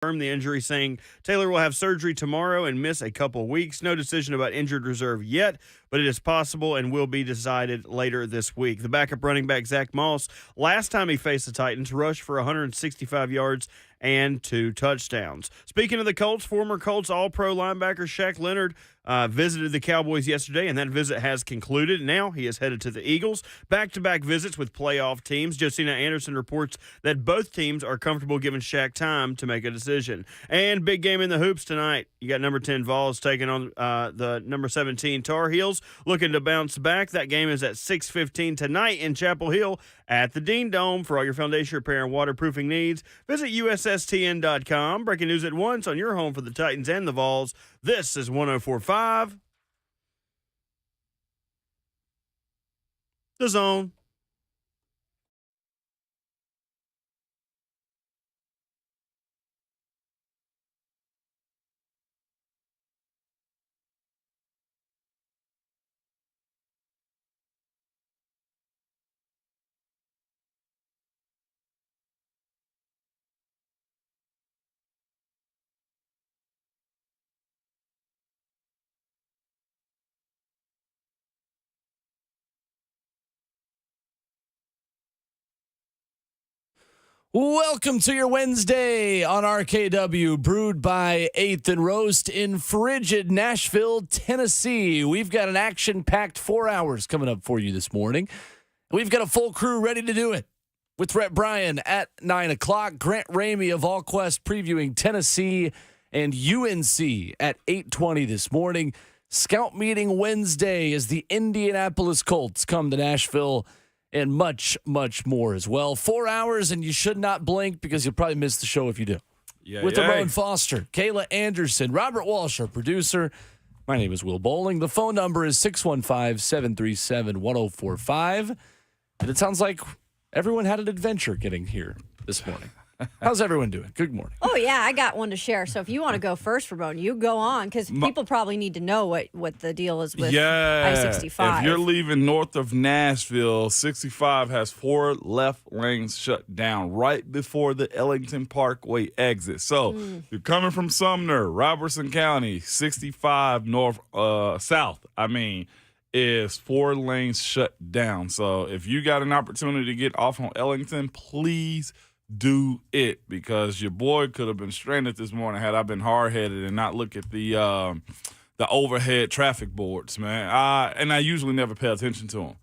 the injury, saying Taylor will have surgery tomorrow and miss a couple weeks. No decision about injured reserve yet, but it is possible and will be decided later this week. The backup running back, Zach Moss, last time he faced the Titans, rushed for 165 yards and 2 touchdowns. Speaking of the Colts, former Colts All-Pro linebacker Shaq Leonard visited the Cowboys yesterday, and that visit has concluded. Now he is headed to the Eagles. Back-to-back visits with playoff teams. Josina Anderson reports that both teams are comfortable giving Shaq time to make a decision. And big game in the hoops tonight. You got number 10 Vols taking on the number 17 Tar Heels, looking to bounce back. That game is at 6:15 tonight in Chapel Hill at the Dean Dome. For all your foundation repair and waterproofing needs, visit USSTN.com. Breaking news at once on your home for the Titans and the Vols. This is 104.5 The Zone. Welcome to your Wednesday on RKW, brewed by 8th and Roast in frigid Nashville, Tennessee. We've got an action-packed 4 hours coming up for you this morning. We've got a full crew ready to do it. With Rhett Bryan at 9 o'clock, Grant Ramey of AllQuest previewing Tennessee and UNC at 8:20 this morning. Scout Meeting Wednesday as the Indianapolis Colts come to Nashville, and much, much more as well. 4 hours, and you should not blink because you'll probably miss the show if you do. With Ramon Foster, Kayla Anderson, Robert Walsh, our producer. My name is Will Bowling. The phone number is 615-737-1045. And it sounds like everyone had an adventure getting here this morning. How's everyone doing? Good morning. Oh, yeah, I got one to share. So if you want to go first, Ramon, you go on, because people probably need to know what the deal is with I-65. If you're leaving north of Nashville, 65 has 4 left lanes shut down right before the Ellington Parkway exit. So if you're coming from Sumner, Robertson County, 65 south, is 4 lanes shut down. So if you got an opportunity to get off on Ellington, please do it, because your boy could have been stranded this morning had I been hard-headed and not look at the overhead traffic boards, man. And I usually never pay attention to them.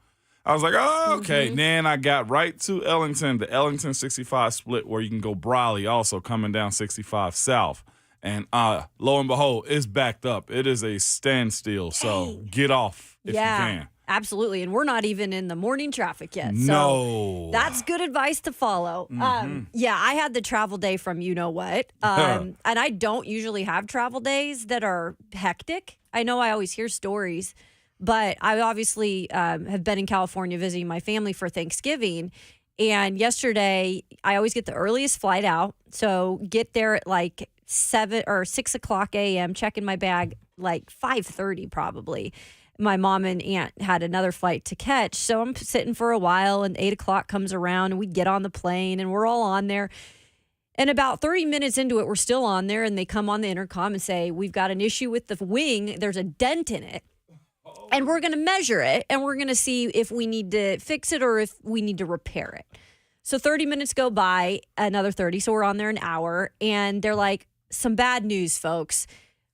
I was like, oh, okay. Then I got right to Ellington, the Ellington 65 split where you can go Briley, also coming down 65 south. And lo and behold, it's backed up. It is a standstill, so get off if you can. Absolutely, and we're not even in the morning traffic yet. No. So that's good advice to follow. I had the travel day from you-know-what, and I don't usually have travel days that are hectic. I know I always hear stories, but I obviously have been in California visiting my family for Thanksgiving, and yesterday I always get the earliest flight out, so get there at like 7 or 6 o'clock a.m., check in my bag like 5:30 probably. My mom and aunt had another flight to catch. So I'm sitting for a while, and 8 o'clock comes around, and we get on the plane, and we're all on there. And about 30 minutes into it, we're still on there, and they come on the intercom and say, we've got an issue with the wing. There's a dent in it, and we're going to measure it, and we're going to see if we need to fix it or if we need to repair it. So 30 minutes go by, another 30. So we're on there an hour, and they're like, some bad news, folks.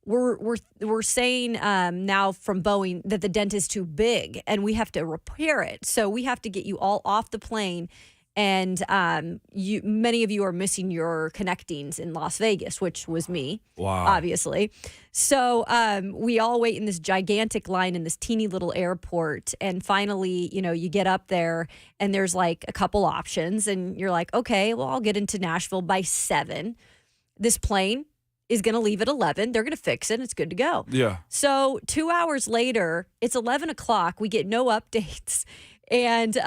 We're saying now from Boeing that the dent is too big and we have to repair it. So we have to get you all off the plane. And many of you are missing your connectings in Las Vegas, which was me, obviously. So we all wait in this gigantic line in this teeny little airport. And finally, you get up there and there's like a couple options. And you're like, okay, well, I'll get into Nashville by 7. This plane is going to leave at 11. They're going to fix it. And it's good to go. Yeah. So 2 hours later, it's 11 o'clock. We get no updates. And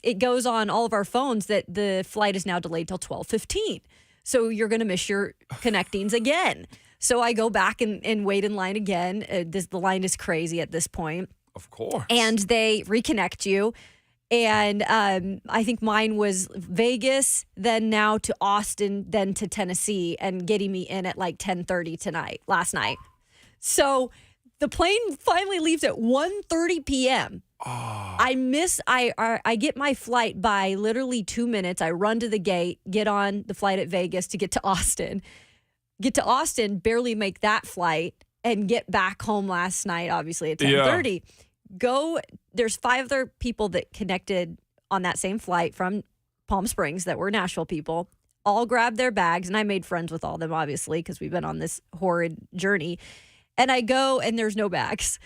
it goes on all of our phones that the flight is now delayed till 12:15. So you're going to miss your connectings again. So I go back and wait in line again. The line is crazy at this point. Of course. And they reconnect you. And I think mine was Vegas, then now to Austin, then to Tennessee, and getting me in at like 10:30 last night. So the plane finally leaves at 1:30 p.m. Oh. I get my flight by literally 2 minutes. I run to the gate, get on the flight at Vegas to get to Austin. Get to Austin, barely make that flight, and get back home last night, obviously, at 10:30. There's 5 other people that connected on that same flight from Palm Springs that were Nashville people. All grabbed their bags, and I made friends with all of them, obviously, because we've been on this horrid journey. And I go, and there's no bags.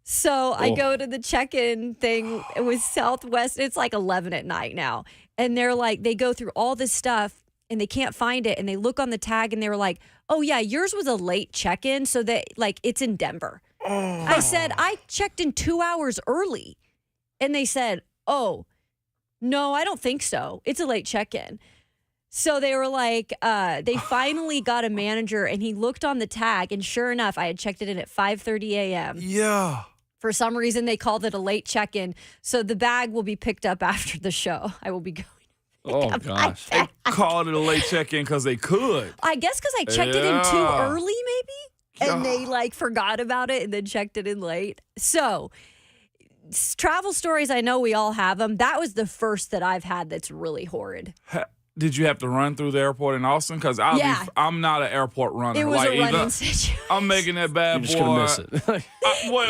So I go to the check-in thing with Southwest. It's like 11 at night now. And they're like, they go through all this stuff and they can't find it. And they look on the tag and they were like, oh yeah, yours was a late check-in. So that like it's in Denver. I said, I checked in 2 hours early. And they said, oh, no, I don't think so. It's a late check-in. So they were like, they finally got a manager and he looked on the tag. And sure enough, I had checked it in at 5:30 a.m. Yeah. For some reason, they called it a late check-in. So the bag will be picked up after the show. I will be going. Oh, gosh. They called it a late check-in because they could. I guess because I checked it in too Yeah. early, maybe. And they like forgot about it and then checked it in late. So travel stories, I know we all have them. That was the first that I've had that's really horrid. Did you have to run through the airport in Austin? Because I'm not an airport runner. It was like, a running situation. I'm making that bad You're just boy. going to miss it.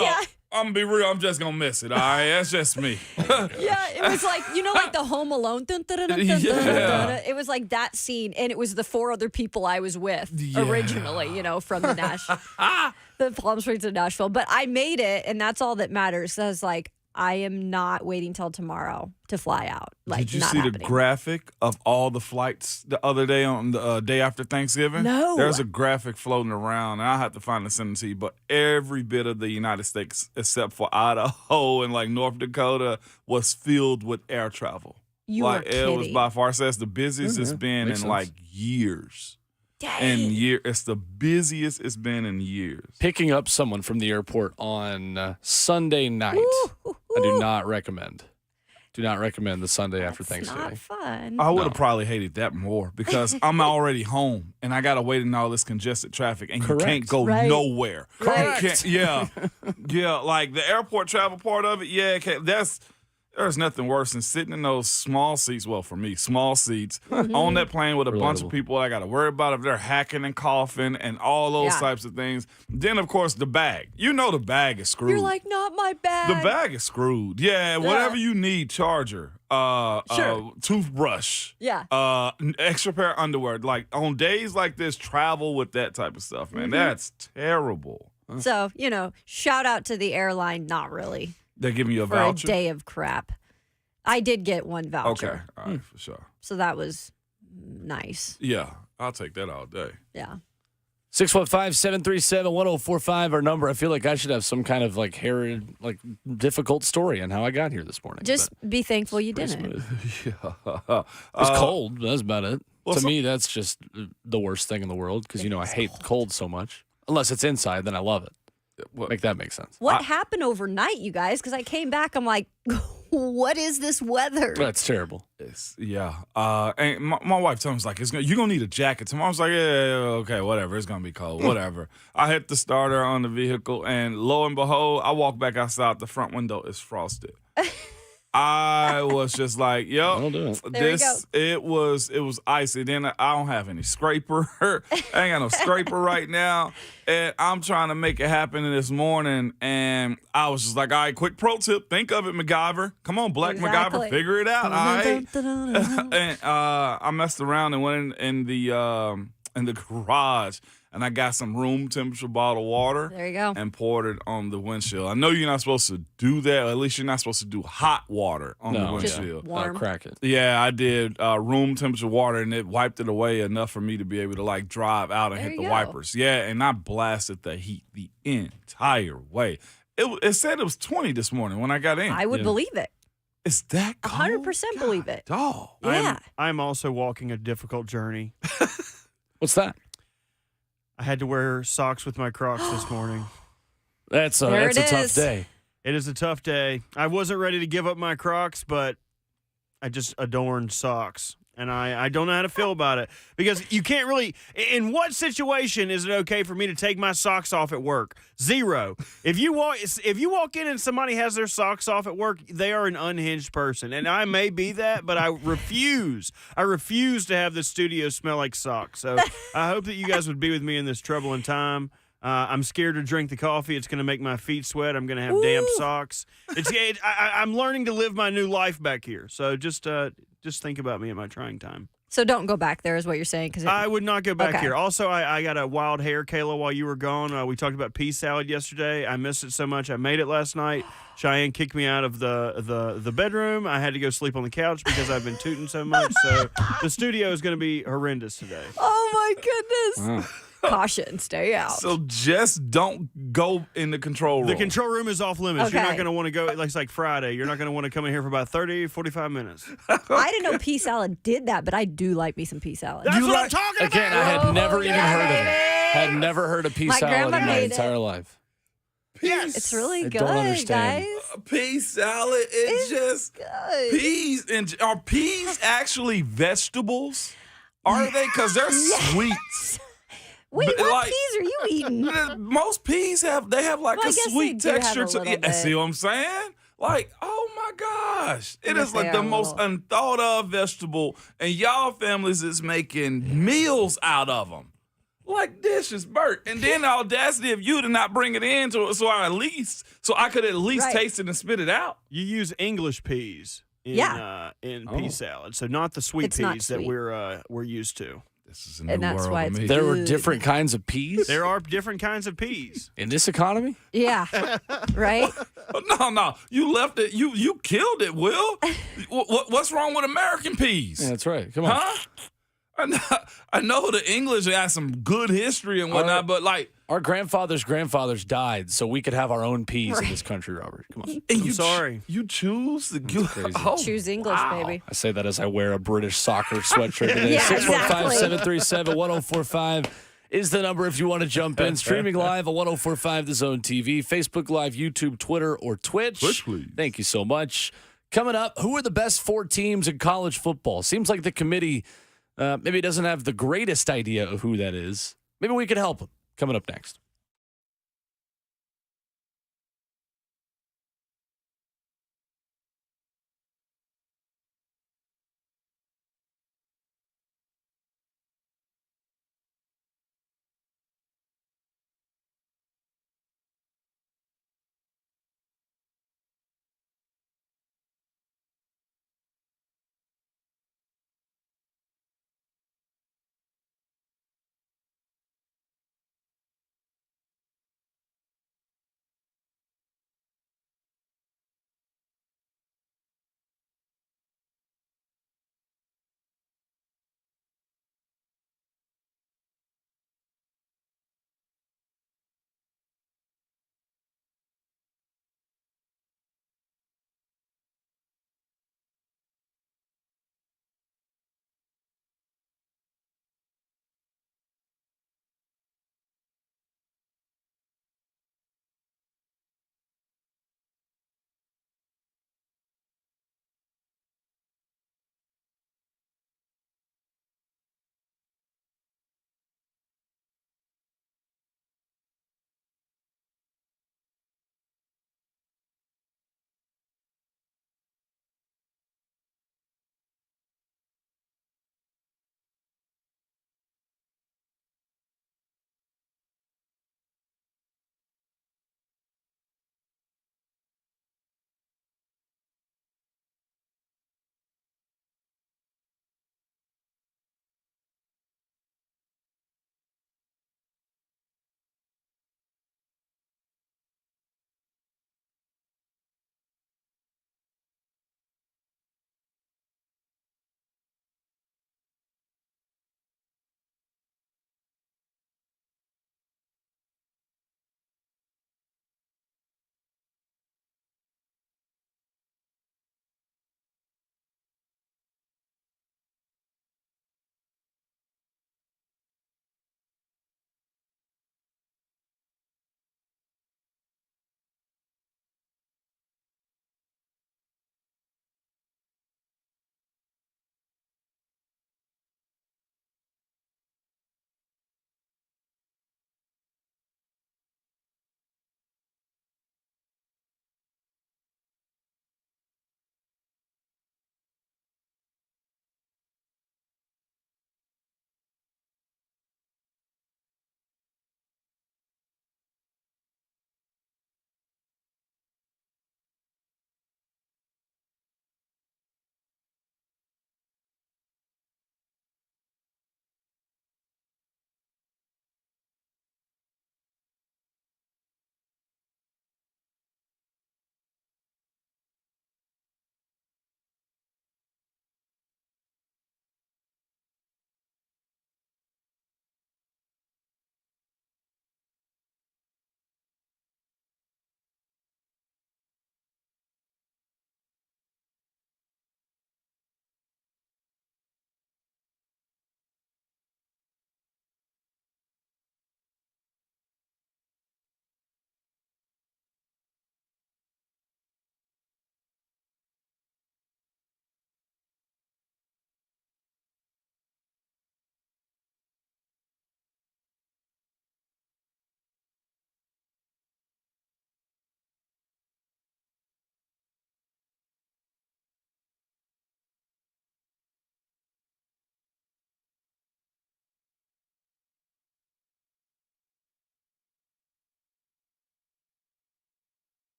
Yeah. I'm going to be real. I'm just going to miss it. All right? That's just me. Yeah, it was like, like the Home Alone. Dun, dun, dun, dun, dun, dun, dun. It was like that scene, and it was the 4 other people I was with originally, from the the Palm Springs of Nashville. But I made it, and that's all that matters. So I was like, I am not waiting till tomorrow to fly out. Like, Did you not see happening. the graphic of all the flights the other day on the day after Thanksgiving? No. There's a graphic floating around, and I'll have to find and send it to you. But every bit of the United States, except for Idaho and like North Dakota, was filled with air travel. You are It was kidding. by far says the busiest it's been Makes in sense. like years. Dang. It's the busiest it's been in years. Picking up someone from the airport on Sunday night, I do not recommend. Do not recommend the Sunday after It's Thanksgiving. not fun. I would have probably hated that more because I'm already home and I got to wait in all this congested traffic and Correct. you can't go Right. nowhere. Correct. You can't- yeah, like the airport travel part of it. Yeah, there's nothing worse than sitting in those small seats. Well, for me, small seats on that plane with a bunch of Relatable. people I got to worry about if they're hacking and coughing and all those Yeah. types of things. Then, of course, the bag. The bag is screwed. You're like, not my bag. The bag is screwed. Yeah, whatever you need, charger, Sure. toothbrush, Yeah. extra pair of underwear. Like on days like this, travel with that type of stuff, man. That's terrible. So, shout out to the airline. Not really. They give you a For voucher. a day of crap. I did get one voucher. Okay, all right, for sure. So that was nice. Yeah, I'll take that all day. Yeah. 615-737-1045, our number. I feel like I should have some kind of difficult story on how I got here this morning. Just be thankful you Pretty didn't. smooth. It's cold. That's about it. well, to some- me, that's just the worst thing in the world because, I hate cold so much. Unless it's inside, then I love it. Make that make sense. What happened overnight, you guys? Because I came back, I'm like, what is this weather? That's terrible. And my wife told me, like, you're going to need a jacket tomorrow. I was like, yeah, okay, whatever. It's going to be cold, whatever. I hit the starter on the vehicle, and lo and behold, I walk back outside. The front window is frosted. I was just like, yo, That'll do it. There you go. it was icy. Then I don't have any scraper. I ain't got no scraper right now. And I'm trying to make it happen this morning. And I was just like, all right, quick pro tip. Think of it, MacGyver. Come on, Black Exactly. MacGyver. Figure it out. All right. Dun-dun-dun-dun-dun. And I messed around and went in the garage, and I got some room temperature bottled water. There you go. And poured it on the windshield. I know you're not supposed to do that, or at least you're not supposed to do hot water on the No, Just windshield. warm. Crack it. Yeah, I did room temperature water, and it wiped it away enough for me to be able to drive out and There hit you the go. wipers. Yeah, and I blasted the heat the entire way. It said it was 20 this morning when I got in. I would believe it. It's that cold? 100% believe it. Dog. Yeah. I'm also walking a difficult journey. What's that? I had to wear socks with my Crocs this morning. That's a There tough it is. day. It is a tough day. I wasn't ready to give up my Crocs, but I just adorned socks. And I don't know how to feel about it because you can't really. In what situation is it okay for me to take my socks off at work? Zero. If you walk in and somebody has their socks off at work, they are an unhinged person, and I may be that, but I refuse. I refuse to have the studio smell like socks. So I hope that you guys would be with me in this troubling time. I'm scared to drink the coffee. It's going to make my feet sweat. I'm going to have damp socks. I'm learning to live my new life back here. So just think about me at my trying time. So don't go back there is what you're saying. I would not go back Okay. here. Also, I got a wild hair, Kayla, while you were gone. We talked about pea salad yesterday. I missed it so much. I made it last night. Cheyenne kicked me out of the bedroom. I had to go sleep on the couch because I've been tooting so much. So the studio is going to be horrendous today. Oh, my goodness. Caution, stay out. So just don't go in the control room. The control room is off limits. You're Okay. not going to want to go. It's like Friday. You're not going to want to come in here for about 30, 45 minutes. I didn't know pea salad did that, but I do like me some pea salad. That's what I'm like- talking Again, about. I had never even yeah, heard of it. baby. Had never heard of pea My salad in grandma my made it. entire life. Yes. It's really I good, don't understand. guys. Pea salad is just Good. peas. And are peas actually vegetables? Are they? Because they're sweet. Wait, But, what like- peas are you eating? Most peas have like Well, I a guess sweet they do have texture a to little it. bit. See what I'm saying? Like, oh my gosh. It Yes, is like they the are a most little. unthought of vegetable, and y'all families is making meals out of them. Like dishes, Bert. And then the audacity of you to not bring it in so I could at least Right. taste it and spit it out. You use English peas in Yeah. pea salad, so not the sweet It's not peas that sweet. we're used to. This is a And new that's world why to it's me. There were Good. different kinds of peas There are different kinds of peas. in this economy. Yeah. Right? No, you left it. You killed it, Will. What's wrong with American peas? Yeah, that's right. Come on. Huh? I know the English has some good history and whatnot, but like, Our grandfathers died so we could have our own peas in this country, Robert. Come on. and I'm sorry. You choose the good. crazy. Choose English, baby. I say that as I wear a British soccer sweatshirt today. Yeah, 615-737-1045 is the number if you want to jump in. Streaming live at 1045 The Zone TV, Facebook Live, YouTube, Twitter, or Twitch. Twitch, please. Thank you so much. Coming up, who are the best 4 teams in college football? Seems like the committee maybe doesn't have the greatest idea of who that is. Maybe we could help them. Coming up next.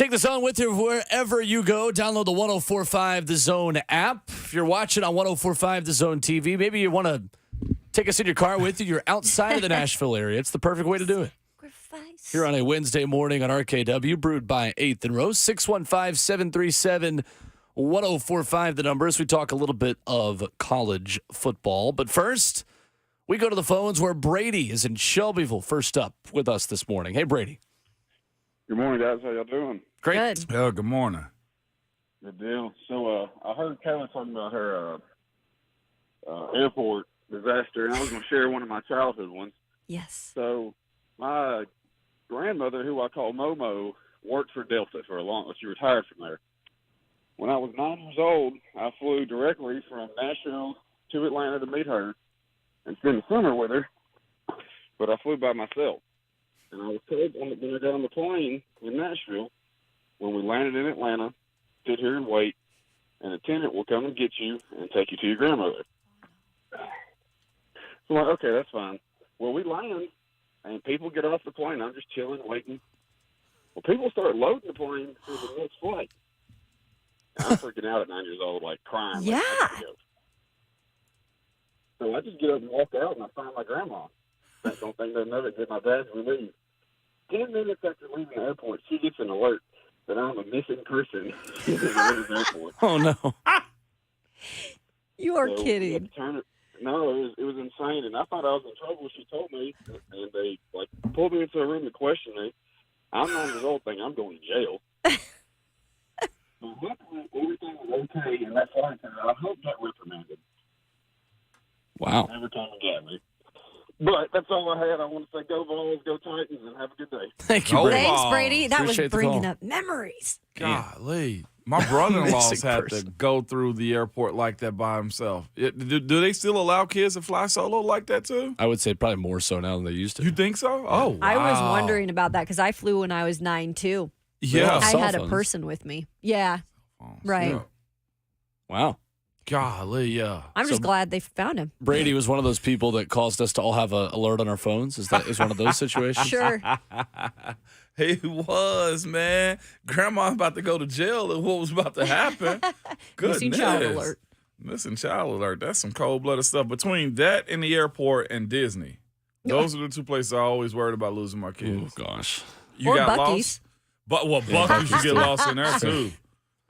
Take the Zone with you wherever you go. Download the 104.5 The Zone app. If you're watching on 104.5 The Zone TV, maybe you want to take us in your car with you. You're outside of the Nashville area. It's the perfect way to do it. Here on a Wednesday morning on RKW, brewed by 8th and Rose, 615-737-1045, the number, as we talk a little bit of college football. But first, we go to the phones where Brady is in Shelbyville, first up with us this morning. Hey, Brady. Good morning, guys. How y'all doing? Great. Oh, good morning. Good deal. So I heard Kayla talking about her airport disaster, and I was going to share one of my childhood ones. Yes. So my grandmother, who I call Momo, worked for Delta for a long. She retired from there. When I was 9 years old, I flew directly from Nashville to Atlanta to meet her and spend the summer with her. But I flew by myself. And I was told when I got on the plane in Nashville, when we landed in Atlanta, sit here and wait, an attendant will come and get you and take you to your grandmother. So I'm like, okay, that's fine. Well, we land, and people get off the plane. I'm just chilling, waiting. Well, people start loading the plane for the next flight. And I'm freaking out at 9 years old, like crying. Yeah. So I just get up and walk out, and I find my grandma. I don't think nothing of it. Get my badge, we leave. 10 minutes after leaving the airport, she gets an alert that I'm a missing person in the airport. Oh, no. You are So we kidding. had to turn it. No, it was insane, and I thought I was in trouble. She told me, and they pulled me into a room to question me. I'm 9 years old, thinking I'm going to jail. So luckily, everything was okay, and that flight attendant, I hope, got reprimanded. Wow. Every time he got me. But that's all I had. I want to say go Vols, go Titans, and have a good day. Thank you, Oh, Brady. Thanks, Brady. That Appreciate was the bringing call. up memories. Golly. My brother-in-law's Missing had person. to go through the airport like that by himself. Do they still allow kids to fly solo like that too? I would say probably more so now than they used to. You think so? Oh, wow. I was wondering about that because I flew when I was 9 too. Yeah. I cell had a phones. person with me. Yeah, right. Yeah. Wow. Golly, yeah. I'm just glad they found him. Brady was one of those people that caused us to all have an alert on our phones. Is one of those situations? Sure. He was, man. Grandma about to go to jail at what was about to happen. Goodness. Missing child alert. Missing child alert. That's some cold-blooded stuff. Between that and the airport and Disney, those are the two places I always worried about losing my Oh, kids. gosh. You Or got Buc-ee's. lost? Buc-ee's you get lost in there, too.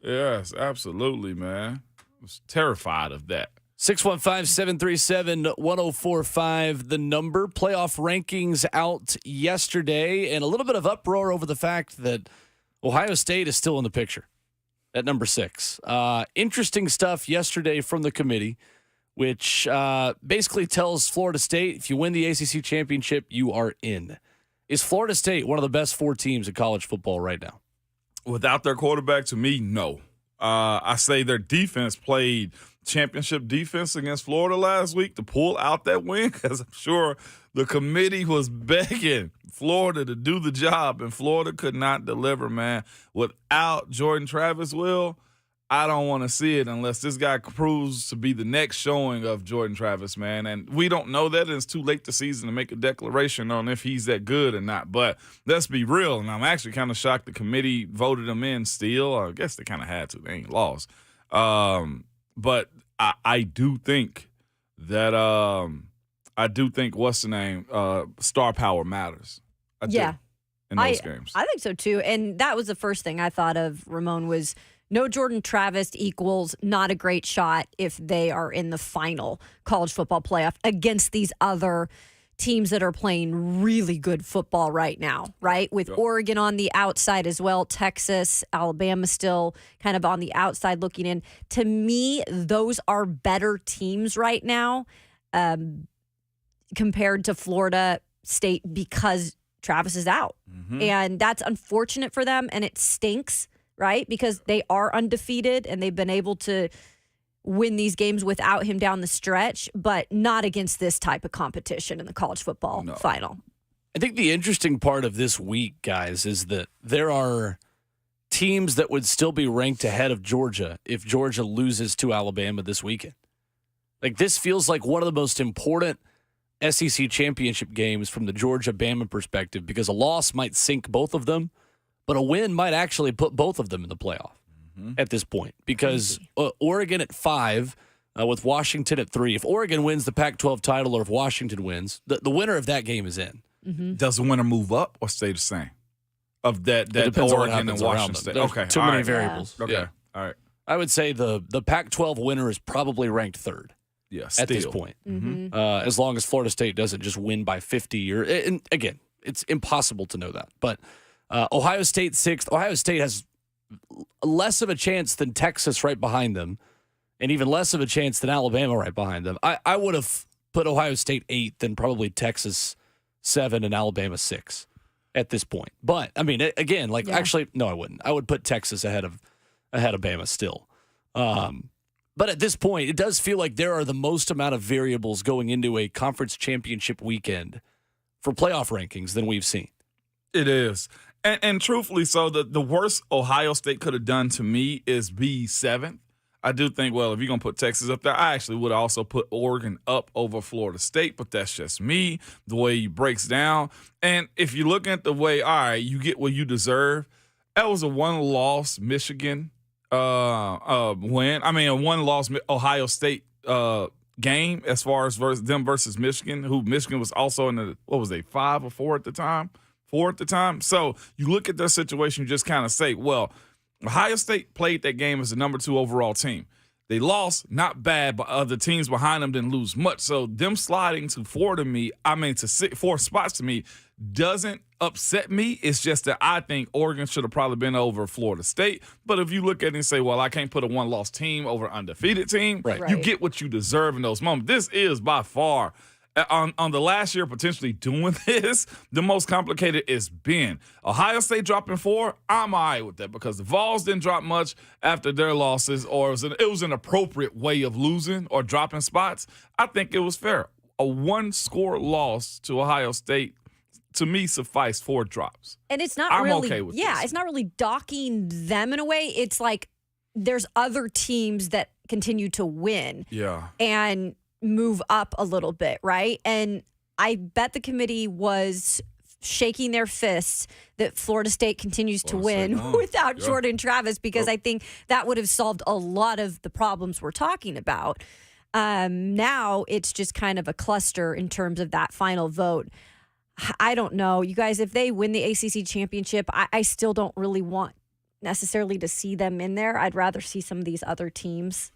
Yes, absolutely, man. I was terrified of that. 615-737-1045, the number. Playoff rankings out yesterday, and a little bit of uproar over the fact that Ohio State is still in the picture at number 6. Interesting stuff yesterday from the committee, which basically tells Florida State, if you win the ACC championship, you are in. Is Florida State one of the best 4 teams in college football right now? Without their quarterback, to me, no. I say their defense played championship defense against Florida last week to pull out that win because I'm sure the committee was begging Florida to do the job, and Florida could not deliver, man. Without Jordan Travis, I don't want to see it unless this guy proves to be the next showing of Jordan Travis, man. And we don't know that, and it's too late this season to make a declaration on if he's that good or not. But let's be real, and I'm actually kind of shocked the committee voted him in still. I guess they kind of had to. They ain't lost. But I do think that what's the name? Star power matters. I do, in those games. I think so too. And that was the first thing I thought of, Ramon, was no Jordan Travis equals not a great shot if they are in the final college football playoff against these other teams that are playing really good football right now, right? With Oregon on the outside as well, Texas, Alabama still kind of on the outside looking in. To me, those are better teams right now compared to Florida State because Travis is out. Mm-hmm. And that's unfortunate for them, and it stinks, right? Because they are undefeated, and they've been able to win these games without him down the stretch, but not against this type of competition in the college football final. I think the interesting part of this week, guys, is that there are teams that would still be ranked ahead of Georgia if Georgia loses to Alabama this weekend. Like, this feels like one of the most important SEC championship games from the Georgia-Bama perspective because a loss might sink both of them, but a win might actually put both of them in the playoff at this point because Oregon at 5 with Washington at 3. If Oregon wins the Pac-12 title or if Washington wins, the winner of that game is in. Does the winner move up or stay the same? Of that Depends on what Oregon and happens around Washington them. State. There's Okay. too all many right. variables. Okay. Yeah. All right. I would say the Pac-12 winner is probably ranked 3rd Yeah. at this point. As long as Florida State doesn't just win by 50 and again, it's impossible to know that. But Ohio State 6th. Ohio State has less of a chance than Texas right behind them and even less of a chance than Alabama right behind them. I would have put Ohio State 8th and probably Texas 7 and Alabama 6 at this point. But, I mean, again, actually, no, I wouldn't. I would put Texas ahead of Bama still. But at this point, it does feel like there are the most amount of variables going into a conference championship weekend for playoff rankings than we've seen. It is. And truthfully, so the worst Ohio State could have done to me is be 7th. I do think, well, if you're going to put Texas up there, I actually would also put Oregon up over Florida State, but that's just me, the way he breaks down. And if you look at the way, all right, you get what you deserve, that was a one-loss Michigan win. I mean, a one-loss Ohio State game as far as them versus Michigan, who Michigan was also in the, 5 or 4 at the time? 4 at the time. So you look at their situation, you just kind of say, well, Ohio State played that game as the number 2 overall team. They lost, not bad, but other teams behind them didn't lose much. So them sliding to 4 spots to me doesn't upset me. It's just that I think Oregon should have probably been over Florida State. But if you look at it and say, well, I can't put a one-loss team over an undefeated team, Right. you get what you deserve in those moments. This is by far on the last year potentially doing this, the most complicated it's been. Ohio State dropping 4, I'm all right with that because the Vols didn't drop much after their losses, or it was an appropriate way of losing or dropping spots. I think it was fair. A 1-score loss to Ohio State, to me, sufficed 4 drops. And it's not I'm really, okay with yeah, this. it's not really docking them in a way. It's like there's other teams that continue to win. Yeah. And move up a little bit, right? And I bet the committee was shaking their fists that Florida State continues to win without Jordan Travis because I think that would have solved a lot of the problems we're talking about. Now it's just kind of a cluster in terms of that final vote. I don't know. You guys, if they win the ACC championship, I still don't really want necessarily to see them in there. I'd rather see some of these other teams.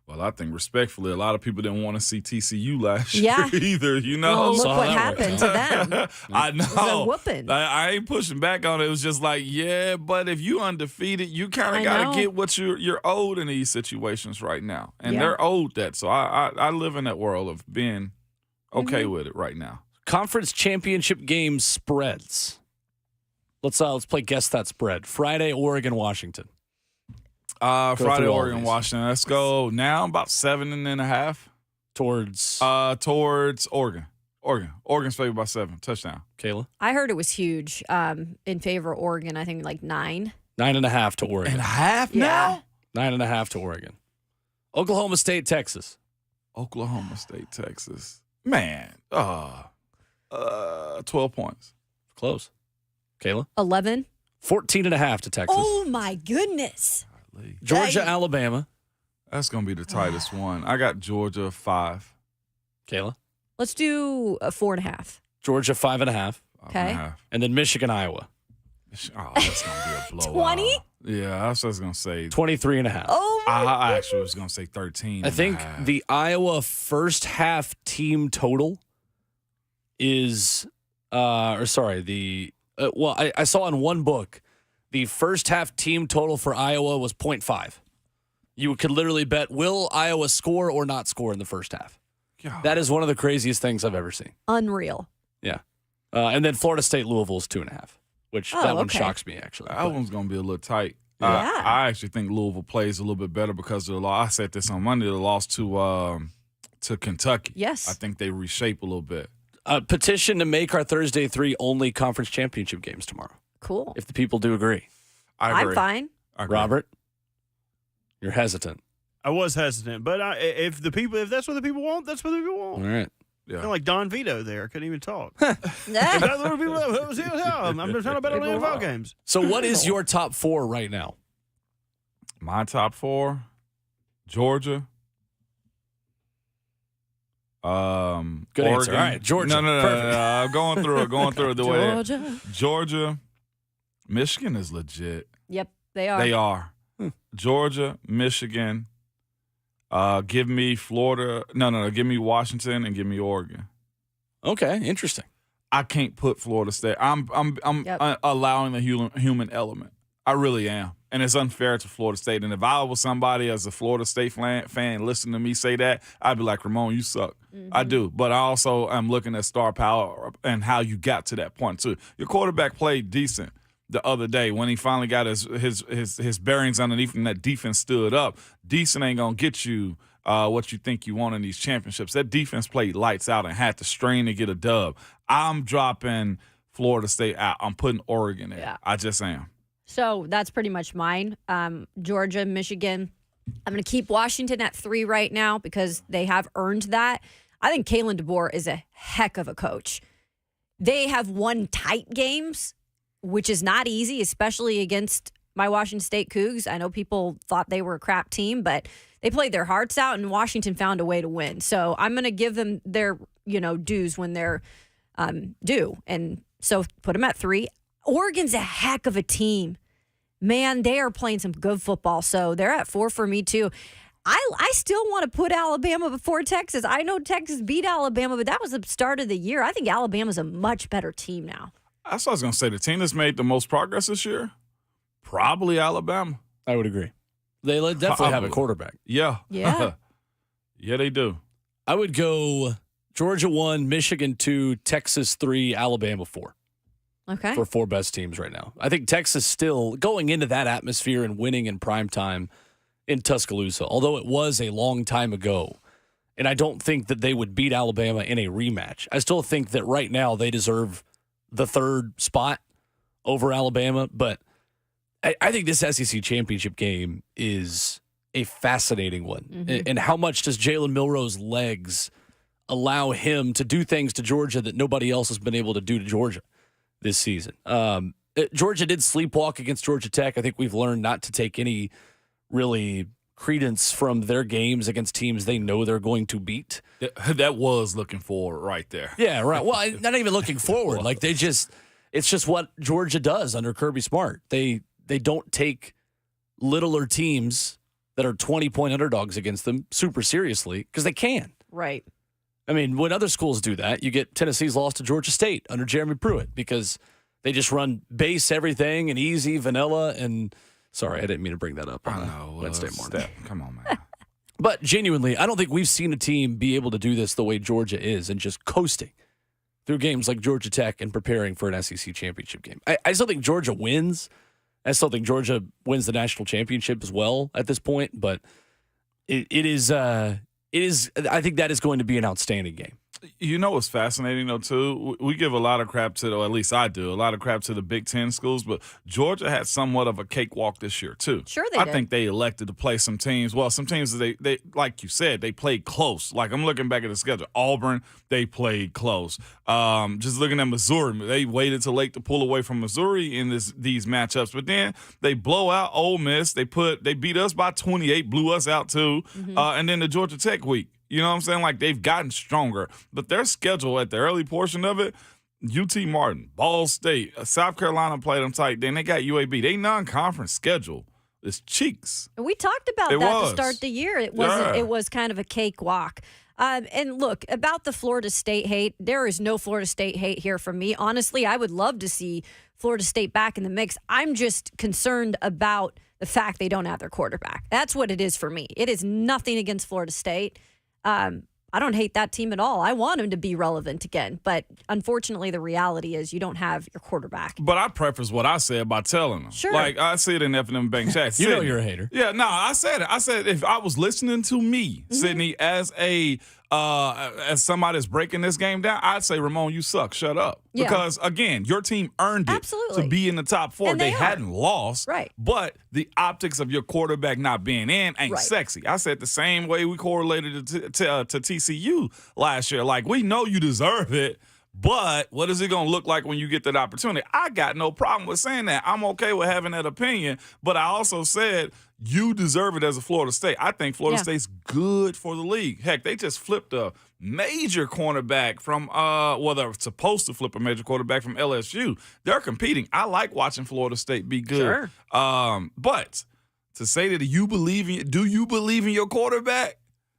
Well, I think respectfully, a lot of people didn't want to see TCU last year either, you know? Well, look Saw what that happened to them. I It was a know. whooping. I ain't pushing back on it. It was just like, yeah, but if you undefeated, you kind of got know. to get what you're owed in these situations right now. And Yeah. they're owed that. So I live in that world of being okay with it right now. Conference championship game spreads. Let's play guess that spread. Friday, Oregon, Washington. Friday, through all Oregon, these. Washington. Let's go now about 7.5 Towards towards Oregon. Oregon's favored by 7. Touchdown. Kayla. I heard it was huge in favor of Oregon. I think like 9. 9.5 to Oregon. And a half Yeah. now? 9.5 to Oregon. Oklahoma State, Texas. Oklahoma State, Texas. Man, 12 points. Close. Kayla. 11. 14.5 to Texas. Oh my goodness. Georgia, Dang. Alabama. That's going to be the tightest one. I got Georgia 5. Kayla. Let's do a 4.5. Georgia, 5.5. Okay. 5.5. And then Michigan, Iowa. Oh, that's going to be a blowout. 20? Yeah, that's what I was going to say. 23.5. Oh my I actually was going to say 13. I think the Iowa first half team total is, I saw in one book, the first half team total for Iowa was 0.5. You could literally bet, will Iowa score or not score in the first half? God. That is one of the craziest things I've ever seen. unreal. Yeah. And then Florida State, Louisville is 2.5, which Oh, that one okay. shocks me, actually. That one's going to be a little tight. Yeah. I actually think Louisville plays a little bit better because of the loss. I said this on Monday, the loss to Kentucky. Yes. I think they reshape a little bit. Petition to make our Thursday 3 only conference championship games tomorrow, Cool. if the people do agree. I agree. I'm fine. I agree. Robert, you're hesitant. I was hesitant, but if that's what the people want, that's what the people All want. right. Kind of like Don Vito there. Couldn't even talk. Yeah. I'm just trying to bet on the NFL games. So what is your top 4 right now? My top 4, Georgia. Good Oregon. answer. All right, Georgia. No. I'm going through it the way. Georgia. Georgia. Michigan is legit. Yep, they are. They are. Georgia, Michigan. Give me Florida. No. Give me Washington and give me Oregon. Okay, interesting. I can't put Florida State. I'm Yep. allowing the human element. I really am. And it's unfair to Florida State. And if I was somebody as a Florida State fan listening to me say that, I'd be like, Ramon, you suck. I do. But I also am looking at star power and how you got to that point, too. Your quarterback played decent the other day when he finally got his bearings underneath him and that defense stood up. Decent ain't going to get you what you think you want in these championships. That defense played lights out and had to strain to get a dub. I'm dropping Florida State out. I'm putting Oregon in. Yeah. I just am. So that's pretty much mine. Georgia, Michigan. I'm going to keep Washington at 3 right now because they have earned that. I think Kalen DeBoer is a heck of a coach. They have won tight games, which is not easy, especially against my Washington State Cougs. I know people thought they were a crap team, but they played their hearts out, and Washington found a way to win. So I'm going to give them their dues when they're due. And so put them at 3. Oregon's a heck of a team. Man, they are playing some good football. So they're at 4 for me, too. I still want to put Alabama before Texas. I know Texas beat Alabama, but that was the start of the year. I think Alabama's a much better team now. That's what I was going to say. The team that's made the most progress this year, probably Alabama. I would agree. They definitely have a quarterback. Yeah. Yeah. Yeah, they do. I would go Georgia 1, Michigan 2, Texas 3, Alabama 4 Okay. for 4 best teams right now. I think Texas still going into that atmosphere and winning in prime time in Tuscaloosa, although it was a long time ago. And I don't think that they would beat Alabama in a rematch. I still think that right now they deserve the 3rd spot over Alabama, but I think this SEC championship game is a fascinating one. Mm-hmm. And how much does Jalen Milroe's legs allow him to do things to Georgia that nobody else has been able to do to Georgia this season? Georgia did sleepwalk against Georgia Tech. I think we've learned not to take any really credence from their games against teams they know they're going to beat. That was looking forward right there. Yeah, right. Well, not even looking forward. Like it's just what Georgia does under Kirby Smart. They don't take littler teams that are 20-point underdogs against them super seriously because they can. Right. I mean, when other schools do that, you get Tennessee's loss to Georgia State under Jeremy Pruitt because they just run base everything and easy, vanilla, and sorry, I didn't mean to bring that up on a Wednesday morning. Come on, man. But genuinely, I don't think we've seen a team be able to do this the way Georgia is and just coasting through games like Georgia Tech and preparing for an SEC championship game. I still think Georgia wins. I still think Georgia wins the national championship as well at this point, but it is. I think that is going to be an outstanding game. You know what's fascinating, though, too? We give a lot of crap to, or at least I do, a lot of crap to the Big Ten schools, but Georgia had somewhat of a cakewalk this year, too. Sure they I did. think they elected to play some teams. Well, some teams, they like you said, they played close. Like, I'm looking back at the schedule. Auburn, they played close. Just looking at Missouri, they waited till late to pull away from Missouri in these matchups, but then they blow out Ole Miss. They beat us by 28, blew us out, too, and then the Georgia Tech week. You know what I'm saying? Like, they've gotten stronger. But their schedule at the early portion of it, UT Martin, Ball State, South Carolina played them tight. Then they got UAB. They non-conference schedule is cheeks. And we talked about that to start the year. It was kind of a cakewalk. And look, about the Florida State hate, there is no Florida State hate here from me. Honestly, I would love to see Florida State back in the mix. I'm just concerned about the fact they don't have their quarterback. That's what it is for me. It is nothing against Florida State. I don't hate that team at all. I want them to be relevant again. But unfortunately, the reality is you don't have your quarterback. But I preface what I said by telling them. Sure. Like, I see it in F&M Bank chat. You know you're a hater. Yeah, no, I said it. I said if I was listening to me, Sydney, as a as somebody that's breaking this game down, I'd say, Ramon, you suck. Shut up. Yeah. Because, again, your team earned it Absolutely. to be in the top 4. And They they are. hadn't lost. Right. But the optics of your quarterback not being in ain't Right. sexy. I said the same way we correlated it to TCU last year. Like, we know you deserve it, but what is it going to look like when you get that opportunity? I got no problem with saying that. I'm okay with having that opinion, but I also said you deserve it as a Florida State. I think Florida Yeah. State's good for the league. Heck, they just flipped a major cornerback from, they're supposed to flip a major quarterback from LSU. They're competing. I like watching Florida State be good. Sure. But to say that do you believe in your quarterback?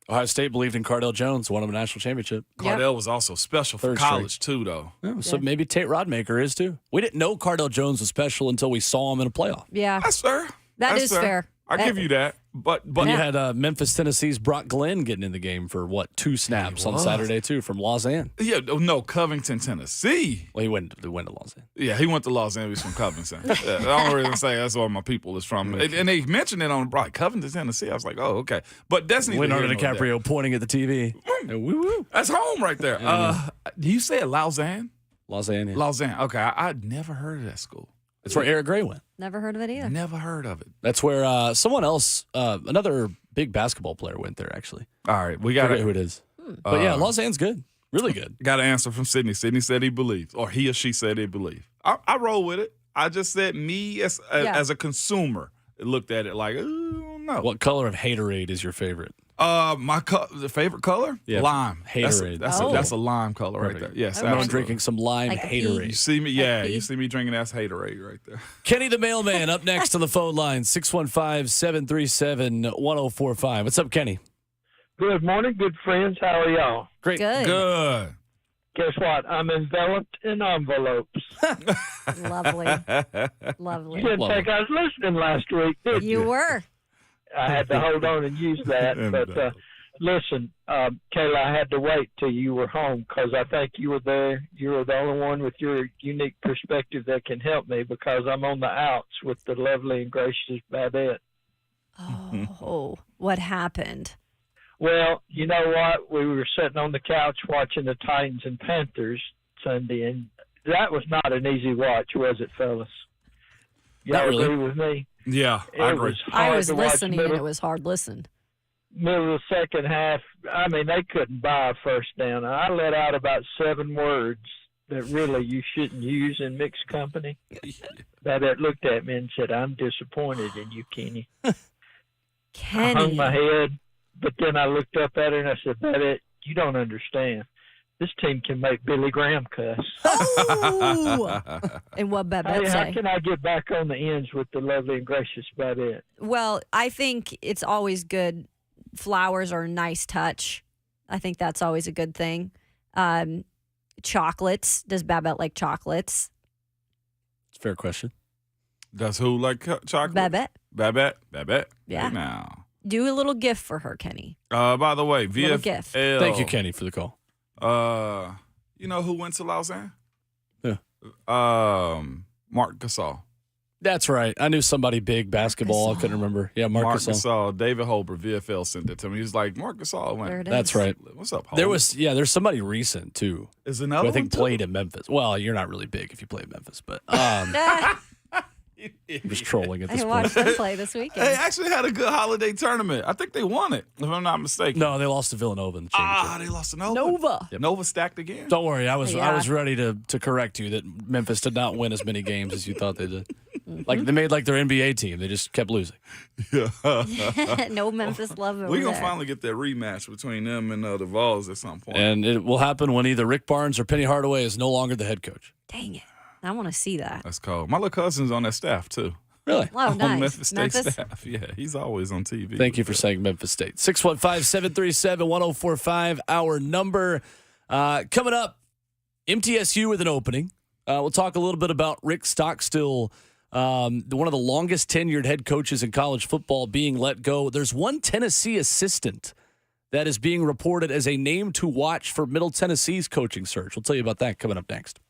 Ohio State believed in Cardell Jones, won him a national championship. Cardell was also special for Third college, too, though. Yeah, so maybe Tate Rodmaker is too. We didn't know Cardell Jones was special until we saw him in a playoff. Yeah. That's fair. That That's is fair. I give you that. But And you had Memphis, Tennessee's Brock Glenn getting in the game for, 2 snaps on Saturday, too, from Lausanne. yeah, no, Covington, Tennessee. Well, he went to Lausanne. Yeah, he went to Los Angeles from Covington. Yeah, the only reason I say that's where my people is from. And they mentioned it on Covington, Tennessee. I was like, oh, okay. But that's neither Leonardo here nor there. DiCaprio pointing at the TV. Woo-woo. That's home right there. Do you say Lausanne? Lausanne. Yeah. Lausanne. Okay, I'd never heard of that school. That's where Eric Gray went. Never heard of it either. Never heard of it. That's where someone else, another big basketball player went there, actually. All right, we I got forget who it is. But yeah, Lausanne's good. Really good. Got an answer from Sydney. Sydney said he believes, or he or she said they believe. I roll with it. I just said me as a consumer looked at it like, no. What color of Haterade is your favorite? The favorite color? Yeah, Lime. Haterade. That's a lime color right there. Yes, Everyone absolutely. drinking some lime Like a pea. You Haterade. see me? Yeah, pea. you see me drinking that's Haterade right there. Kenny the mailman up next on the phone line, 615-737-1045. What's up, Kenny? Good morning, good friends. How are y'all? Great. Good. Good. Guess what? I'm enveloped in envelopes. Lovely. You Lovely. didn't think I was listening last week, did you? You were. I had to hold on and use that. But listen, Kayla, I had to wait till you were home because I think you were there. You were the only one with your unique perspective that can help me because I'm on the outs with the lovely and gracious Babette. Oh, what happened? Well, you know what? We were sitting on the couch watching the Titans and Panthers Sunday, and that was not an easy watch, was it, fellas? Y'all Not really. agree with me? Yeah, I It agree. was hard I was to watch listening and it was hard listen. middle of the second half. I mean, they couldn't buy a first down. I let out about 7 words that really you shouldn't use in mixed company. Babette looked at me and said, "I'm disappointed in you, Kenny." I hung Kenny. my head, but then I looked up at her and I said, "Babette, you don't understand. This team can make Billy Graham cuss." Oh! And what Babette Hey, how say? can I get back on the ends with the lovely and gracious Babette? Well, I think it's always good. Flowers are a nice touch. I think that's always a good thing. Chocolates. Does Babette like chocolates? It's a fair question. Does who like chocolate? Babette. Babette. Yeah. Hey, now. Do a little gift for her, Kenny. By the way, Little VFL. gift. Thank you, Kenny, for the call. You know who went to Lausanne? Yeah. Mark Gasol. That's right. I knew somebody big basketball. I couldn't remember. Yeah, Mark Gasol. Gasol. David Holber, VFL sent it to me. He was like, Mark Gasol went. There it is. That's right. What's up, Holber? There's somebody recent too. Is Who another I think one too? played in Memphis. Well, you're not really big if you play in Memphis, but I'm just trolling at this I point. watched them play this They weekend. actually had a good holiday tournament. I think they won it, if I'm not mistaken. No, they lost to Villanova in the championship. they lost to Nova. Nova. Nova stacked again. Don't worry, I was Yeah. ready to correct you that Memphis did not win as many games as you thought they did. Like they made like their NBA team, they just kept losing. No Memphis love over We're going to there. finally get that rematch between them and the Vols at some point. And it will happen when either Rick Barnes or Penny Hardaway is no longer the head coach. Dang it. I want to see that. That's cold. My little cousin's on that staff, too. Really? Oh, On nice. Memphis State staff. Yeah, he's always on TV. Thank you for saying Memphis State. 615-737-1045, our number. Coming up, MTSU with an opening. We'll talk a little bit about Rick Stockstill, one of the longest tenured head coaches in college football, being let go. There's one Tennessee assistant that is being reported as a name to watch for Middle Tennessee's coaching search. We'll tell you about that coming up next.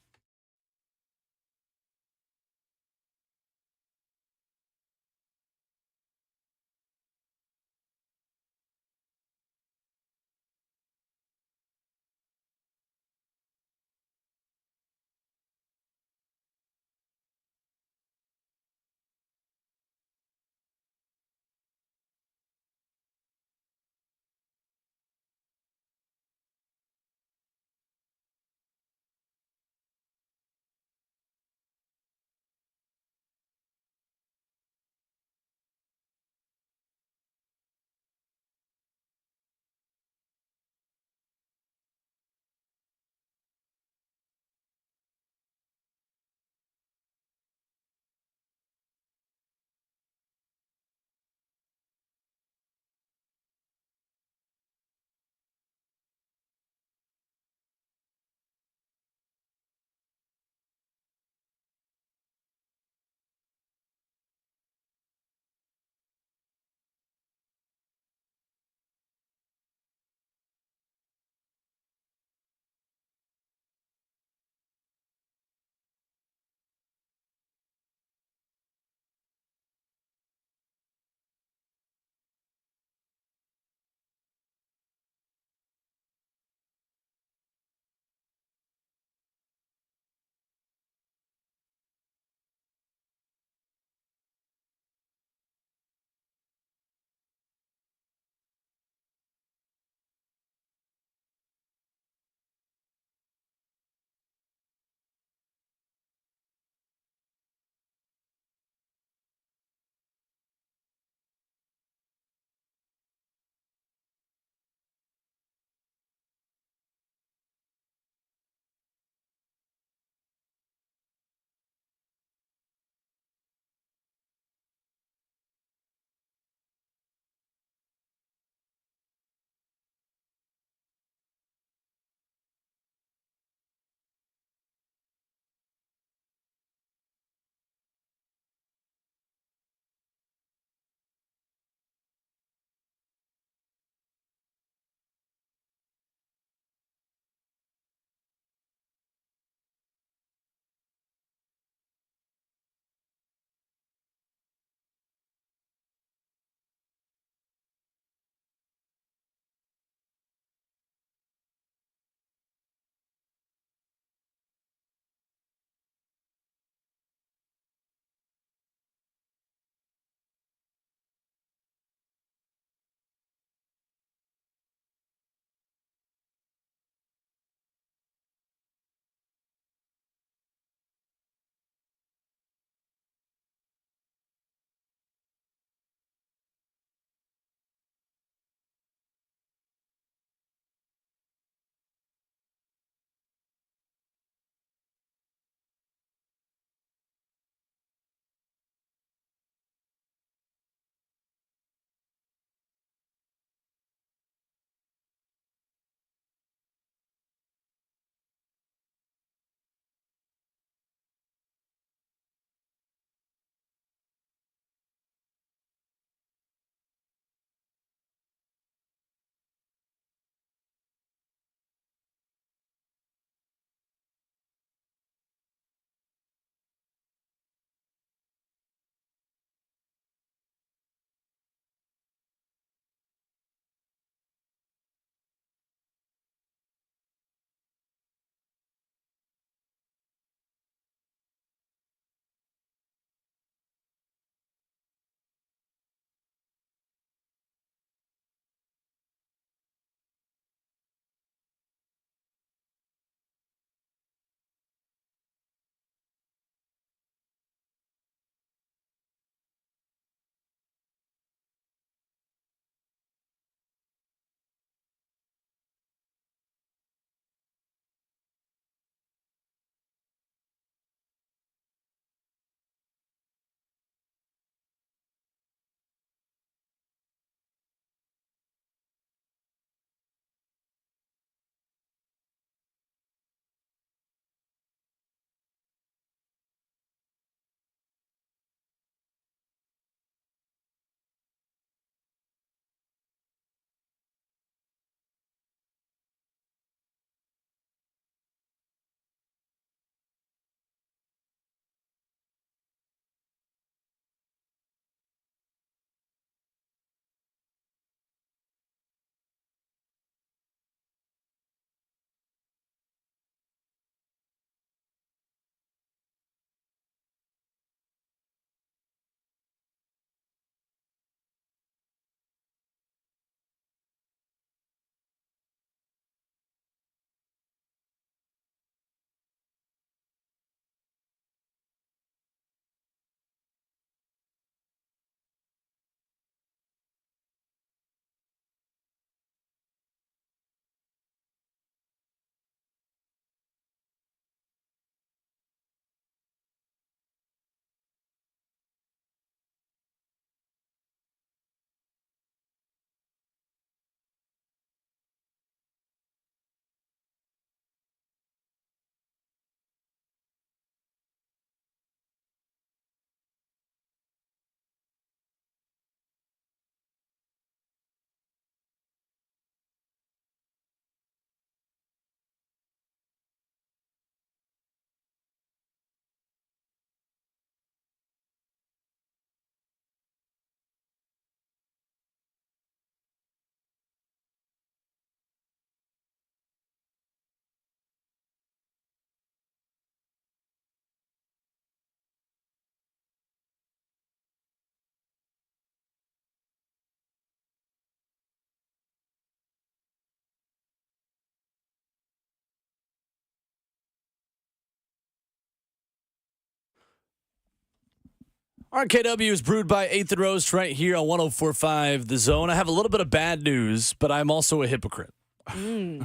RKW is brewed by 8th and Roast right here on 104.5 The Zone. I have a little bit of bad news, but I'm also a hypocrite. I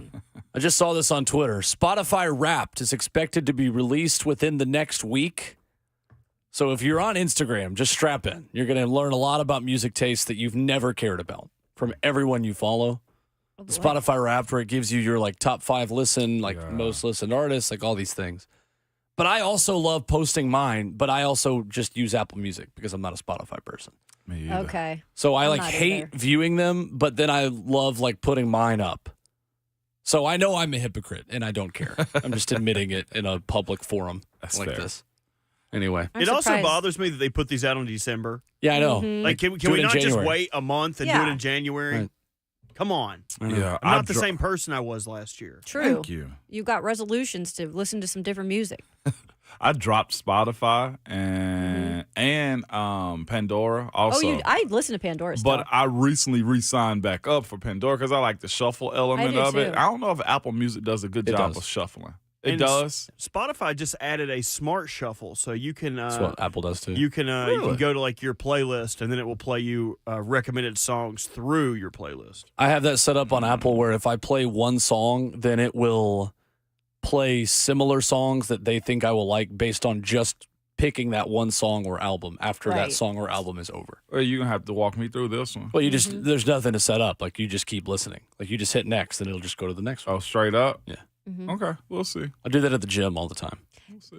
just saw this on Twitter. Spotify Wrapped is expected to be released within the next week. So if you're on Instagram, just strap in. You're going to learn a lot about music tastes that you've never cared about from everyone you follow. Spotify Wrapped, where it gives you your like top 5 most listened artists, like all these things. But I also love posting mine, but I also just use Apple Music because I'm not a Spotify person. Me either. Okay. So I I'm like not hate either. viewing them, but then I love like putting mine up. So I know I'm a hypocrite and I don't care. I'm just admitting it in a public forum That's like fair. this. Anyway. I'm It also surprised. bothers me that they put these out in December. Yeah, I know. Like, can Do it we in not just January. wait a month and do Yeah. it in January? Right. Come on. Yeah, I'm not the same person I was last year. True. Thank you. You got resolutions to listen to some different music. I dropped Spotify and Pandora also. I listen to Pandora stuff. But I recently re-signed back up for Pandora because I like the shuffle element do of it. too. I don't know if Apple Music does a good It job does. of shuffling. It And does. Spotify just added a smart shuffle, so you can That's what Apple does too. you can Really? go to like your playlist, and then it will play you recommended songs through your playlist. I have that set up on Apple where if I play one song, then it will play similar songs that they think I will like based on just picking that one song or album after that Right. song or album is over. Well, you're going to have to walk me through this one. Well, you just there's nothing to set up. Like you just keep listening. Like you just hit next and it'll just go to the next one. Oh, straight up? Yeah. Okay, we'll see. I do that at the gym all the time.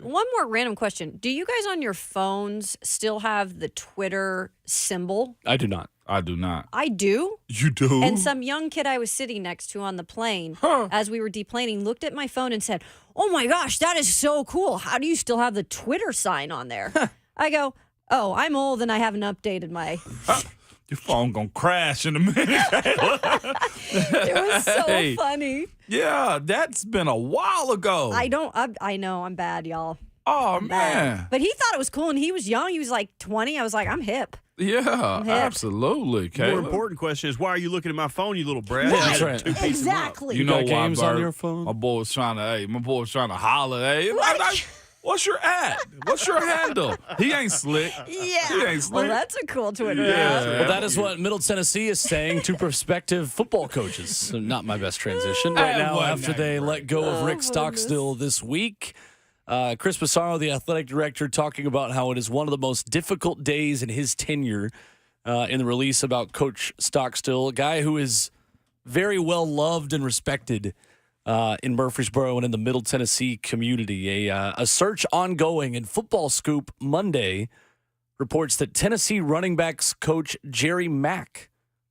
One more random question. Do you guys on your phones still have the Twitter symbol? I do not. I do not. I do. You do? And some young kid I was sitting next to on the plane as we were deplaning looked at my phone and said, "Oh my gosh, that is so cool. How do you still have the Twitter sign on there?" I go, "Oh, I'm old and I haven't updated my." Your phone going to crash in a minute. It was so Hey. funny. Yeah, that's been a while ago. I know I'm bad, y'all. Oh, Bad. man. But he thought it was cool and he was young. He was like 20. I was like, I'm hip. Yeah, hip. absolutely, The Caleb. more important question is, why are you looking at my phone, you little brat? Right. You That's had right. two pieces of them up. Exactly. You know got why, games on Bert? your phone? My boy was trying to holler. Hey, what's your ad? What's your handle? He ain't slick. Yeah. He ain't Well, slick. that's a cool Twitter. Yeah. Well, that is what Middle Tennessee is saying to prospective football coaches. So not my best transition right now after they let go of Rick Stockstill this week. Chris Passaro, the athletic director, talking about how it is one of the most difficult days in his tenure in the release about Coach Stockstill, a guy who is very well loved and respected in Murfreesboro and in the Middle Tennessee community. A search ongoing, and Football Scoop Monday reports that Tennessee running backs coach Jerry Mack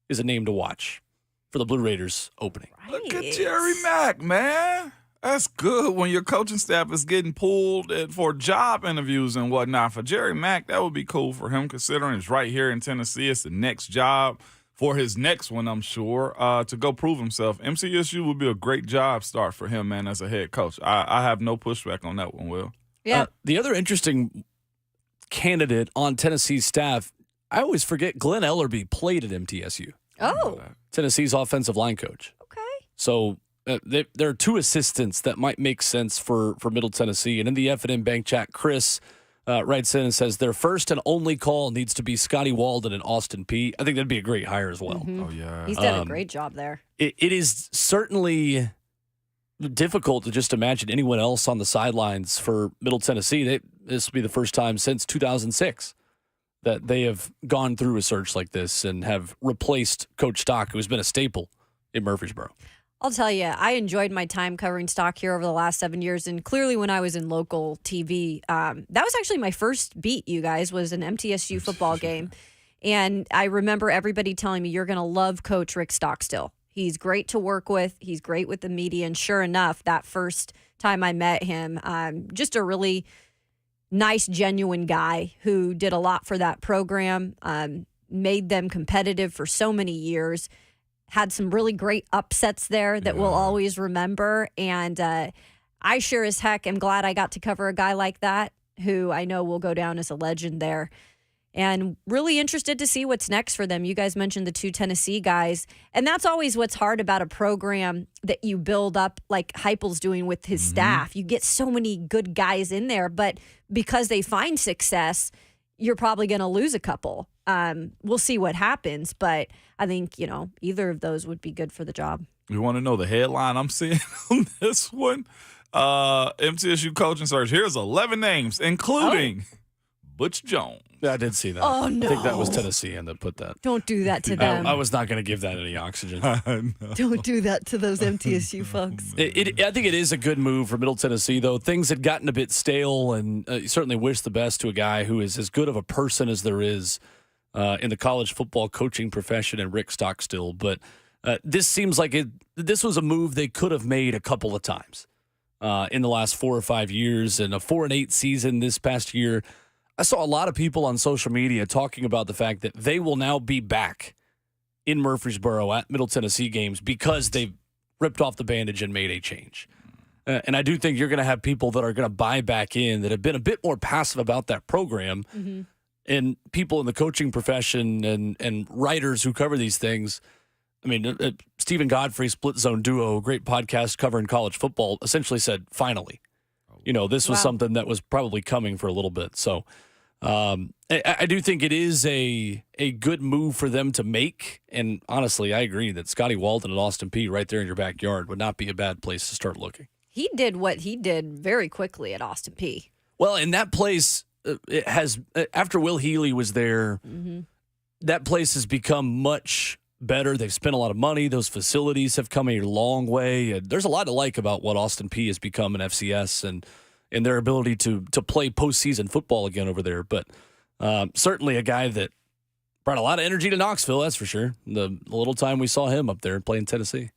is a name to watch for the Blue Raiders opening. Look at Jerry Mack, man. That's good when your coaching staff is getting pulled for job interviews and whatnot. For Jerry Mack, that would be cool for him, considering it's right here in Tennessee. It's the next job for his next one, I'm sure, to go prove himself. MCSU would be a great job start for him, man, as a head coach. I have no pushback on that one, Will. Yeah. The other interesting candidate on Tennessee's staff, I always forget Glenn Ellerby played at MTSU, Oh, Tennessee's offensive line coach. okay. So there are two assistants that might make sense for Middle Tennessee. And in the F&M Bank chat, Chris writes in and says their first and only call needs to be Scotty Walden and Austin P. I think that'd be a great hire as well. Oh, yeah. He's done a great job there. It is certainly difficult to just imagine anyone else on the sidelines for Middle Tennessee. This will be the first time since 2006 that they have gone through a search like this and have replaced Coach Stock, who's been a staple in Murfreesboro. I'll tell you, I enjoyed my time covering stock here over the last 7 years. And clearly when I was in local TV, that was actually my first beat, you guys, was an MTSU football game. And I remember everybody telling me, you're going to love Coach Rick Stockstill. He's great to work with. He's great with the media. And sure enough, that first time I met him, just a really nice, genuine guy who did a lot for that program, made them competitive for so many years. Had some really great upsets there that we'll always remember. And I sure as heck am glad I got to cover a guy like that, who I know will go down as a legend there. And really interested to see what's next for them. You guys mentioned the two Tennessee guys. And that's always what's hard about a program that you build up like Heupel's doing with his staff. You get so many good guys in there, but because they find success, you're probably going to lose a couple. We'll see what happens, but I think, either of those would be good for the job. You want to know the headline I'm seeing on this one? MTSU coaching search. Here's 11 names, including Butch Jones. Yeah, I did see that. Oh, no. I think that was Tennessee that put that. Don't do that to them. I was not going to give that any oxygen. Don't do that to those MTSU folks. I think it is a good move for Middle Tennessee, though. Things had gotten a bit stale, and you certainly wish the best to a guy who is as good of a person as there is in the college football coaching profession, and Rick Stockstill. But this seems like this was a move they could have made a couple of times in the last 4 or 5 years, and a 4-8 season this past year. I saw a lot of people on social media talking about the fact that they will now be back in Murfreesboro at Middle Tennessee games because they've ripped off the bandage and made a change. And I do think you're going to have people that are going to buy back in that have been a bit more passive about that program. Mm-hmm. And people in the coaching profession and writers who cover these things. I mean, Stephen Godfrey, Split Zone Duo, great podcast covering college football, essentially said, finally. This was something that was probably coming for a little bit. So I do think it is a good move for them to make. And honestly, I agree that Scotty Walden at Austin Peay right there in your backyard would not be a bad place to start looking. He did what he did very quickly at Austin Peay. Well, in that place, it has, after Will Healy was there, mm-hmm. that place has become much better. They've spent a lot of money. Those facilities have come a long way. And there's a lot to like about what Austin Peay has become in FCS and their ability to play postseason football again over there. But certainly a guy that brought a lot of energy to Knoxville, that's for sure. The little time we saw him up there playing Tennessee.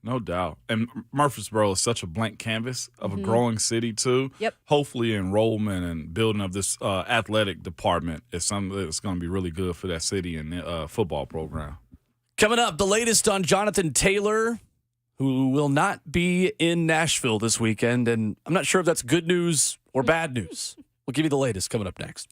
No doubt. And Murfreesboro is such a blank canvas of a growing city, too. Yep. Hopefully enrollment and building of this athletic department is something that's going to be really good for that city and the football program. Coming up, the latest on Jonathan Taylor, who will not be in Nashville this weekend. And I'm not sure if that's good news or bad news. We'll give you the latest coming up next.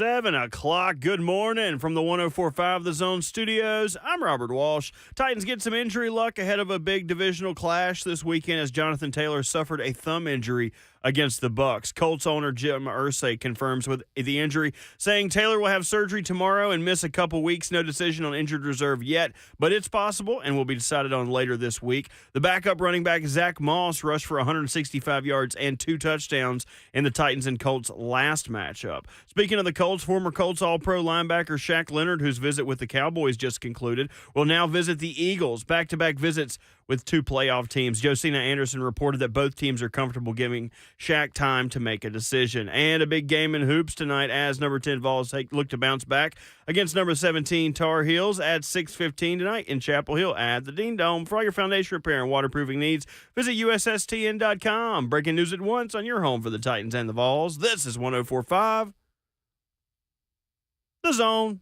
7 o'clock. Good morning from the 104.5 The Zone Studios. I'm Robert Walsh. Titans get some injury luck ahead of a big divisional clash this weekend as Jonathan Taylor suffered a thumb injury against the Bucs. Colts owner Jim Irsay confirms with the injury, saying Taylor will have surgery tomorrow and miss a couple weeks. No decision on injured reserve yet, but it's possible and will be decided on later this week. The backup running back Zach Moss rushed for 165 yards and 2 touchdowns in the Titans and Colts last matchup. Speaking of the Colts, former Colts All-Pro linebacker Shaq Leonard, whose visit with the Cowboys just concluded, will now visit the Eagles. Back-to-back visits with 2 playoff teams. Josina Anderson reported that both teams are comfortable giving Shaq time to make a decision. And a big game in hoops tonight as number 10 Vols look to bounce back against number 17 Tar Heels at 6:15 tonight in Chapel Hill at the Dean Dome. For all your foundation repair and waterproofing needs, visit USSTN.com. Breaking news at once on your home for the Titans and the Vols. This is 104.5 The Zone.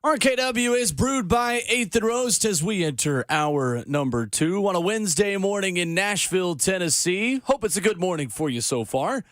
RKW is brewed by 8th and Roast as we enter hour number 2 on a Wednesday morning in Nashville, Tennessee. Hope it's a good morning for you so far.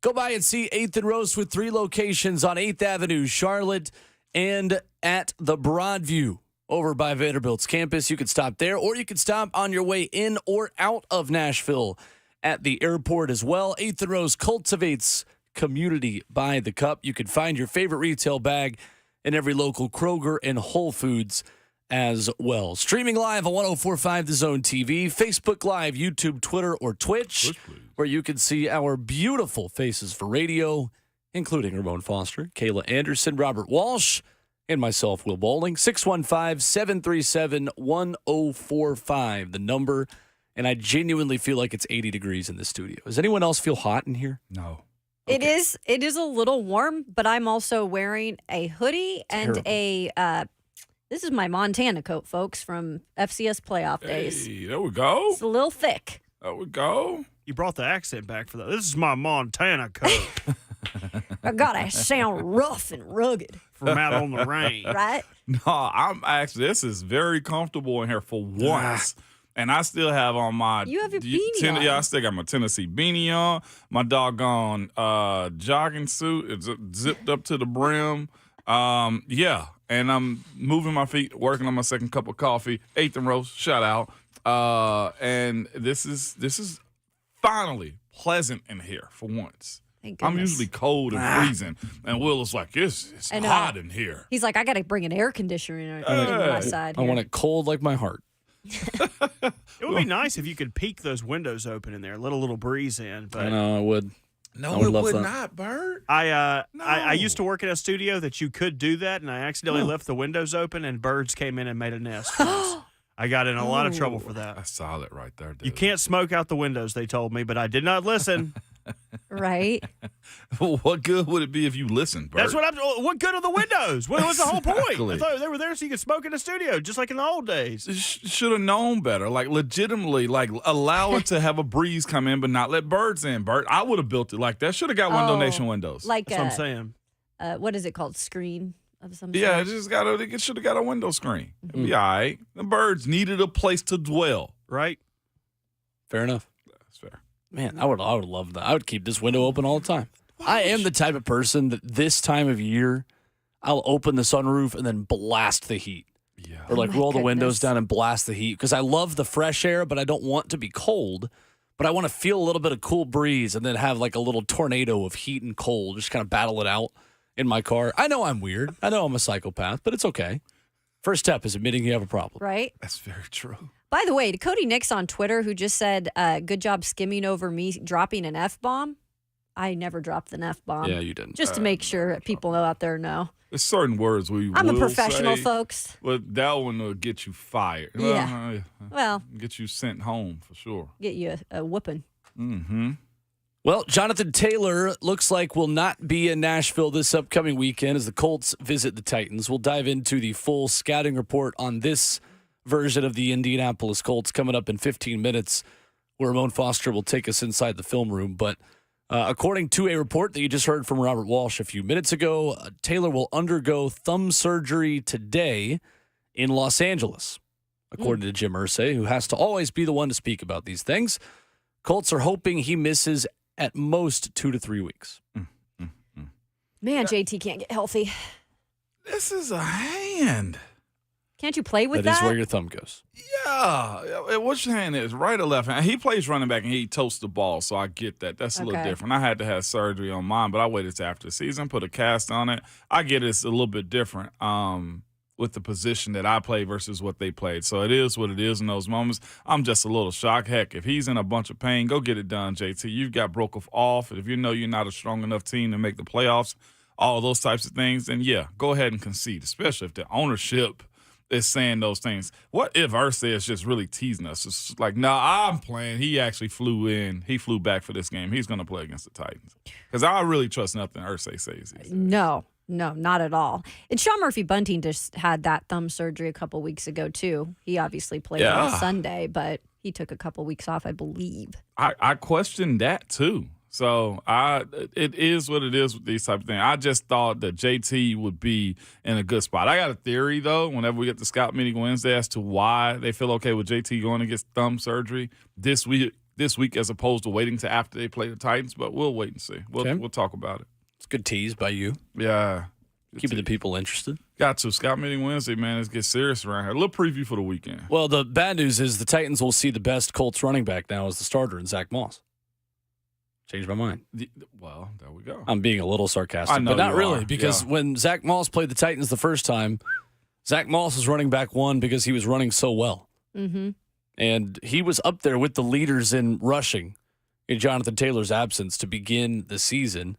Go by and see 8th and Roast with 3 locations on 8th Avenue, Charlotte, and at the Broadview over by Vanderbilt's campus. You could stop there, or you could stop on your way in or out of Nashville at the airport as well. 8th and Roast cultivates community by the cup. You can find your favorite retail bag in every local Kroger and Whole Foods as well. Streaming live on 104.5 The Zone TV, Facebook Live, YouTube, Twitter, or Twitch, where you can see our beautiful faces for radio, including Ramon Foster, Kayla Anderson, Robert Walsh, and myself, Will Bowling. 615-737-1045, the number. And I genuinely feel like it's 80 degrees in the studio. Does anyone else feel hot in here? No. It is a little warm, but I'm also wearing a hoodie and this is my Montana coat, folks, from FCS playoff days. Hey, there we go. It's a little thick. There we go. You brought the accent back for that. This is my Montana coat I gotta sound rough and rugged, from out on the range. right? No, this is very comfortable in here for once. And I still have on my... You have your beanie on. Yeah, I still got my Tennessee beanie on. My doggone jogging suit is zipped up to the brim. Yeah, and I'm moving my feet, working on my second cup of coffee. 8th and Roast, shout out. And this is finally pleasant in here for once. Thank goodness. I'm usually cold and freezing. And Will is like, it's hot in here. He's like, I gotta bring an air conditioner in my side I here. want it cold like my heart. It would be nice if you could peek those windows open in there, let a little breeze in. But I know I would. No, I would it love would that. not, Bert. I used to work at a studio that you could do that, and I accidentally left the windows open, and birds came in and made a nest. I got in a lot of trouble for that. That's solid right there, dude. You can't smoke out the windows, they told me, but I did not listen. Right? What good would it be if you listened, Bert? That's what good are the windows? What was the whole point? Exactly. I thought they were there so you could smoke in the studio, just like in the old days. Should have known better. Like, legitimately, like, allow it to have a breeze come in, but not let birds in, Bert. I would have built it like that. Should have got Window Nation windows. Like That's what I'm saying. what is it called? Screen of some Yeah, sort? it should have got a window screen. It'd be all right. The birds needed a place to dwell. Right? Fair enough. That's fair. Man, I would love that. I would keep this window open all the time. I am the type of person that this time of year, I'll open the sunroof and then blast the heat. Yeah. Or like my roll the windows goodness. down and blast the heat because I love the fresh air, but I don't want to be cold. But I want to feel a little bit of cool breeze and then have like a little tornado of heat and cold, just kind of battle it out in my car. I know I'm weird. I know I'm a psychopath, but it's okay. First step is admitting you have a problem. Right? That's very true. By the way, to Cody Nix on Twitter, who just said, good job skimming over me dropping an F-bomb. I never dropped an F-bomb. Yeah, you didn't. Just to make sure that people out there know. There's certain words we I'm a will professional, say, folks. but that one will get you fired. Yeah. Well, Get you sent home for sure. get you a whooping. Mm-hmm. Well, Jonathan Taylor looks like will not be in Nashville this upcoming weekend as the Colts visit the Titans. We'll dive into the full scouting report on this version of the Indianapolis Colts coming up in 15 minutes, where Ramon Foster will take us inside the film room. But according to a report that you just heard from Robert Walsh a few minutes ago, Taylor will undergo thumb surgery today in Los Angeles, according to Jim Irsay, who has to always be the one to speak about these things. Colts are hoping he misses at most 2 to 3 weeks. Man, JT can't get healthy. This is a hand. Can't you play with That that? is where your thumb goes. Yeah. Which hand is right or left hand? He plays running back and he toasts the ball, so I get that. That's a little different. I had to have surgery on mine, but I waited till after the season, put a cast on it. I get it's a little bit different with the position that I play versus what they played. So it is what it is in those moments. I'm just a little shocked. Heck, if he's in a bunch of pain, go get it done, JT. You've got broke off. If you know you're not a strong enough team to make the playoffs, all those types of things, then yeah, go ahead and concede, especially if the ownership is saying those things. What if Irsay is just really teasing us? It's like, nah, I'm playing. He actually flew in. He flew back for this game. He's going to play against the Titans. Because I really trust nothing Irsay says. No, not at all. And Sean Murphy-Bunting just had that thumb surgery a couple weeks ago, too. He obviously played on Sunday, but he took a couple weeks off, I believe. I questioned that, too. So it is what it is with these type of things. I just thought that JT would be in a good spot. I got a theory, though, whenever we get the scout meeting Wednesday as to why they feel okay with JT going to get thumb surgery this week as opposed to waiting to after they play the Titans. But we'll wait and see. We'll talk about it. It's a good tease by you. Yeah. Keeping the people interested. Got to. Scout meeting Wednesday, man. Let's get serious around here. A little preview for the weekend. Well, the bad news is the Titans will see the best Colts running back now as the starter in Zach Moss. Changed my mind. Well, there we go. I'm being a little sarcastic, but not really, because yeah. when Zach Moss played the Titans the first time, Zach Moss was running back one because he was running so well. Mm-hmm. And he was up there with the leaders in rushing in Jonathan Taylor's absence to begin the season.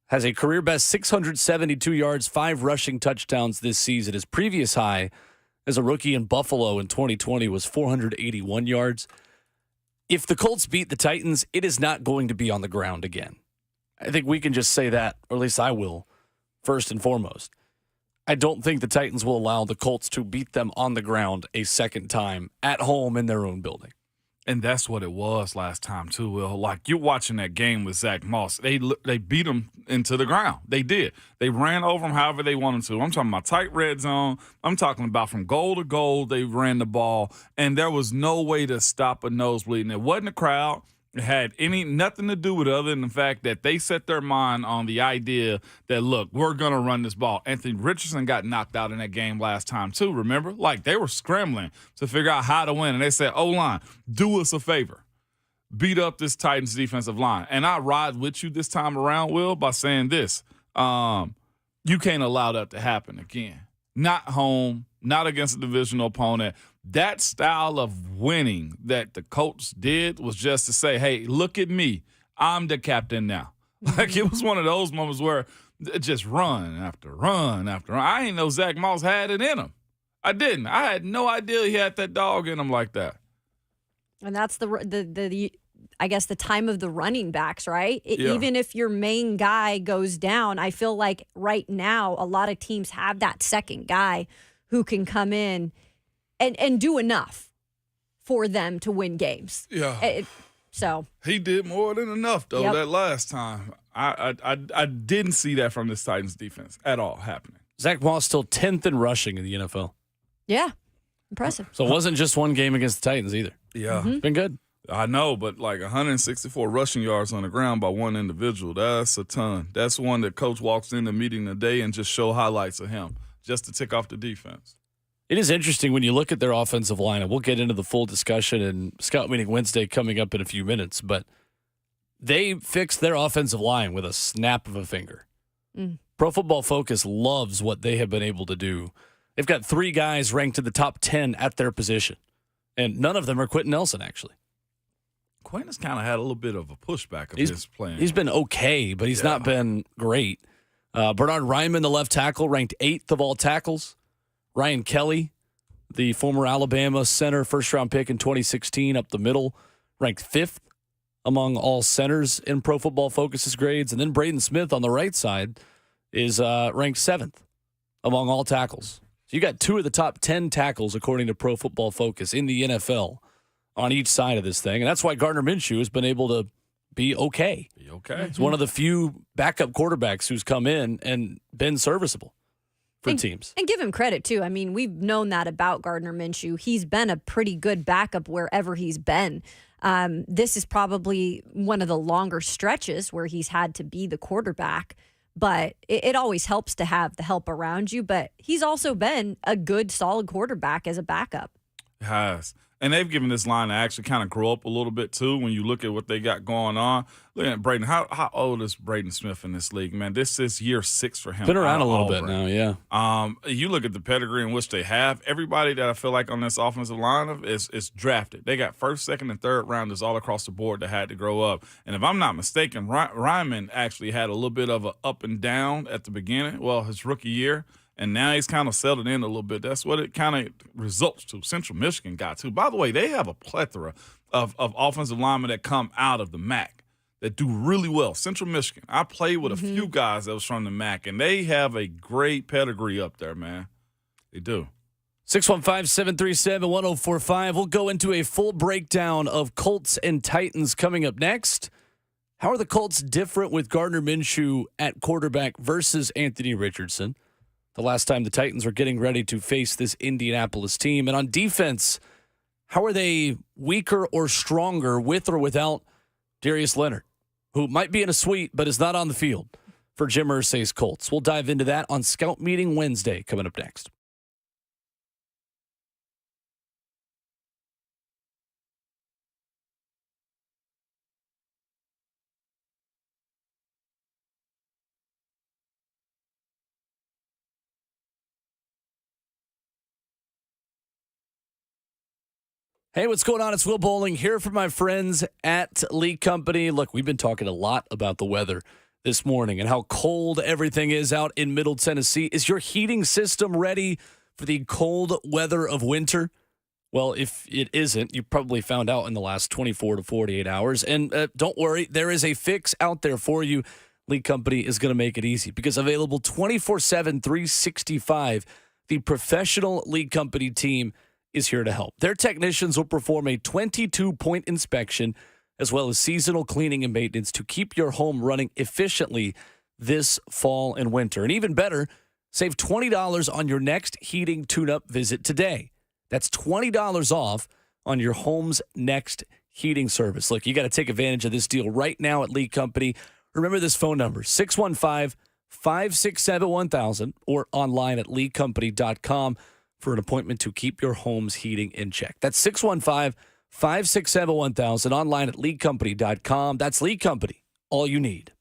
Has a career best 672 yards, 5 rushing touchdowns this season. His previous high as a rookie in Buffalo in 2020 was 481 yards. If the Colts beat the Titans, it is not going to be on the ground again. I think we can just say that, or at least I will, first and foremost. I don't think the Titans will allow the Colts to beat them on the ground a second time at home in their own building. And that's what it was last time, too, Will. Like, you're watching that game with Zach Moss. They beat him into the ground. They did. They ran over him however they wanted to. I'm talking about tight red zone. I'm talking about from goal to goal, they ran the ball, and there was no way to stop a nosebleed. And it wasn't a crowd. It had nothing to do with it other than the fact that they set their mind on the idea that, look, we're going to run this ball. Anthony Richardson got knocked out in that game last time, too, remember? Like, they were scrambling to figure out how to win. And they said, O-line, do us a favor. Beat up this Titans defensive line. And I ride with you this time around, Will, by saying this. You can't allow that to happen again. Not home, not against a divisional opponent. That style of winning that the Colts did was just to say, hey, look at me. I'm the captain now. Like, it was one of those moments where it just run after run after run. I didn't know Zach Moss had it in him. I didn't. I had no idea he had that dog in him like that. And that's the I guess the time of the running backs, right? Yeah. Even if your main guy goes down, I feel like right now a lot of teams have that second guy who can come in and do enough for them to win games. Yeah. So he did more than enough, though, that last time. I didn't see that from this Titans defense at all happening. Zach Moss still 10th in rushing in the NFL. yeah, impressive. So it wasn't just one game against the Titans either. Yeah. It's been good. I know, but like 164 rushing yards on the ground by one individual, that's a ton. That's one that coach walks in the meeting today and just show highlights of him just to tick off the defense. It is interesting when you look at their offensive line, and we'll get into the full discussion in Scout Meeting Wednesday coming up in a few minutes, but they fixed their offensive line with a snap of a finger. Pro Football Focus loves what they have been able to do. They've got 3 guys ranked in the top 10 at their position, and none of them are Quentin Nelson, actually. Quentin has kind of had a little bit of a pushback of his playing. He's been okay, but he's not been great. Bernard Ryman, the left tackle, ranked 8th of all tackles. Ryan Kelly, the former Alabama center, first-round pick in 2016, up the middle, ranked 5th. among all centers in Pro Football Focus's grades. And then Braden Smith on the right side is ranked 7th among all tackles. So you got 2 of the top 10 tackles, according to Pro Football Focus, in the NFL on each side of this thing. And that's why Gardner Minshew has been able to be okay. He's one of the few backup quarterbacks who's come in and been serviceable for teams. And give him credit, too. I mean, we've known that about Gardner Minshew. He's been a pretty good backup wherever he's been. This is probably one of the longer stretches where he's had to be the quarterback, but it always helps to have the help around you. But he's also been a good, solid quarterback as a backup. Has. And they've given this line to actually kind of grow up a little bit, too, when you look at what they got going on. Look at Braden. How old is Braden Smith in this league, man? This is year 6 for him. Been around a little bit now, yeah. You look at the pedigree in which they have. Everybody that I feel like on this offensive line is drafted. They got first, second, and third rounders all across the board that had to grow up. And if I'm not mistaken, Ryman actually had a little bit of an up and down at the beginning, well, his rookie year. And now he's kind of settled in a little bit. That's what it kind of results to. Central Michigan got to. By the way, they have a plethora of offensive linemen that come out of the MAC that do really well. Central Michigan. I played with a few guys that was from the MAC, and they have a great pedigree up there, man. They do. 615-737-1045. We'll go into a full breakdown of Colts and Titans coming up next. How are the Colts different with Gardner Minshew at quarterback versus Anthony Richardson? The last time the Titans were getting ready to face this Indianapolis team. And on defense, how are they weaker or stronger with or without Darius Leonard, who might be in a suite but is not on the field for Jim Irsay's Colts? We'll dive into that on Scout Meeting Wednesday coming up next. Hey, what's going on? It's Will Bowling here for my friends at Lee Company. Look, we've been talking a lot about the weather this morning and how cold everything is out in Middle Tennessee. Is your heating system ready for the cold weather of winter? Well, if it isn't, you probably found out in the last 24 to 48 hours. And don't worry, there is a fix out there for you. Lee Company is going to make it easy because available 24/7, 365, the professional Lee Company team is here to help. Their technicians will perform a 22-point inspection as well as seasonal cleaning and maintenance to keep your home running efficiently this fall and winter. And even better, save $20 on your next heating tune-up visit today. That's $20 off on your home's next heating service. Look, you got to take advantage of this deal right now at Lee Company. Remember this phone number, 615-567-1000 or online at leecompany.com. for an appointment to keep your home's heating in check. That's 615-567-1000, online at leecompany.com. That's Lee Company, all you need.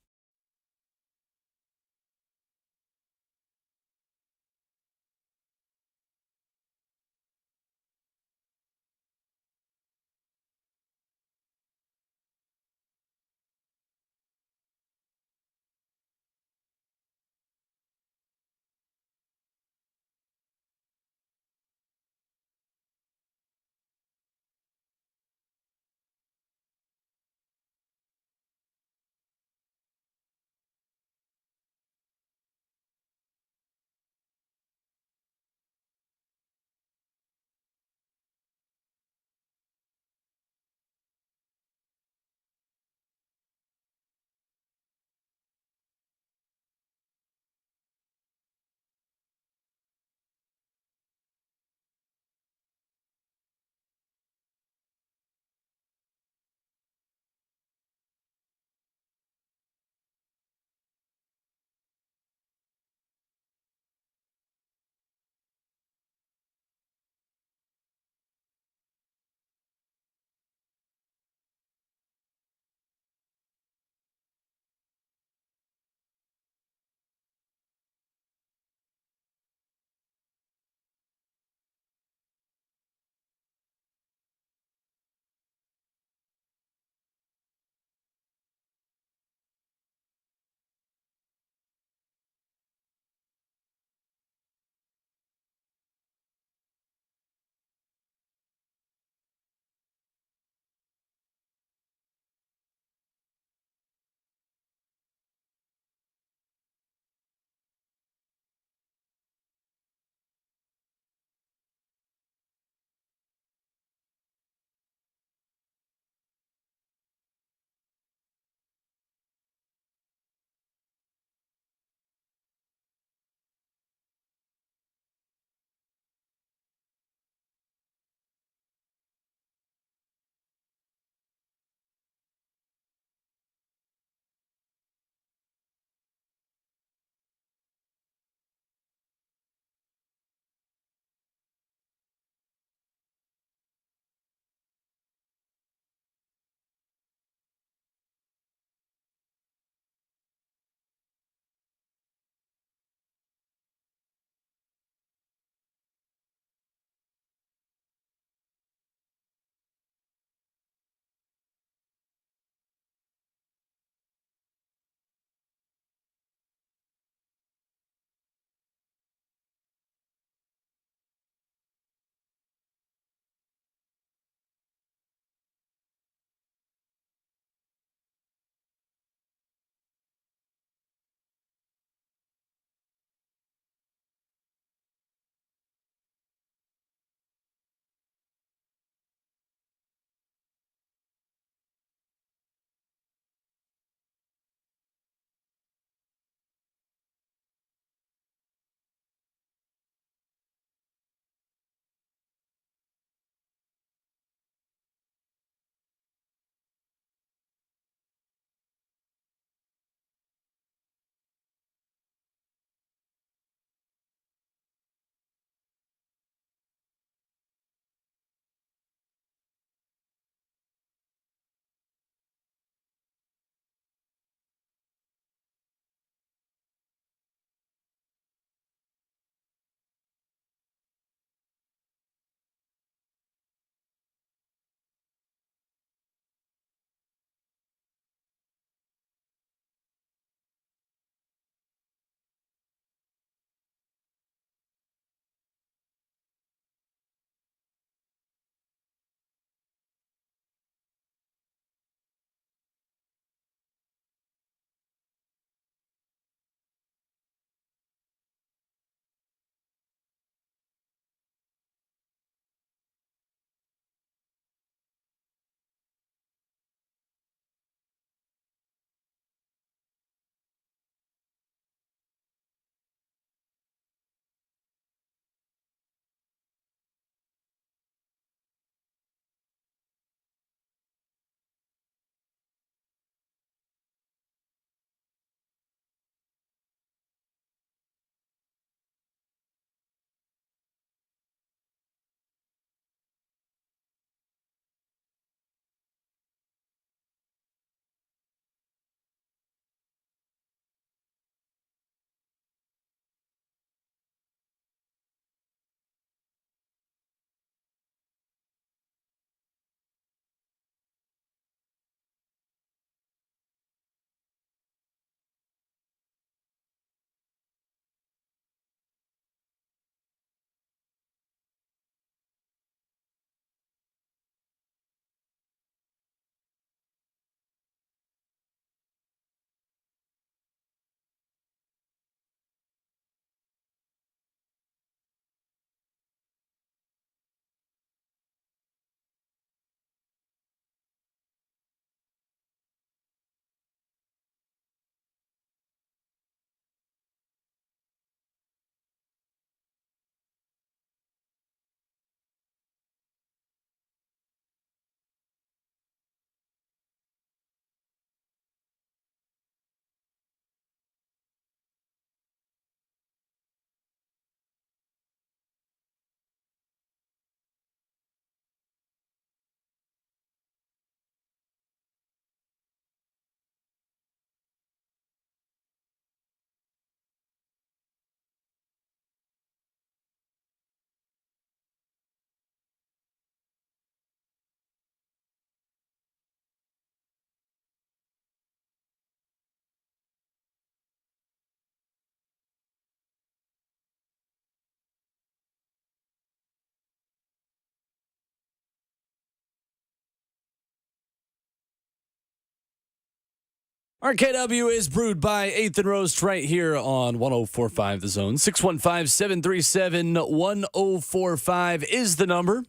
RKW is brewed by 8th and Roast right here on 104.5 The Zone. 615-737-1045 is the number. A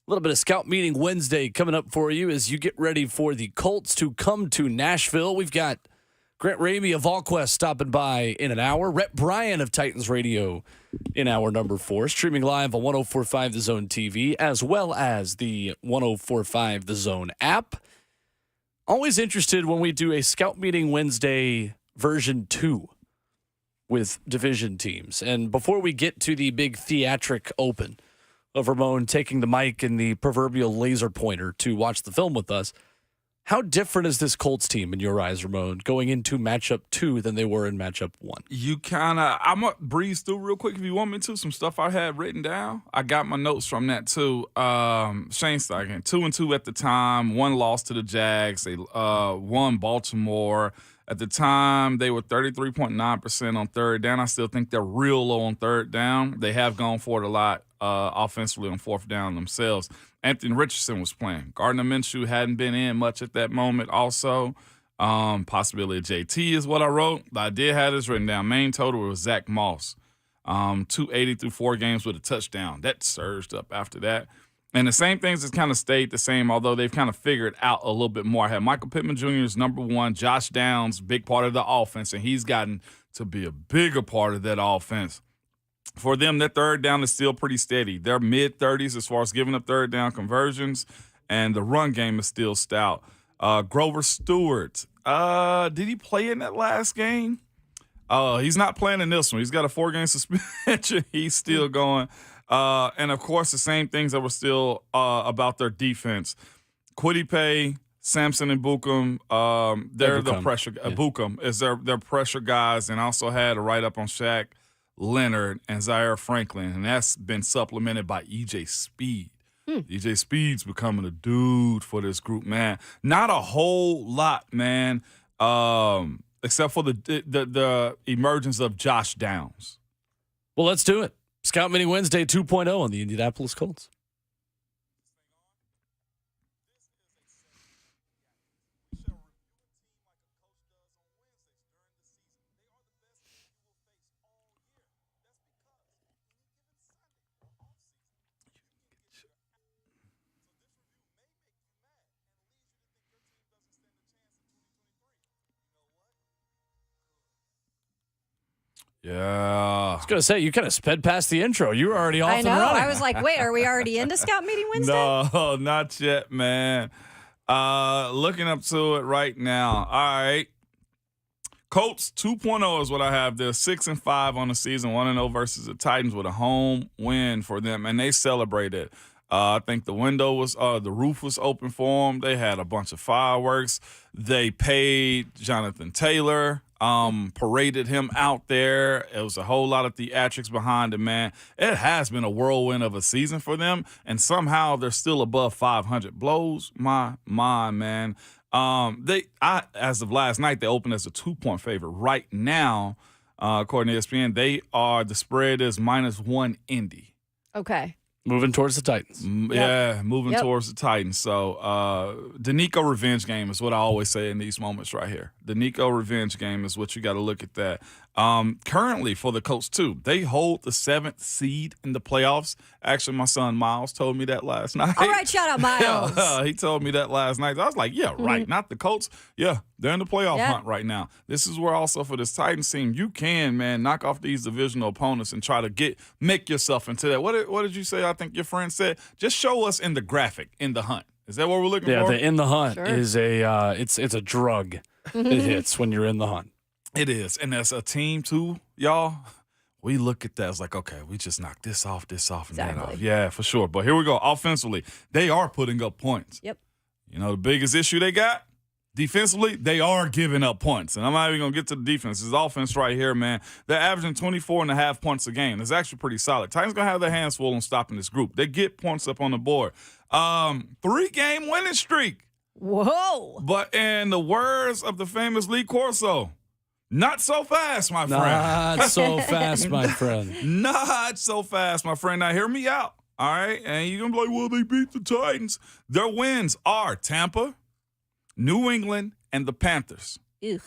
little bit of Scout Meeting Wednesday coming up for you as you get ready for the Colts to come to Nashville. We've got Grant Ramey of VolQuest stopping by in an hour. Rhett Bryan of Titans Radio in hour number 4. Streaming live on 104.5 The Zone TV as well as the 104.5 The Zone app. Always interested when we do a Scout Meeting Wednesday version 2 with division teams. And before we get to the big theatric open of Ramon taking the mic and the proverbial laser pointer to watch the film with us, how different is this Colts team in your eyes, Ramon, going into matchup 2 than they were in matchup 1? I'm going to breeze through real quick if you want me to. Some stuff I had written down. I got my notes from that too. Shane Steichen, 2-2 at the time, 1 loss to the Jags. They won Baltimore. At the time, they were 33.9% on third down. I still think they're real low on third down. They have gone for it a lot offensively on fourth down themselves. Anthony Richardson was playing. Gardner Minshew hadn't been in much at that moment also. Possibility of JT is what I wrote. I did have this written down. Main total was Zach Moss. 280 through 4 games with a touchdown. That surged up after that. And the same things has kind of stayed the same, although they've kind of figured out a little bit more. I had Michael Pittman Jr. as number 1, Josh Downs, big part of the offense, and he's gotten to be a bigger part of that offense. For them, their third down is still pretty steady. They're mid-30s as far as giving up third down conversions, and the run game is still stout. Grover Stewart, did he play in that last game? He's not playing in this one. He's got a 4-game suspension. He's still going. And, of course, the same things that were still about their defense. Quiddipe, Sampson, and Bucum, they're the pressure. Yeah. Bucum is their pressure guys, and also had a write-up on Shaq Leonard and Zaire Franklin, and that's been supplemented by E.J. Speed. E.J. Speed's becoming a dude for this group, man. Not a whole lot, man, except for the emergence of Josh Downs. Well, let's do it. Scout Meeting Wednesday 2.0 on the Indianapolis Colts. Yeah. I was going to say, you kind of sped past the intro. You were already off I know. and running. I was like, wait, are we already into Scout Meeting Wednesday? No, not yet, man. Looking up to it right now. All right. Colts 2.0 is what I have there. 6-5 on the season, 1-0 versus the Titans with a home win for them, and they celebrated. I think the roof was open for them. They had a bunch of fireworks. They paid Jonathan Taylor, paraded him out there. It was a whole lot of theatrics behind it, man. It has been a whirlwind of a season for them, and somehow they're still above 500. Blows my mind, man. As of last night, they opened as a 2-point favorite. Right now, according to ESPN, the spread is -1 Indy. Okay. Moving towards the Titans. Yeah, moving towards the Titans. So the Nico revenge game is what I always say in these moments right here. The Nico revenge game is what you got to look at that. Currently for the Colts, too, they hold the 7th seed in the playoffs. Actually, my son Miles told me that last night. All right, shout out Miles. He told me that last night. I was like, yeah, right. Not the Colts. Yeah, they're in the playoff hunt right now. This is where also for this Titans team, you can, man, knock off these divisional opponents and try to make yourself into that. What did you say? I think your friend said, just show us in the graphic, in the hunt. Is that what we're looking for? Yeah, the in the hunt is it's a drug that hits when you're in the hunt. It is. And as a team, too, y'all, we look at that as like, okay, we just knocked this off, and that off. Yeah, for sure. But here we go. Offensively, they are putting up points. Yep. You know, the biggest issue they got? Defensively, they are giving up points. And I'm not even going to get to the defense. This offense right here, man, they're averaging 24.5 points a game. It's actually pretty solid. Titans going to have their hands full on stopping this group. They get points up on the board. 3-game winning streak. Whoa. But in the words of the famous Lee Corso, not so fast, my friend. Not so fast, my friend. Not so fast, my friend. Now, hear me out, all right? And you're going to be like, well, they beat the Titans. Their wins are Tampa, New England and the Panthers. Ugh.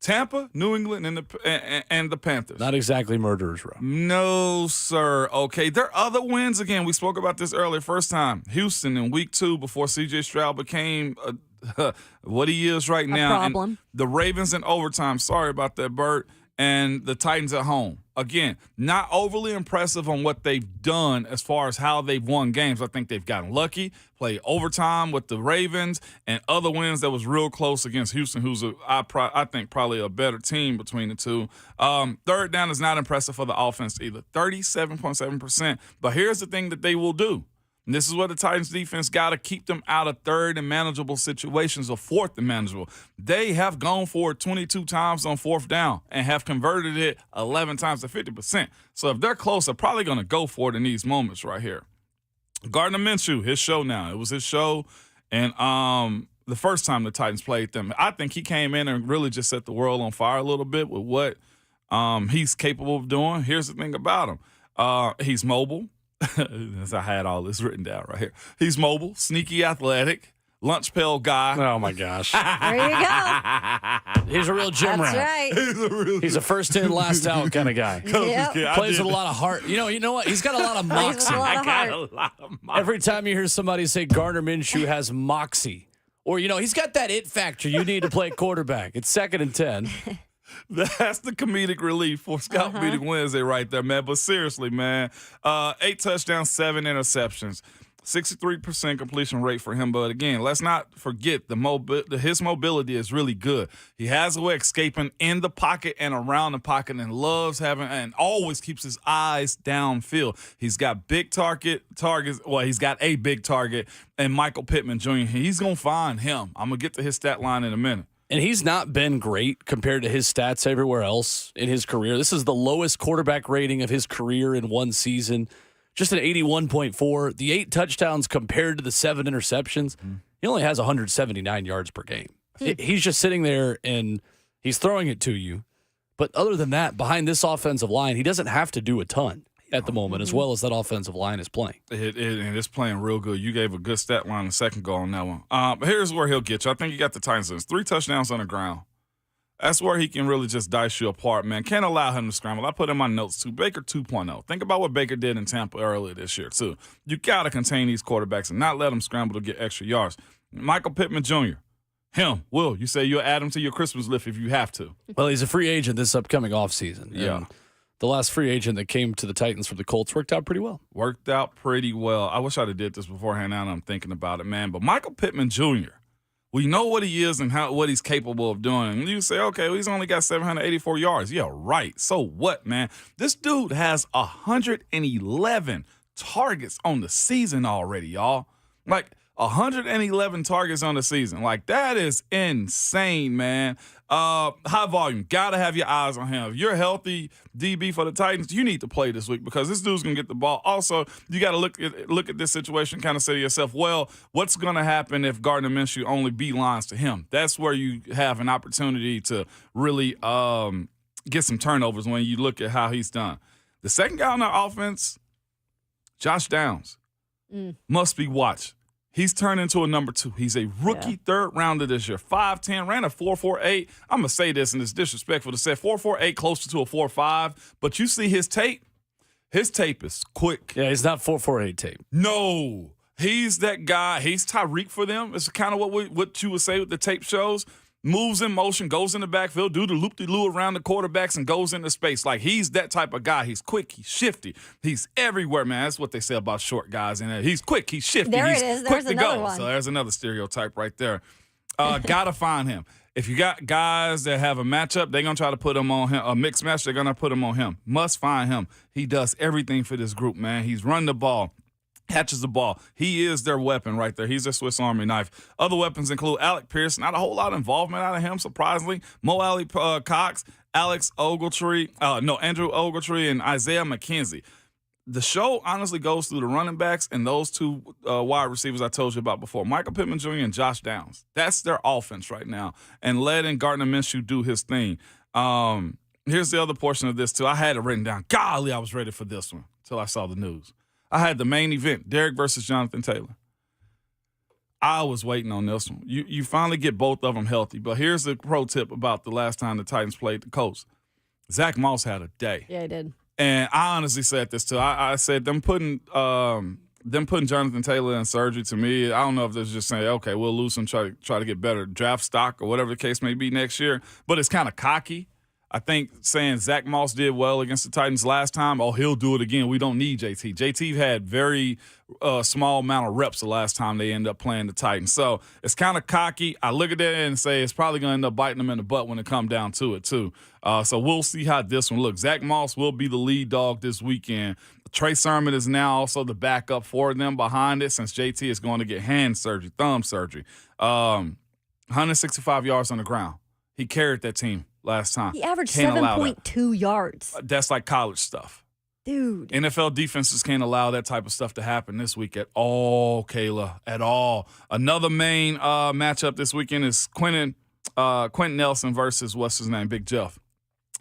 Tampa, New England, and the Panthers. Not exactly murderers row. No, sir. Okay, there are other wins. Again, we spoke about this earlier. First time, Houston in week 2 before C.J. Stroud became what he is right now. Problem. And the Ravens in overtime. Sorry about that, Bert. And the Titans at home. Again, not overly impressive on what they've done as far as how they've won games. I think they've gotten lucky, played overtime with the Ravens, and other wins that was real close against Houston, who's, I think, probably a better team between the two. Third down is not impressive for the offense either, 37.7%. But here's the thing that they will do. And this is where the Titans defense got to keep them out of third and manageable situations or fourth and manageable. They have gone for it 22 times on fourth down and have converted it 11 times to 50%. So if they're close, they're probably going to go for it in these moments right here. Gardner Minshew, his show now. It was his show. And the first time the Titans played them, I think he came in and really just set the world on fire a little bit with what he's capable of doing. Here's the thing about him. He's mobile. As I had all this written down right here. He's mobile, sneaky athletic, lunch pail guy. Oh, my gosh. There you go. He's a real gym That's rat. right. He's a first in, last out kind of guy. Yep. Plays with a lot of heart. You know what? He's got a lot of Plays with moxie. a lot of heart. Every time you hear somebody say Gardner Minshew has moxie, or, he's got that it factor you need to play quarterback. It's 2nd and 10. That's the comedic relief for Scout Meeting Wednesday right there, man. But seriously, man, 8 touchdowns, 7 interceptions, 63% completion rate for him. But again, let's not forget his mobility is really good. He has a way of escaping in the pocket and around the pocket, and loves having and always keeps his eyes downfield. He's got big targets. Well, he's got a big target, and Michael Pittman Jr. He's gonna find him. I'm gonna get to his stat line in a minute. And he's not been great compared to his stats everywhere else in his career. This is the lowest quarterback rating of his career in one season, just an 81.4. The 8 touchdowns compared to the 7 interceptions, he only has 179 yards per game. He's just sitting there and he's throwing it to you. But other than that, behind this offensive line, he doesn't have to do a ton at the moment, as well as that offensive line is playing. And it's playing real good. You gave a good stat line a second ago on that one. But here's where he'll get you. I think he got the Titans. 3 touchdowns on the ground. That's where he can really just dice you apart, man. Can't allow him to scramble. I put in my notes, too. Baker 2.0. Think about what Baker did in Tampa earlier this year, too. You got to contain these quarterbacks and not let them scramble to get extra yards. Michael Pittman Jr., you say you'll add him to your Christmas list if you have to. Well, he's a free agent this upcoming offseason. Yeah. The last free agent that came to the Titans from the Colts worked out pretty well. I wish I'd have did this beforehand. Now that I'm thinking about it, man. But Michael Pittman Jr., we know what he is and what he's capable of doing. You say, okay, well, he's only got 784 yards. Yeah, right. So what, man? This dude has 111 targets on the season already, y'all. Like, 111 targets on the season. Like, that is insane, man. High volume. Got to have your eyes on him. If you're a healthy DB for the Titans, you need to play this week because this dude's going to get the ball. Also, you got to look at this situation, kind of say to yourself, well, what's going to happen if Gardner Minshew only beelines to him? That's where you have an opportunity to really get some turnovers when you look at how he's done. The second guy on our offense, Josh Downs, must be watched. He's turned into a number 2. He's a rookie third rounder this year. 5'10", ran a 4.48. I'm going to say this, and it's disrespectful to say 4.48 closer to a 4.5. But you see his tape? His tape is quick. Yeah, he's not 4.48 tape. No. He's that guy. He's Tyreek for them. It's kind of what you would say with the tape shows. Moves in motion, goes in the backfield, do the loop-de-loo around the quarterbacks and goes into space. Like, he's that type of guy. He's quick. He's shifty. He's everywhere, man. That's what they say about short guys. And he's quick. He's shifty. He's it is. There's quick to another go. one. So there's another stereotype right there. Got to find him. If you got guys that have a matchup, they're going to try to put him on him. A mixed match, they're going to put him on him. Must find him. He does everything for this group, man. He's run the ball. Catches the ball. He is their weapon right there. He's their Swiss Army knife. Other weapons include Alec Pierce. Not a whole lot of involvement out of him, surprisingly. Mo Alley Cox, Andrew Ogletree, and Isaiah McKenzie. The show honestly goes through the running backs and those 2 wide receivers I told you about before, Michael Pittman Jr. and Josh Downs. That's their offense right now. And letting Gardner Minshew do his thing. Here's the other portion of this, too. I had it written down. Golly, I was ready for this one until I saw the news. I had the main event, Derek versus Jonathan Taylor. I was waiting on this one. You finally get both of them healthy. But here's the pro tip about the last time the Titans played the Colts. Zach Moss had a day. Yeah, he did. And I honestly said this too. I said them putting Jonathan Taylor in surgery, to me, I don't know if they're just saying, okay, we'll lose him, try to get better draft stock or whatever the case may be next year. But it's kind of cocky. I think saying Zach Moss did well against the Titans last time, he'll do it again. We don't need JT. JT had very small amount of reps the last time they ended up playing the Titans. So it's kind of cocky. I look at that and say it's probably going to end up biting them in the butt when it comes down to it, too. So we'll see how this one looks. Zach Moss will be the lead dog this weekend. Trey Sermon is now also the backup for them behind it since JT is going to get thumb surgery. 165 yards on the ground. He carried that team last time. He averaged 7.2 yards. That's like college stuff. Dude. NFL defenses can't allow that type of stuff to happen this week at all, Kayla, at all. Another main matchup this weekend is Quentin Nelson versus, Big Jeff.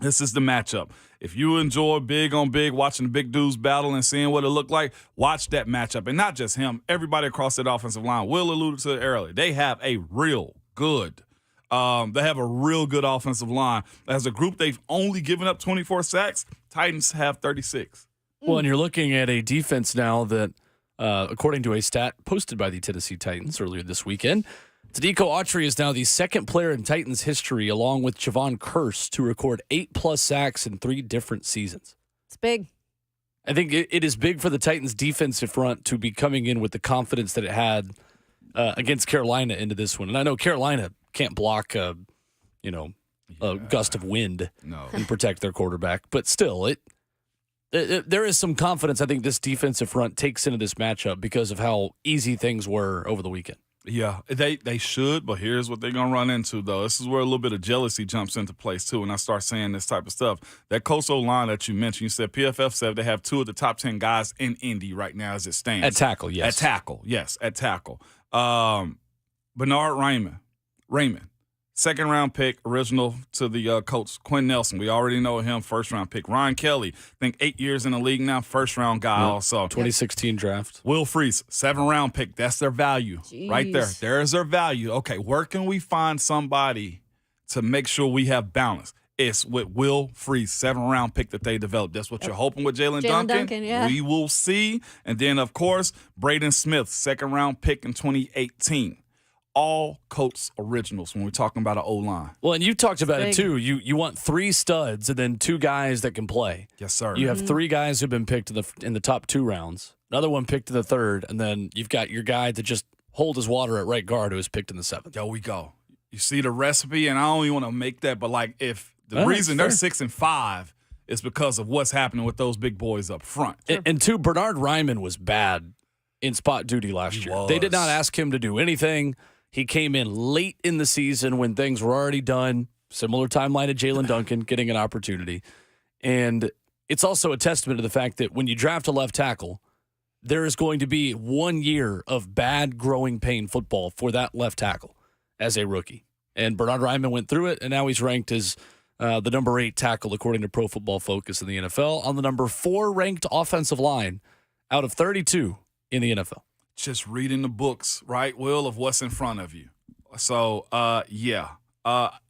This is the matchup. If you enjoy big on big, watching the big dudes battle and seeing what it looked like, watch that matchup. And not just him, everybody across that offensive line. Will alluded to it earlier. They have a real good offensive line. As a group, they've only given up 24 sacks. Titans have 36. Well, and you're looking at a defense now that, according to a stat posted by the Tennessee Titans earlier this weekend, Tadeko Autry is now the second player in Titans history, along with Javon Kearse, to record 8+ sacks in 3 different seasons. It's big. I think it is big for the Titans' defensive front to be coming in with the confidence that it had against Carolina into this one. And I know Carolina can't block a gust of wind and protect their quarterback, but still, there is some confidence I think this defensive front takes into this matchup because of how easy things were over the weekend. Yeah, they should, but here's what they're going to run into, though. This is where a little bit of jealousy jumps into place, too, and I start saying this type of stuff. That Colts O-line that you mentioned, you said PFF said they have 2 of the top 10 guys in Indy right now as it stands. At tackle, yes. At tackle. Bernard Raymond. Second-round pick, original to the Colts. Quentin Nelson, we already know him, first-round pick. Ryan Kelly, I think 8 years in the league now, first-round guy also. 2016 draft. Will Freese, 7th-round pick. That's their value right there. There's their value. Okay, where can we find somebody to make sure we have balance? It's with Will Freese, 7th-round pick that they developed. That's what you're hoping with Jalen Duncan. Yeah. We will see. And then, of course, Braden Smith, 2nd-round pick in 2018. All Colts originals when we're talking about an O-line. Well, and you talked about it, too. You want 3 studs and then 2 guys that can play. Yes, sir. You have 3 guys who've been picked in the top 2 rounds, another one picked in the 3rd, and then you've got your guy that just hold his water at right guard who was picked in the 7th. There we go. You see the recipe, and I don't even want to make that, but like if the reason they're 6-5 is because of what's happening with those big boys up front. And 2, Bernard Ryman was bad in spot duty last year. They did not ask him to do anything. He came in late in the season when things were already done. Similar timeline to Jalen Duncan getting an opportunity. And it's also a testament to the fact that when you draft a left tackle, there is going to be 1 year of bad growing pain football for that left tackle as a rookie. And Bernard Ryman went through it, and now he's ranked as the number 8 tackle according to Pro Football Focus in the NFL on the number 4 ranked offensive line out of 32 in the NFL. Just reading the books, right, Will, of what's in front of you. So,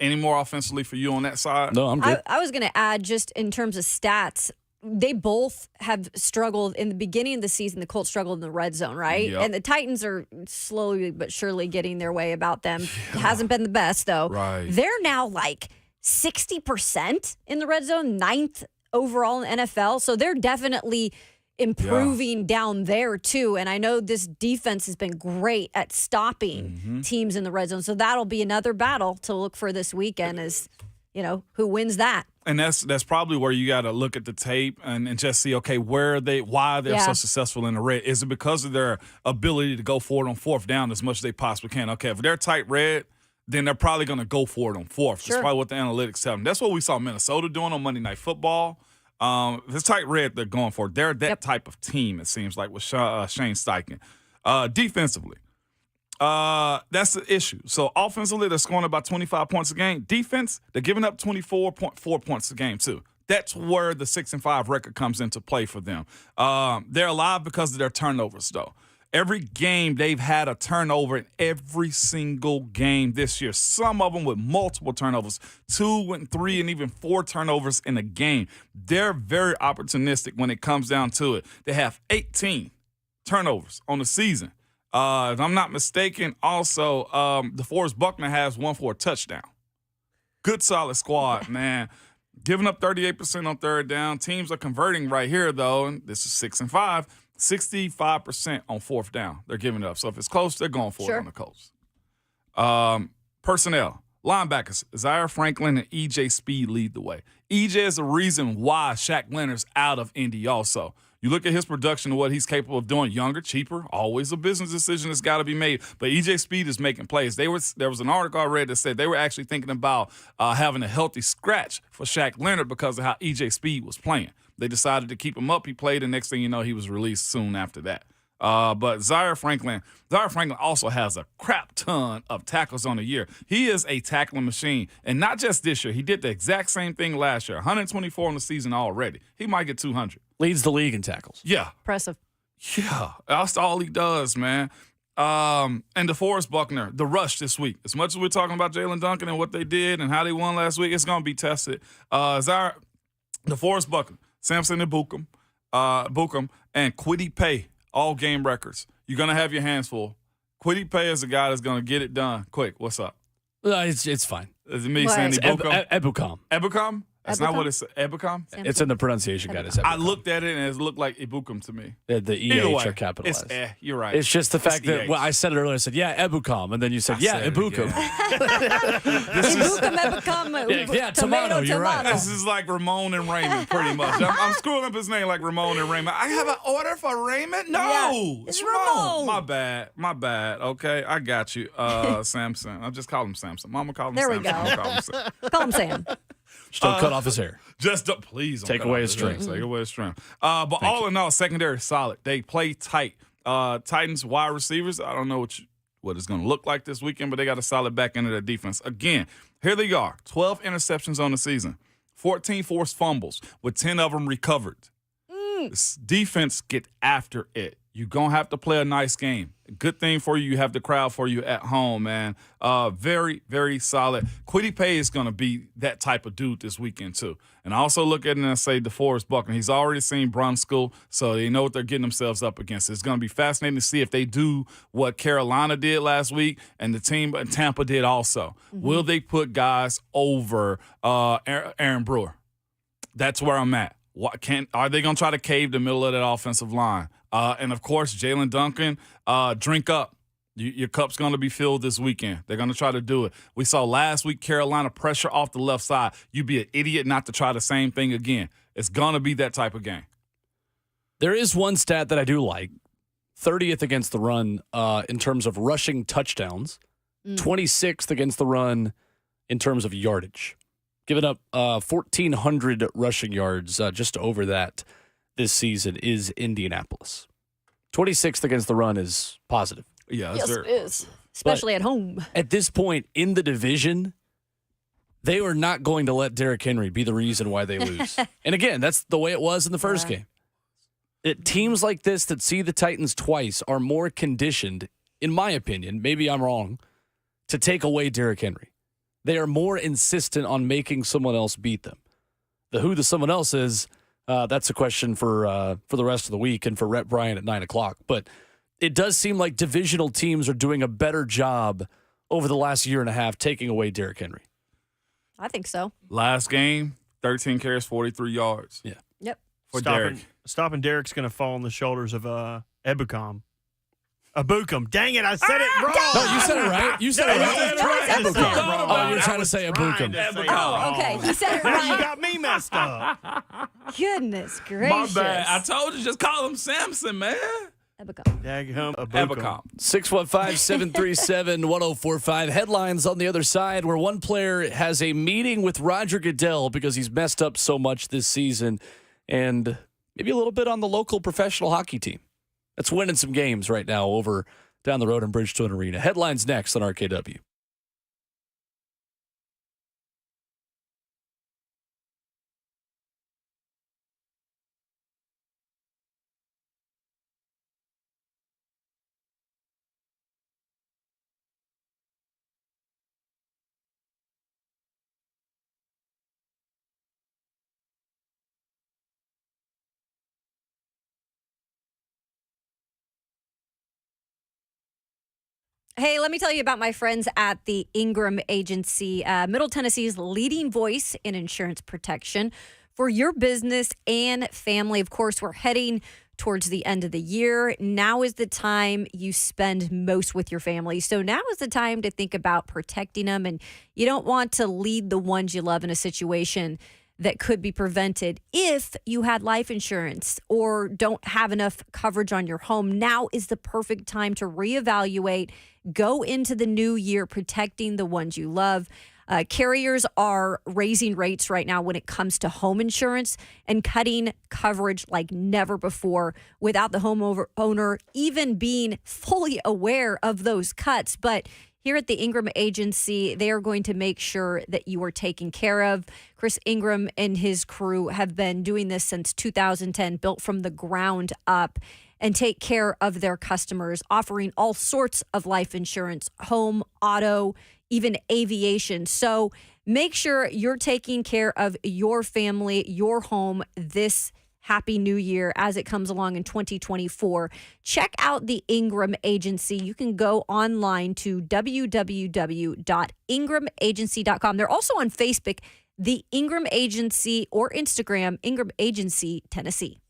any more offensively for you on that side? No, I'm good. I was going to add, just in terms of stats, they both have struggled in the beginning of the season. The Colts struggled in the red zone, right? Yep. And the Titans are slowly but surely getting their way about them. It hasn't been the best, though. Right. They're now like 60% in the red zone, 9th overall in NFL. So they're definitely improving down there too. And I know this defense has been great at stopping teams in the red zone. So that'll be another battle to look for this weekend is, who wins that. And that's probably where you got to look at the tape and just see, okay, why they're so successful in the red. Is it because of their ability to go for it on 4th down as much as they possibly can? Okay, if they're tight red, then they're probably going to go for it on 4th. Sure. That's probably what the analytics tell them. That's what we saw Minnesota doing on Monday Night Football. If it's tight red, they're going for it. They're that type of team, it seems like, with Shane Steichen. Defensively, that's the issue. So offensively, they're scoring about 25 points a game. Defense, they're giving up 24.4 points a game, too. That's where the 6-5 record comes into play for them. They're alive because of their turnovers, though. Every game, they've had a turnover in every single game this year. Some of them with multiple turnovers, 2 and 3 and even 4 turnovers in a game. They're very opportunistic when it comes down to it. They have 18 turnovers on the season. If I'm not mistaken, also, DeForest Buckner has one for a touchdown. Good, solid squad, man. Giving up 38% on third down. Teams are converting right here, though. And this is 6 and 5. 65% on fourth down. They're giving it up. So if it's close, they're going for it on the Colts. Personnel. Linebackers. Zaire Franklin and E.J. Speed lead the way. E.J. is the reason why Shaq Leonard's out of Indy also. You look at his production and what he's capable of doing, younger, cheaper, always a business decision that's got to be made. But E.J. Speed is making plays. There was an article I read that said they were actually thinking about having a healthy scratch for Shaq Leonard because of how E.J. Speed was playing. They decided to keep him up. He played, and next thing you know, he was released soon after that. But Zaire Franklin also has a crap ton of tackles on the year. He is a tackling machine. And not just this year. He did the exact same thing last year. 124 on the season already. He might get 200. Leads the league in tackles. Yeah. Impressive. Yeah. That's all he does, man. And DeForest Buckner, the rush this week. As much as we're talking about Jalen Duncan and what they did and how they won last week, it's going to be tested. DeForest Buckner, Samson Ebukam, and Kwity Paye, all game records. You're going to have your hands full. Kwity Paye is a guy that's going to get it done quick. What's up? It's fine. Is it me What? saying Ebukam? Ebukam. Ebukam? That's not what it's Ebukam? It's in the pronunciation guide. It's Ebukam. I looked at it and it looked like Ebukam to me. The Either way, EH are capitalized. It's you're right. It's just the fact that EH. well, I said it earlier. I said, yeah, Ebukam. And then you said, yeah, said it Ebukam. Yeah, tomato, you're right. This is like Ramon and Raymond, pretty much. I'm screwing up his name like Ramon and Raymond. I have an order for Raymond? No. Yeah, it's Ramon. My bad. Okay, I got you. Samson. I'll just call him Samson. Mama call him There we Samson. go. I'm gonna call him Sam. Call him Sam. Just don't cut off his hair. Just don't, please don't Take cut away off his string. Take away his string. But all in all, secondary solid. They play tight. Titans wide receivers, I don't know what it's going to look like this weekend, but they got a solid back end of their defense. Again, here they are, 12 interceptions on the season, 14 forced fumbles, with 10 of them recovered. This defense get after it. You're going to have to play a nice game. Good thing for you have the crowd for you at home, man. Very, very solid. Kwity Paye is going to be that type of dude this weekend, too. And I also look at it and say DeForest Buckner. He's already seen Brunskill, so they know what they're getting themselves up against. It's going to be fascinating to see if they do what Carolina did last week and the team in Tampa did also. Will they put guys over Aaron Brewer? That's where I'm at. Are they going to try to cave the middle of that offensive line? And, of course, Jalen Duncan, drink up. Your cup's going to be filled this weekend. They're going to try to do it. We saw last week Carolina pressure off the left side. You'd be an idiot not to try the same thing again. It's going to be that type of game. There is one stat that I do like. 30th against the run in terms of rushing touchdowns. 26th against the run in terms of yardage. Giving up 1,400 rushing yards, just over that this season is Indianapolis. 26th against the run is positive. Yeah, Yes, it is. Especially at home. At this point in the division, they are not going to let Derrick Henry be the reason why they lose. And again, that's the way it was in the first game. Teams like this that see the Titans twice are more conditioned, in my opinion, maybe I'm wrong, to take away Derrick Henry. They are more insistent on making someone else beat them. Who the someone else is, that's a question for the rest of the week and for Rhett Bryan at 9 o'clock. But it does seem like divisional teams are doing a better job over the last year and a half taking away Derrick Henry. I think so. Last game, 13 carries, 43 yards. Yeah. Yep. For Derrick. Stopping Derrick's going to fall on the shoulders of Ebukam. Ebukam. Dang it, I said it wrong. No, you said it right. You said it right. No, Ebukam. Oh, you're trying to say Ebukam. Oh, okay. He said it You right. got me messed up. Goodness My gracious. bad. I told you, just call him Samson, man. Ebukam. Daggum Ebukam. 615-737-1045. Headlines on the other side where one player has a meeting with Roger Goodell because he's messed up so much this season, and maybe a little bit on the local professional hockey team that's winning some games right now over down the road in Bridgestone Arena. Headlines next on RKW. Hey, let me tell you about my friends at the Ingram Agency, Middle Tennessee's leading voice in insurance protection for your business and family. Of course, we're heading towards the end of the year. Now is the time you spend most with your family. So now is the time to think about protecting them. And you don't want to lead the ones you love in a situation that could be prevented if you had life insurance or don't have enough coverage on your home. Now is the perfect time to reevaluate, go into the new year protecting the ones you love. Carriers are raising rates right now when it comes to home insurance and cutting coverage like never before without the homeowner even being fully aware of those cuts. But here at the Ingram Agency, they are going to make sure that you are taken care of. Chris Ingram and his crew have been doing this since 2010, built from the ground up, and take care of their customers, offering all sorts of life insurance, home, auto, even aviation. So make sure you're taking care of your family, your home this Happy New Year as it comes along in 2024. Check out the Ingram Agency. You can go online to www.ingramagency.com. They're also on Facebook, the Ingram Agency, or Instagram, Ingram Agency, Tennessee.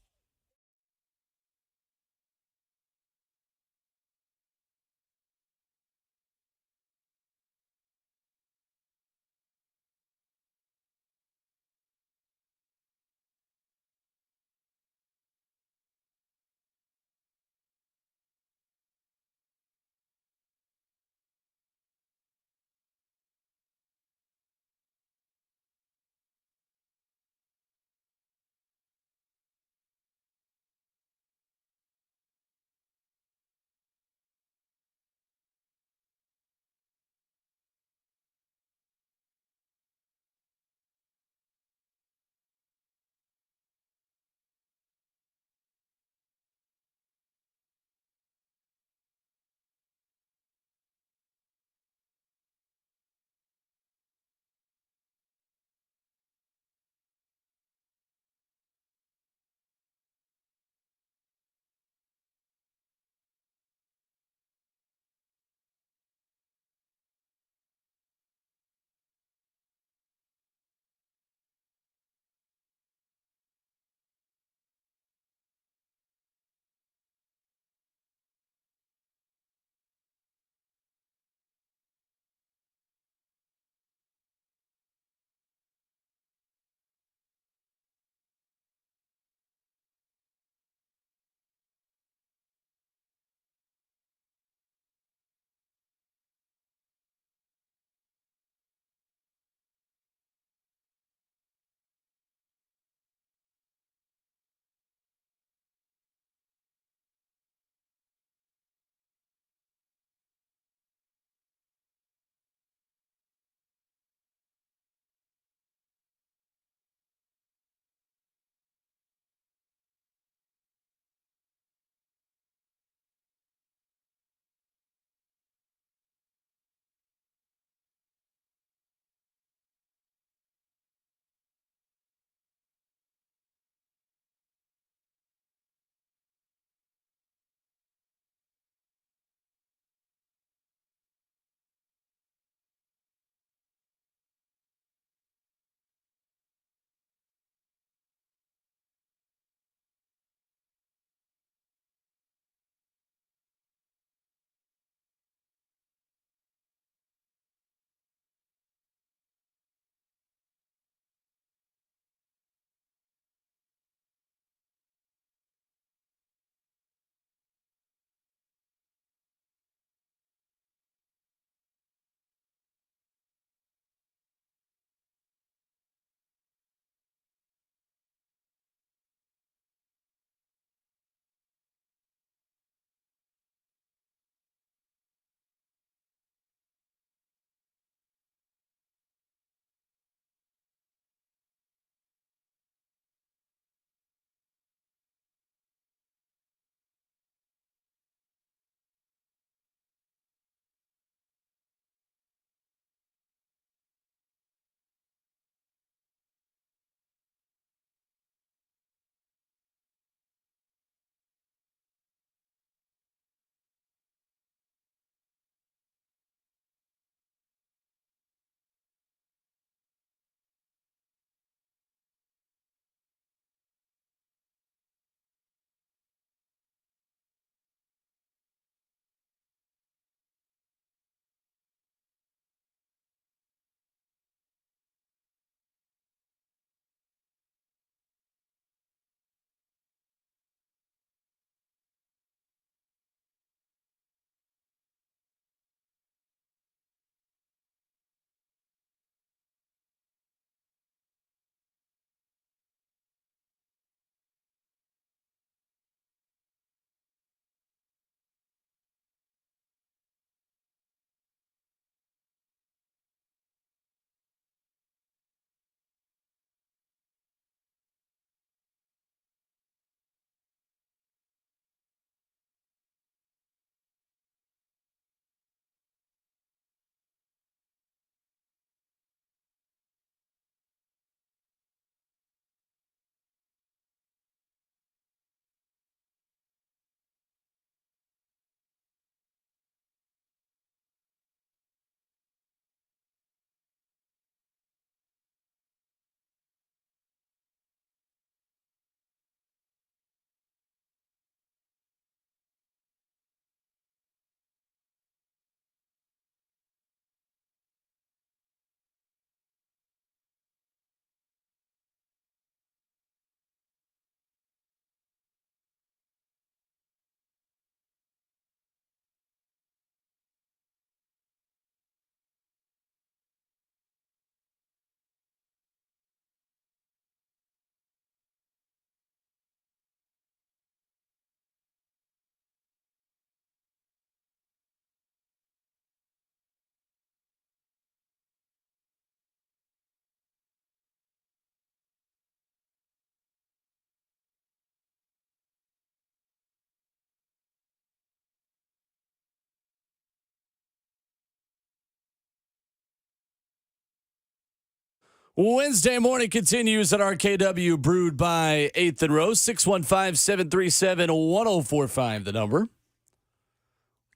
Wednesday morning continues at RKW, brewed by 8th and Rose. 615-737-1045, the number.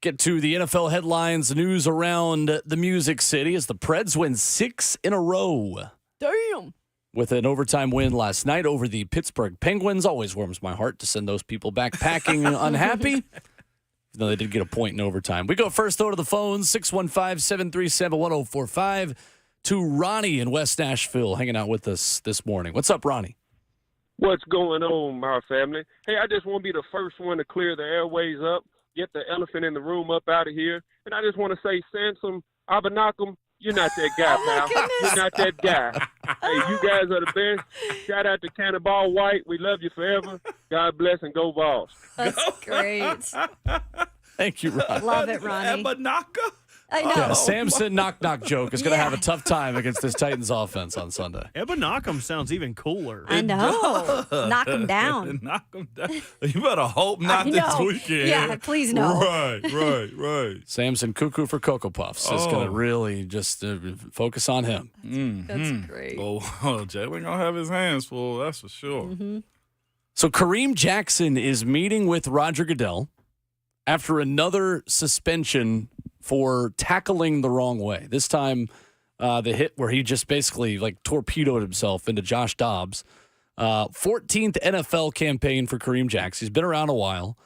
Get to the NFL headlines, news around the Music City as the Preds win 6 in a row. Damn. With an overtime win last night over the Pittsburgh Penguins. Always warms my heart to send those people back packing unhappy. Even though they did get a point in overtime. We go first, though, to the phones, 615-737-1045, to Ronnie in West Nashville hanging out with us this morning. What's up, Ronnie? What's going on, my family? Hey, I just want to be the first one to clear the airways up, get the elephant in the room up out of here. And I just want to say, Sansom Abenakam, you're not that guy, pal. You're not that guy. Hey, you guys are the best. Shout out to Cannonball White. We love you forever. God bless and go Vols. That's great. Thank you, Ronnie. Love it, Ronnie. Ebanaka? I know. Yeah, Samson knock joke is going to have a tough time against this Titans offense on Sunday. Ebanakam sounds even cooler. I know. Knock him down. Knock him down. You better hope not this weekend. Yeah, please no. Right. Samson Cuckoo for Cocoa Puffs is going to really just focus on him. That's great. Oh, Jalen gonna have his hands full. That's for sure. Mm-hmm. So Kareem Jackson is meeting with Roger Goodell after another suspension for tackling the wrong way. This time, the hit where he just basically torpedoed himself into Josh Dobbs. 14th NFL campaign for Kareem Jackson. He's been around a while,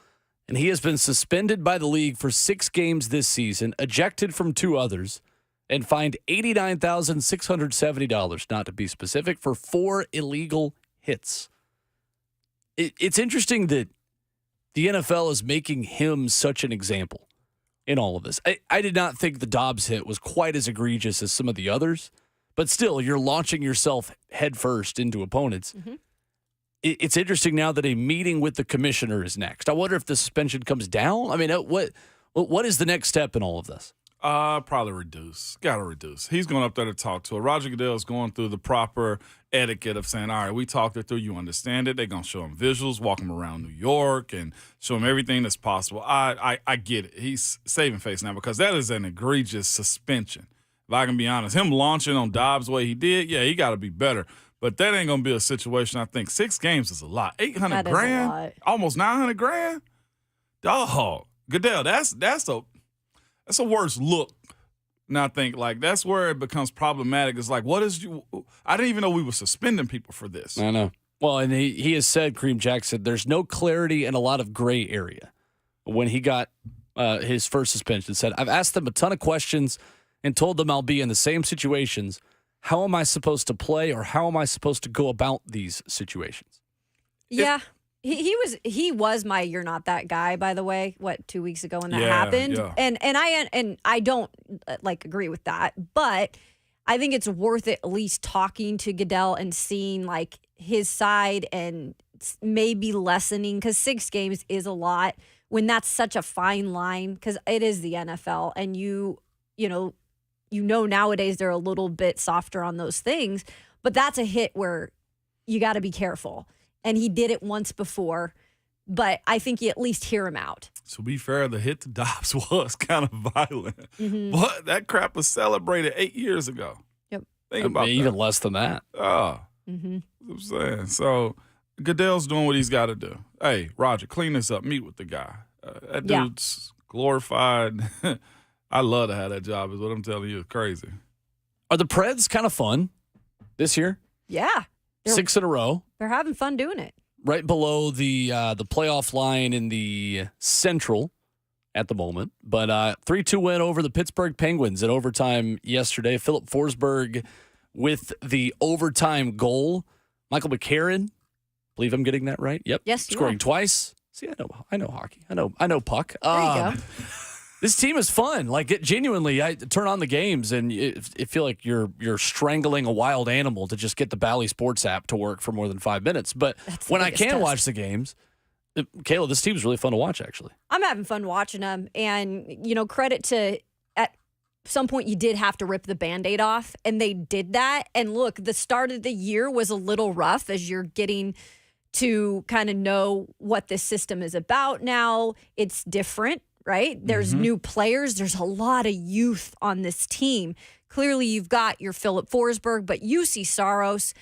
and he has been suspended by the league for 6 games this season, ejected from 2 others, and fined $89,670, not to be specific, for 4 illegal hits. It's interesting that the NFL is making him such an example in all of this. I did not think the Dobbs hit was quite as egregious as some of the others, but still, you're launching yourself headfirst into opponents. Mm-hmm. It's interesting now that a meeting with the commissioner is next. I wonder if the suspension comes down. I mean, what is the next step in all of this? Probably reduce. Got to reduce. He's going up there to talk to her. Roger Goodell is going through the proper etiquette of saying, all right, we talked it through. You understand it. They're going to show him visuals, walk him around New York, and show him everything that's possible. I get it. He's saving face now because that is an egregious suspension. If I can be honest, him launching on Dobbs the way he did, yeah, he got to be better. But that ain't going to be a situation. I think 6 games is a lot. 800 that grand, is a lot. Almost 900 grand. Dog, Goodell, that's a worse look. And I think that's where it becomes problematic. It's like, I didn't even know we were suspending people for this. I know. Well, and he has said, Kareem Jackson, there's no clarity and a lot of gray area. When he got his first suspension, said, I've asked them a ton of questions and told them I'll be in the same situations. How am I supposed to play, or how am I supposed to go about these situations? Yeah. He was my "you're not that guy," by the way. 2 weeks ago when that happened, yeah. and I don't agree with that, but I think it's worth it at least talking to Goodell and seeing his side and maybe lessening, because 6 games is a lot when that's such a fine line, because it is the NFL, and you know nowadays they're a little bit softer on those things, but that's a hit where you got to be careful. And he did it once before, but I think you at least hear him out. To be fair, the hit to Dobbs was kind of violent. Mm-hmm. But that crap was celebrated 8 years ago. Yep. Think about even that. less than that. Oh. Mm-hmm. I'm saying. So Goodell's doing what he's got to do. Hey, Roger, clean this up. Meet with the guy. That dude's glorified. I love to have that job, is what I'm telling you. It's crazy. Are the Preds kind of fun this year? Yeah. 6 in a row. They're having fun doing it. Right below the playoff line in the Central at the moment. But 3-2 win over the Pittsburgh Penguins in overtime yesterday. Philip Forsberg with the overtime goal. Michael McCarron, believe I'm getting that right. Yep. Yes, you scoring are. Twice. See, I know hockey. I know puck. There you go. This team is fun. Genuinely, I turn on the games and it feel like you're strangling a wild animal to just get the Bally Sports app to work for more than 5 minutes. But when I can watch the games, Kayla, this team's really fun to watch, actually. I'm having fun watching them. And, credit to, at some point, you did have to rip the Band-Aid off, and they did that. And look, the start of the year was a little rough as you're getting to kind of know what this system is about now. It's different. Right? There's new players. There's a lot of youth on this team. Clearly, you've got your Philip Forsberg, but UC Saros,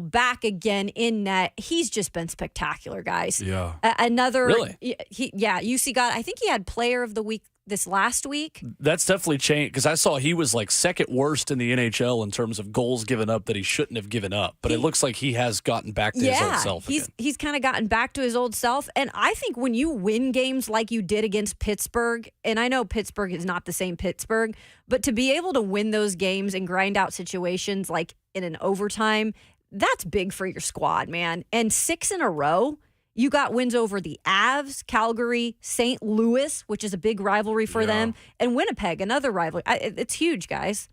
back again in net. He's just been spectacular, guys. Yeah. Another, Really? UC I think he had Player of the Week this last week. That's definitely changed because I saw he was like second worst in the NHL in terms of goals given up that he shouldn't have given up. But it looks like he has gotten back to his old self again. He's kind of gotten back to his old self. And I think when you win games like you did against Pittsburgh, and I know Pittsburgh is not the same Pittsburgh, but to be able to win those games and grind out situations like in an overtime, that's big for your squad, man. And 6 in a row. You got wins over the Avs, Calgary, St. Louis, which is a big rivalry for them, and Winnipeg, another rivalry. It's huge, guys.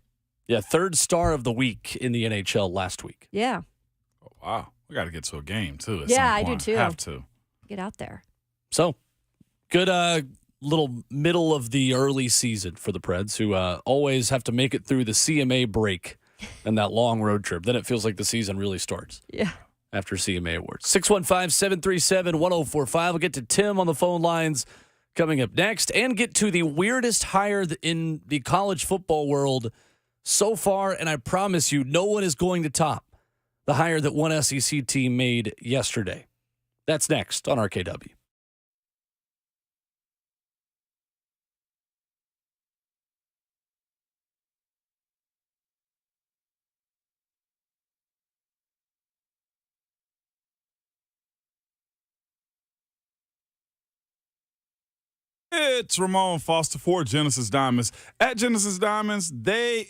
Yeah, third star of the week in the NHL last week. Yeah. Oh, wow. We got to get to a game, too. At Yeah, some I do, point. too. Have to. Get out there. So, good little middle of the early season for the Preds, who always have to make it through the CMA break and that long road trip. Then it feels like the season really starts. Yeah. After CMA Awards. 615-737-1045. We'll get to Tim on the phone lines coming up next and get to the weirdest hire in the college football world so far. And I promise you, no one is going to top the hire that one SEC team made yesterday. That's next on RKW. It's Ramon Foster for Genesis Diamonds. At Genesis Diamonds, they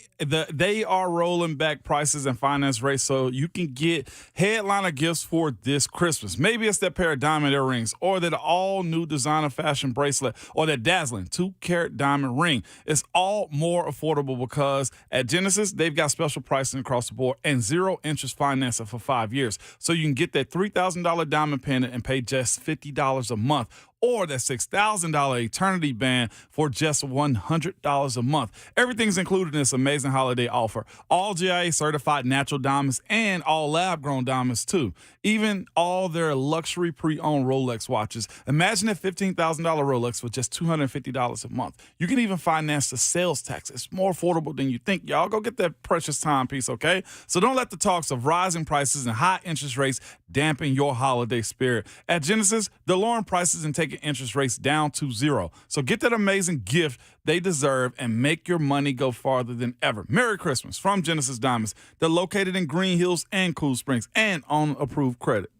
are rolling back prices and finance rates so you can get headliner gifts for this Christmas. Maybe it's that pair of diamond earrings or that all-new designer fashion bracelet or that dazzling 2-carat diamond ring. It's all more affordable because at Genesis, they've got special pricing across the board and zero interest financing for 5 years. So you can get that $3,000 diamond pendant and pay just $50 a month. Or that $6,000 eternity band for just $100 a month. Everything's included in this amazing holiday offer. All GIA certified natural diamonds and all lab-grown diamonds, too. Even all their luxury pre-owned Rolex watches. Imagine a $15,000 Rolex for just $250 a month. You can even finance the sales tax. It's more affordable than you think. Y'all go get that precious timepiece, okay? So don't let the talks of rising prices and high interest rates dampen your holiday spirit. At Genesis, they're lowering prices and taking interest rates down to zero. So get that amazing gift they deserve and make your money go farther than ever. Merry Christmas from Genesis Diamonds. They're located in Green Hills and Cool Springs and on approved credit.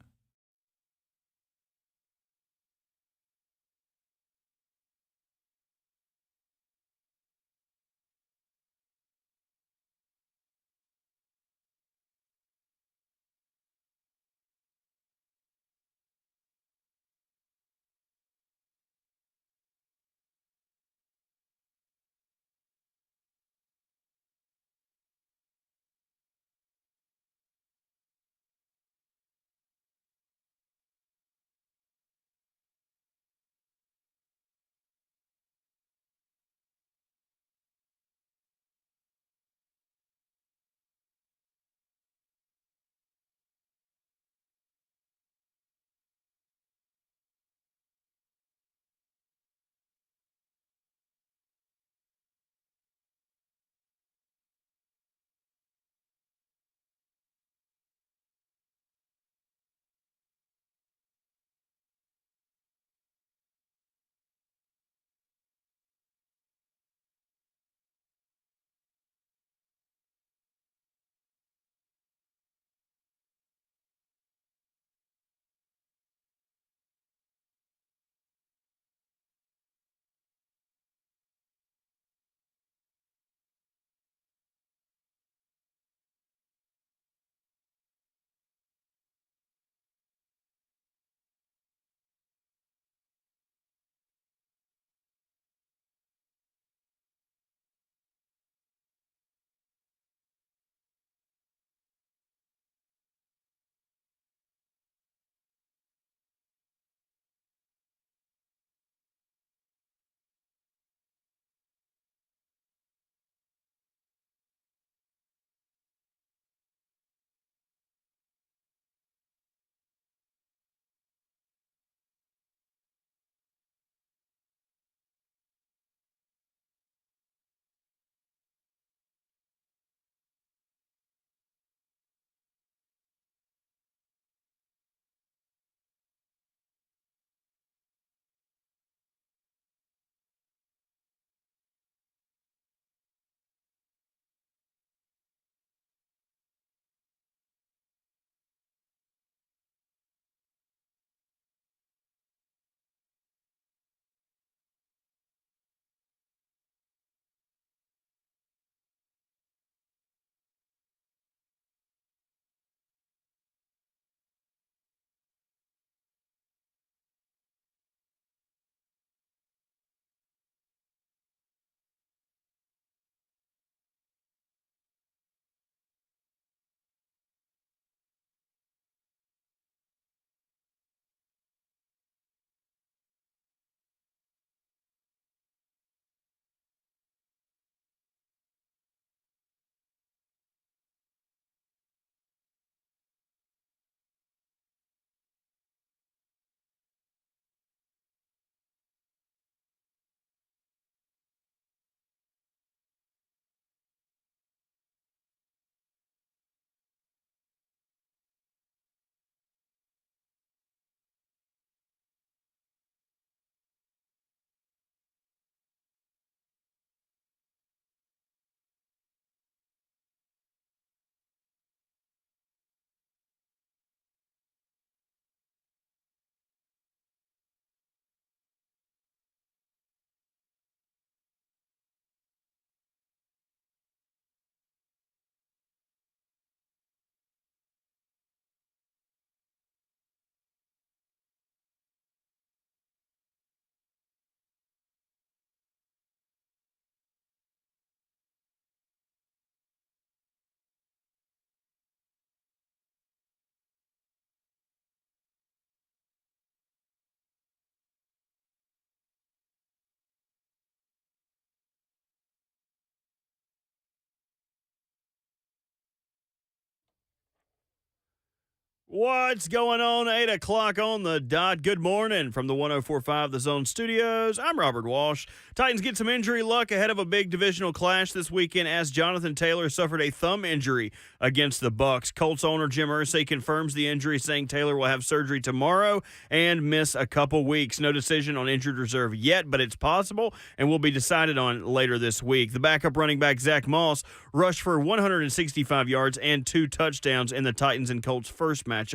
What's going on? 8 o'clock on the dot. Good morning from the 104.5 The Zone Studios. I'm Robert Walsh. Titans get some injury luck ahead of a big divisional clash this weekend as Jonathan Taylor suffered a thumb injury against the Bucs. Colts owner Jim Irsay confirms the injury, saying Taylor will have surgery tomorrow and miss a couple weeks. No decision on injured reserve yet, but it's possible and will be decided on later this week. The backup running back Zach Moss rushed for 165 yards and 2 touchdowns in the Titans and Colts' first matchup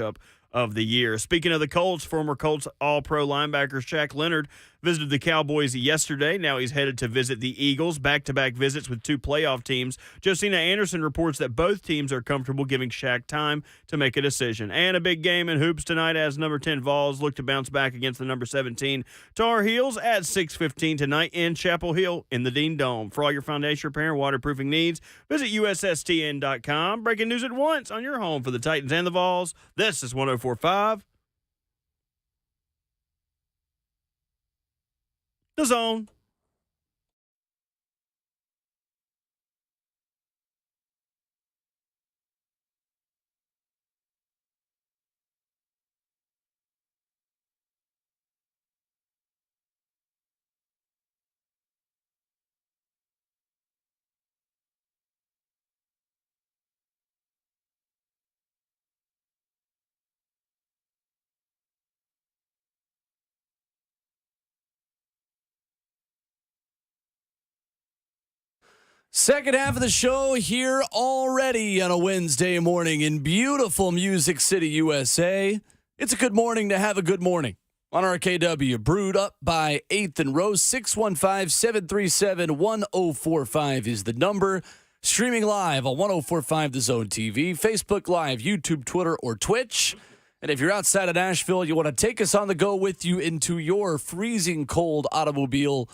of the year. Speaking of the Colts, former Colts All-Pro linebacker Shaq Leonard visited the Cowboys yesterday. Now he's headed to visit the Eagles. Back-to-back visits with 2 playoff teams. Josina Anderson reports that both teams are comfortable giving Shaq time to make a decision. And a big game in hoops tonight as number 10 Vols look to bounce back against the number 17 Tar Heels at 6:15 tonight in Chapel Hill in the Dean Dome. For all your foundation repair and waterproofing needs, visit USSTN.com. Breaking news at once on your home for the Titans and the Vols. This is 104.5 The Zone. Second half of the show here already on a Wednesday morning in beautiful Music City, USA. It's a good morning to have a good morning. On RKW, brewed up by 8th and Rose, 615-737-1045 is the number. Streaming live on 1045 The Zone TV, Facebook Live, YouTube, Twitter, or Twitch. And if you're outside of Nashville, you want to take us on the go with you into your freezing cold automobile,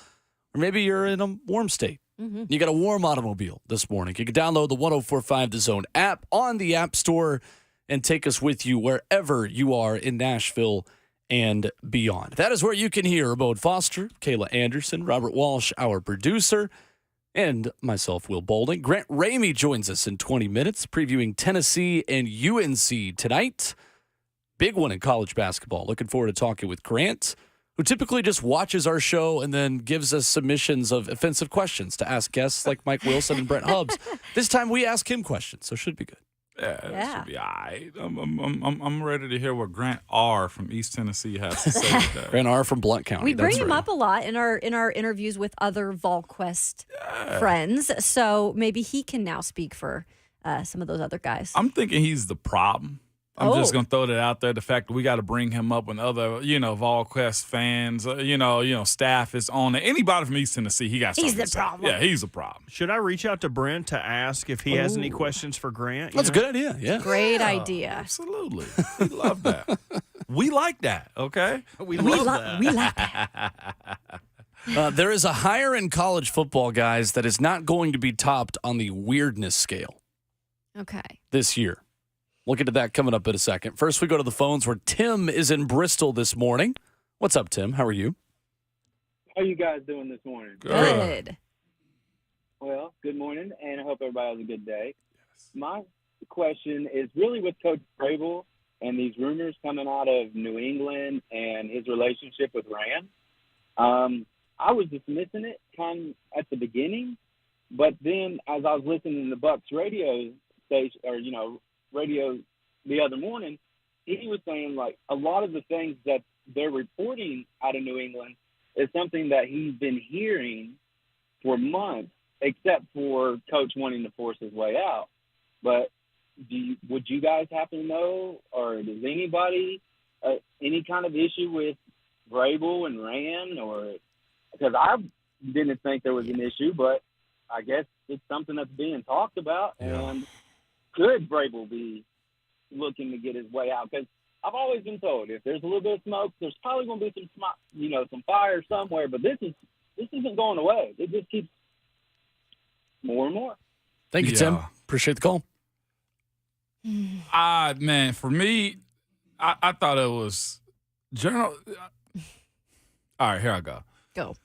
or maybe you're in a warm state. You got a warm automobile this morning. You can download the 1045 The Zone app on the App Store and take us with you wherever you are in Nashville and beyond. That is where you can hear Ramon Foster, Kayla Anderson, Robert Walsh, our producer, and myself, Will Boulding. Grant Ramey joins us in 20 minutes, previewing Tennessee and UNC tonight. Big one in college basketball. Looking forward to talking with Grant, who typically just watches our show and then gives us submissions of offensive questions to ask guests like Mike Wilson and Brent Hubbs. This time we ask him questions, so it should be good. Yeah, it should be all right. I'm ready to hear what Grant R. from East Tennessee has to say today. Grant R. from Blount County. We bring him up a lot in our interviews with other VolQuest friends, so maybe he can now speak for some of those other guys. I'm thinking he's the problem. I'm just going to throw that out there. The fact that we got to bring him up when other, VolQuest fans, staff is on it. Anybody from East Tennessee, he got something He's the to say. problem. Yeah, he's a problem. Should I reach out to Brent to ask if he has any questions for Grant? That's a good idea, yeah. Great idea. Absolutely. We love that. We like that, okay? We love that. We like that. There is a higher in college football, guys, that is not going to be topped on the weirdness scale Okay. this year. We'll get to that coming up in a second. First, we go to the phones where Tim is in Bristol this morning. What's up, Tim? How are you? How are you guys doing this morning? Good. Well, good morning, and I hope everybody has a good day. Yes. My question is really with Coach Vrabel and these rumors coming out of New England and his relationship with Rand. I was dismissing it kind of at the beginning, but then as I was listening to the Bucs radio station, or radio the other morning, he was saying like a lot of the things that they're reporting out of New England is something that he's been hearing for months, except for Coach wanting to force his way out. But would you guys happen to know, or does anybody any kind of issue with Vrabel and Rand, or because I didn't think there was an issue, but I guess it's something that's being talked about, and could Vrabel be looking to get his way out? Because I've always been told if there's a little bit of smoke, there's probably going to be some fire somewhere. But this isn't going away. It just keeps more and more. Thank you, Tim. Appreciate the call. Man, for me, I thought it was general. All right, here I go. Go.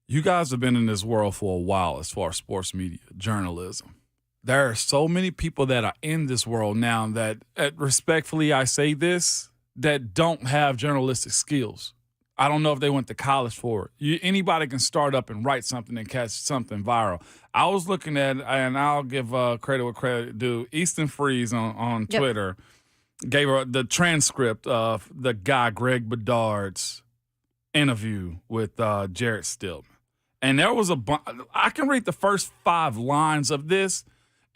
You guys have been in this world for a while as far as sports media, journalism. there are so many people that are in this world now that, respectfully, I say this, that don't have journalistic skills. I don't know if they went to college for it. Anybody can start up and write something and catch something viral. I was looking at, and I'll give credit where credit due, Easton Freeze on Twitter gave her the transcript of the guy Greg Bedard's interview with Jarrett Stillman. And there was I can read the first 5 lines of this,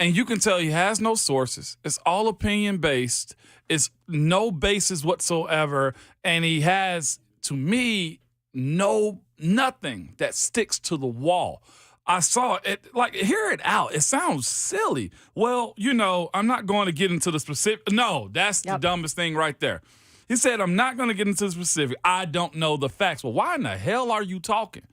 and you can tell he has no sources. It's all opinion-based. It's no basis whatsoever. And he has, to me, nothing that sticks to the wall. I saw it, hear it out. It sounds silly. Well, I'm not going to get into the specific. No, that's the dumbest thing right there. He said, I'm not going to get into the specific. I don't know the facts. Well, why in the hell are you talking?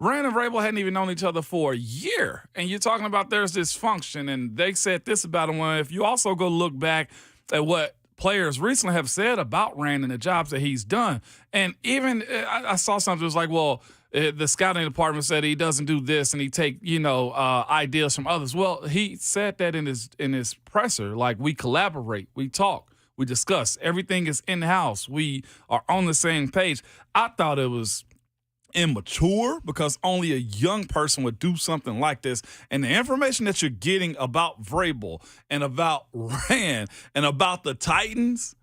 Rand and Vrabel hadn't even known each other for a year, and you're talking about there's dysfunction, and they said this about him. Well, if you also go look back at what players recently have said about Rand and the jobs that he's done, and even I saw something that was like, well, the scouting department said he doesn't do this, and he take ideas from others. Well, he said that in his presser, like, we collaborate, we talk, we discuss. Everything is in-house. We are on the same page. I thought it was immature because only a young person would do something like this. And the information that you're getting about Vrabel and about Rand and about the Titans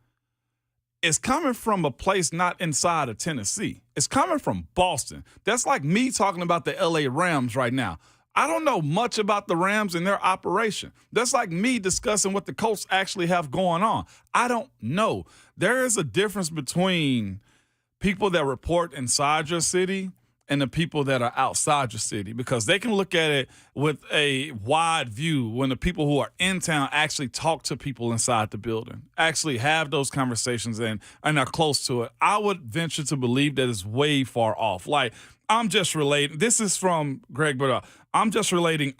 is coming from a place not inside of Tennessee. It's coming from Boston. That's like me talking about the LA Rams right now. I don't know much about the Rams and their operation. That's like me discussing what the Colts actually have going on. I don't know. There is a difference between people that report inside your city and the people that are outside your city, because they can look at it with a wide view when the people who are in town actually talk to people inside the building, actually have those conversations and are close to it. I would venture to believe that it's way far off. Like, I'm just relating. This is from Greg Bedard. I'm just relating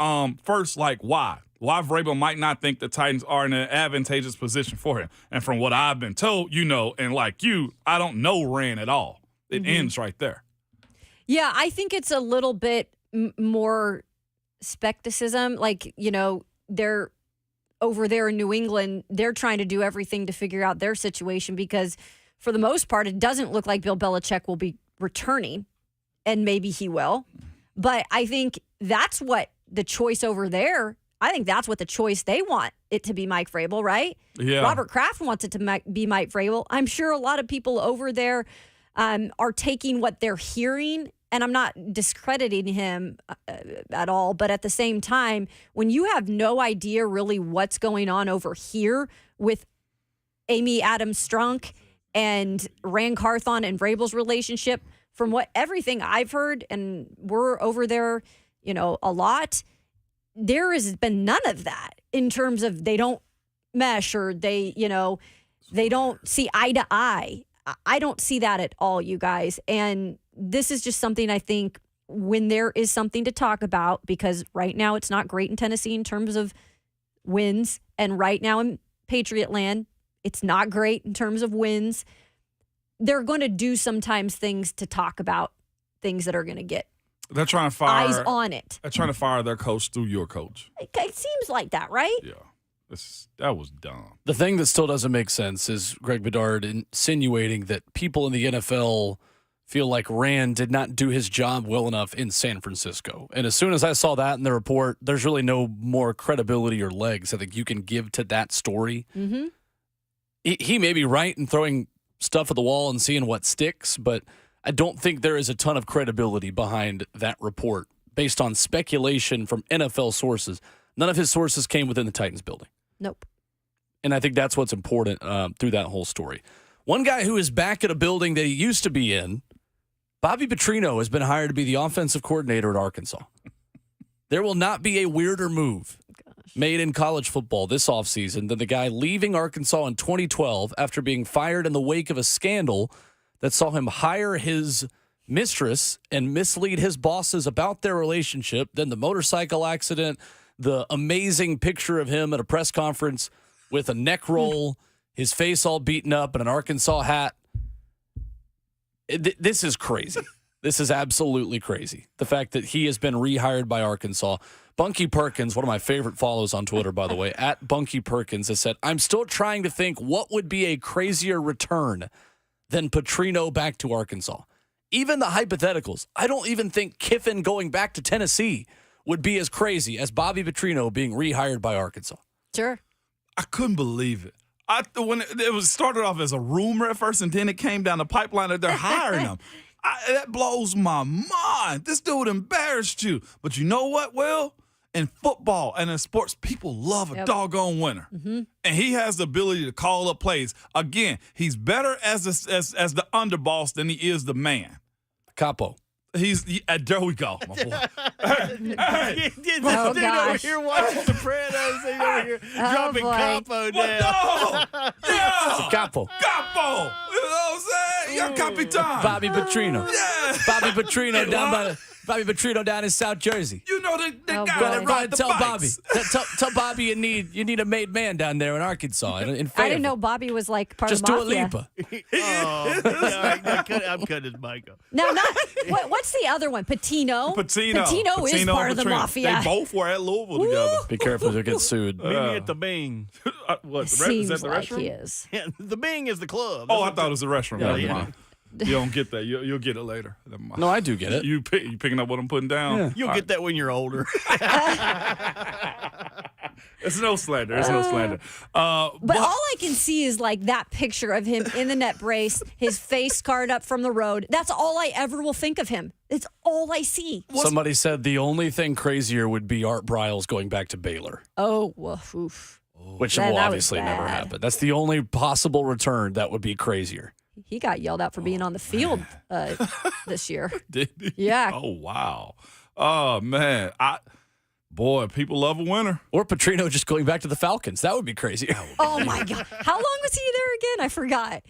first, like, why Vrabel might not think the Titans are in an advantageous position for him. And from what I've been told, and like you, I don't know Rand at all. It ends right there. Yeah, I think it's a little bit more skepticism. Like, they're over there in New England, they're trying to do everything to figure out their situation because for the most part, it doesn't look like Bill Belichick will be returning, and maybe he will. But I think that's what the choice over there, I think that's what the choice they want it to be, Mike Vrabel, right? Yeah. Robert Kraft wants it to be Mike Vrabel. I'm sure a lot of people over there are taking what they're hearing, and I'm not discrediting him at all, but at the same time, when you have no idea really what's going on over here with Amy Adams Strunk and Rand Carthon and Vrabel's relationship, from everything I've heard, and we're over there, a lot, there has been none of that in terms of they don't mesh or they don't see eye to eye. I don't see that at all, you guys. And this is just something I think when there is something to talk about, because right now it's not great in Tennessee in terms of wins. And right now in Patriot land, it's not great in terms of wins. They're going to do sometimes things to talk about things that are going to get they're trying to fire eyes on it. They're trying to fire their coach through your coach. It seems like that, right? Yeah. That was dumb. The thing that still doesn't make sense is Greg Bedard insinuating that people in the NFL feel like Rand did not do his job well enough in San Francisco. And as soon as I saw that in the report, there's really no more credibility or legs I think you can give to that story. Mm-hmm. He may be right in throwing stuff at the wall and seeing what sticks, but I don't think there is a ton of credibility behind that report based on speculation from NFL sources. None of his sources came within the Titans building. Nope. And I think that's what's important through that whole story. One guy who is back at a building that he used to be in, Bobby Petrino, has been hired to be the offensive coordinator at Arkansas. There will not be a weirder move made in college football this offseason than the guy leaving Arkansas in 2012 after being fired in the wake of a scandal that saw him hire his mistress and mislead his bosses about their relationship, then the motorcycle accident, the amazing picture of him at a press conference with a neck roll, his face all beaten up, and an Arkansas hat. This is crazy. This is absolutely crazy. The fact that he has been rehired by Arkansas. Bunky Perkins, one of my favorite follows on Twitter, by the way, at Bunky Perkins, has said, I'm still trying to think what would be a crazier return than Petrino back to Arkansas. Even the hypotheticals. I don't even think Kiffin going back to Tennessee would be as crazy as Bobby Petrino being rehired by Arkansas. Sure. I couldn't believe it. When it was started off as a rumor at first, and then it came down the pipeline that they're hiring him. That blows my mind. This dude embarrassed you. But you know what, Will? In football and in sports, people love a doggone winner. Mm-hmm. And he has the ability to call up plays. Again, he's better as the underboss than he is the man. Capo. There we go, my boy. Hey. Oh, Dude gosh. over here watching Sopranos, he's over here dropping boy. Capo down. No! Yeah! Capo. Capo! You know what I'm saying? You're Capitan. Bobby Petrino. Yeah. Bobby Petrino down in South Jersey. You know the guy Oh, that boy. Go ahead, rides the tell bikes. Bobby. Tell Bobby you need a made man down there in Arkansas. In I didn't Fayetteville. know Bobby was like part Just of do a Mafia. Lipa. I'm cutting his mic off. No, what's the other one? Patino. Patino is part of the Petrino. Mafia. They both were at Louisville together. Be careful you'll get sued. Meet me at the Bing. What? Is Seems that the like restaurant? he is. Yeah, the Bing is the club. Oh, I thought it was a restaurant. Yeah, Never yeah. mind. You don't get that. You'll get it later. Never mind. No, I do get it. You picking up what I'm putting down? Yeah. You'll get that when you're older. It's no slander. It's no slander. But all I can see is like that picture of him in the net brace, his face scarred up from the road. That's all I ever will think of him. It's all I see. Somebody said the only thing crazier would be Art Briles going back to Baylor, Oh, well, oof. which Man, will that was obviously never bad. happen. That's the only possible return that would be crazier. He got yelled out for being on the field this year. Did he? Yeah. Oh wow. Oh man. Boy, people love a winner. Or Petrino just going back to the Falcons. That would be crazy. Oh, my God. How long was he there again? I forgot.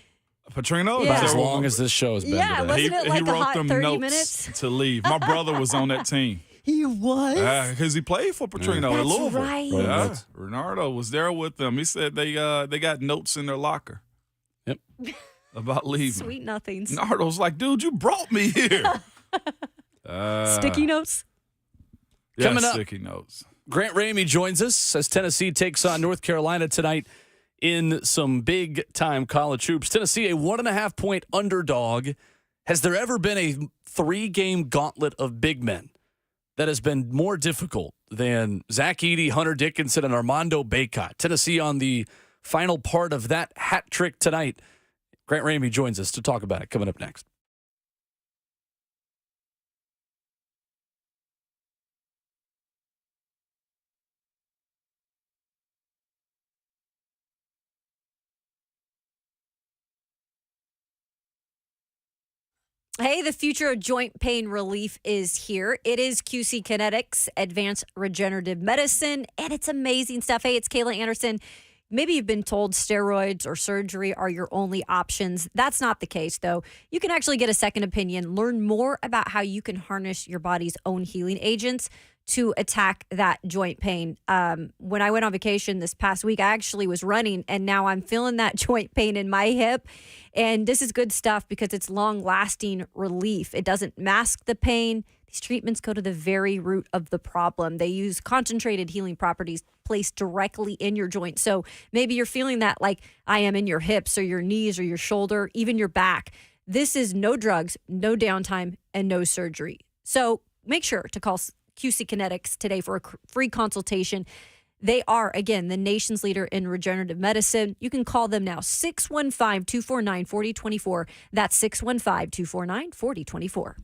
Petrino. Yeah. About as Is that long what- as this show has been Yeah, today. wasn't it like he a wrote hot them 30 notes minutes? to leave. My brother was on that team. He was? Because he played for Petrino in That's Louisville. right. Yeah, Renardo was there with them. He said they got notes in their locker. Yep. About leaving. Sweet nothings. Renardo's like, dude, you brought me here. Sticky notes? Yeah, Coming up. sticky notes. Grant Ramey joins us as Tennessee takes on North Carolina tonight in some big-time college hoops. Tennessee, a 1.5-point underdog. Has there ever been a 3-game gauntlet of big men that has been more difficult than Zach Edey, Hunter Dickinson, and Armando Bacot? Tennessee on the final part of that hat trick tonight. Grant Ramey joins us to talk about it coming up next. Hey, the future of joint pain relief is here. It is QC Kinetics, Advanced Regenerative Medicine, and it's amazing stuff. Hey, it's Kayla Anderson. Maybe you've been told steroids or surgery are your only options. That's not the case, though. You can actually get a second opinion, learn more about how you can harness your body's own healing agents to attack that joint pain. When I went on vacation this past week, I actually was running, and now I'm feeling that joint pain in my hip. And this is good stuff because it's long-lasting relief. It doesn't mask the pain. These treatments go to the very root of the problem. They use concentrated healing properties placed directly in your joint. So maybe you're feeling that like I am in your hips or your knees or your shoulder, even your back. This is no drugs, no downtime, and no surgery. So make sure to call QC Kinetics today for a free consultation. They are, again, the nation's leader in regenerative medicine. You can call them now, 615-249-4024. That's 615-249-4024.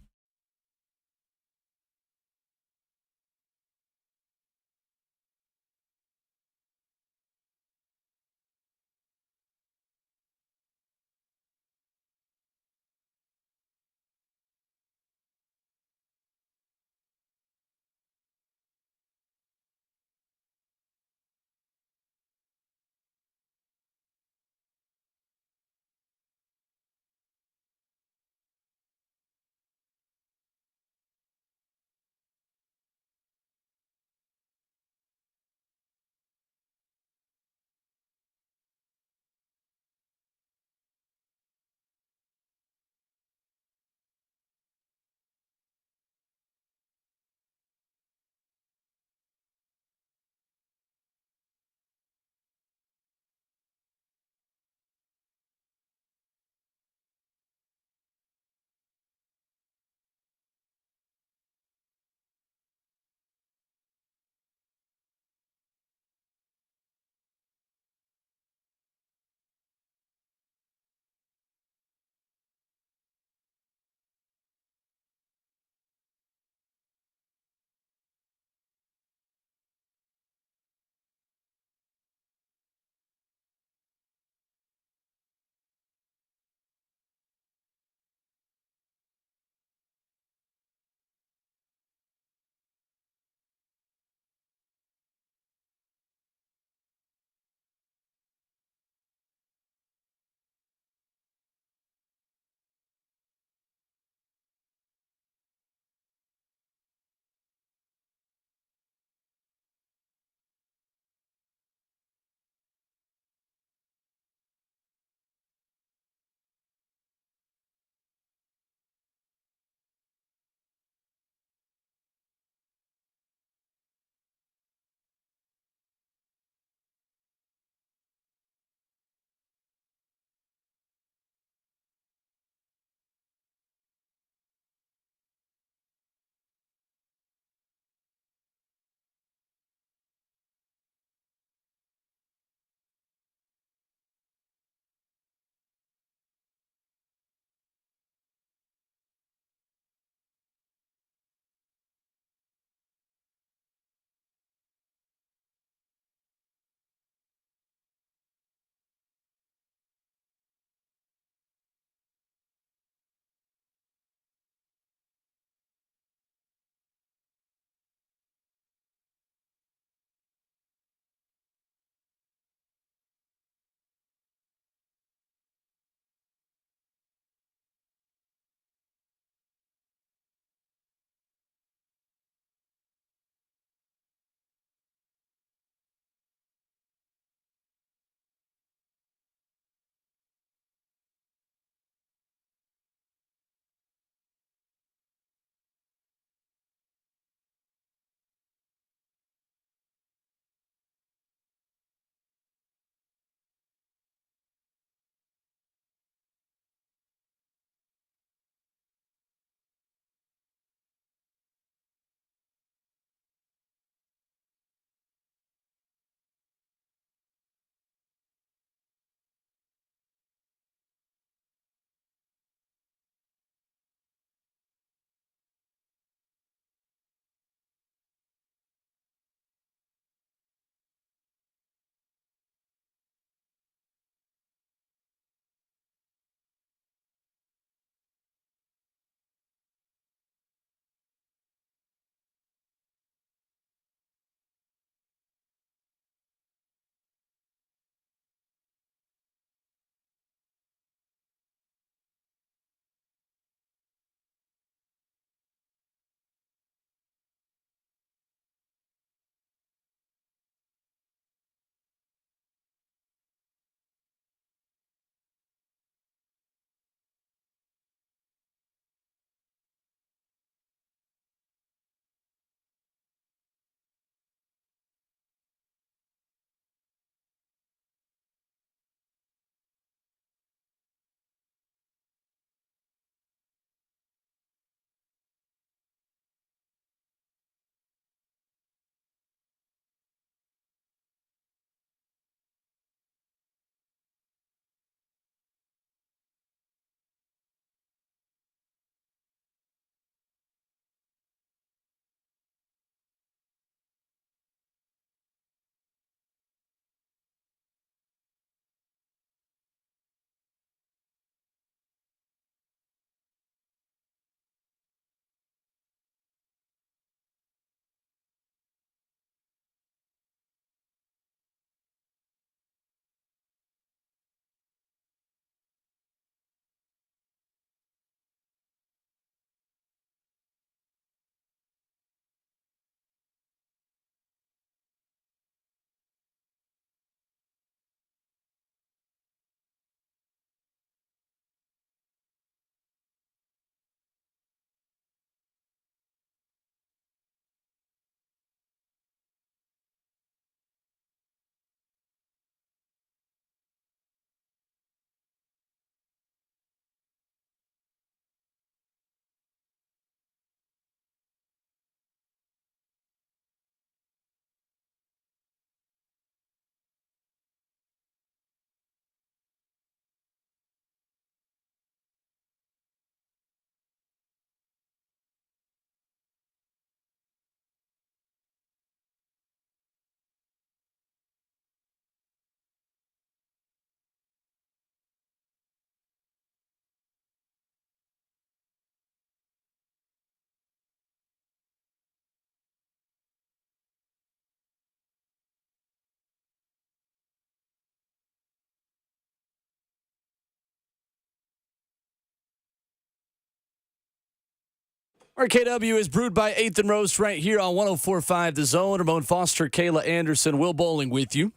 RKW is brewed by 8th and Roast right here on 104.5 The Zone. Ramon Foster, Kayla Anderson, Will Bowling with you.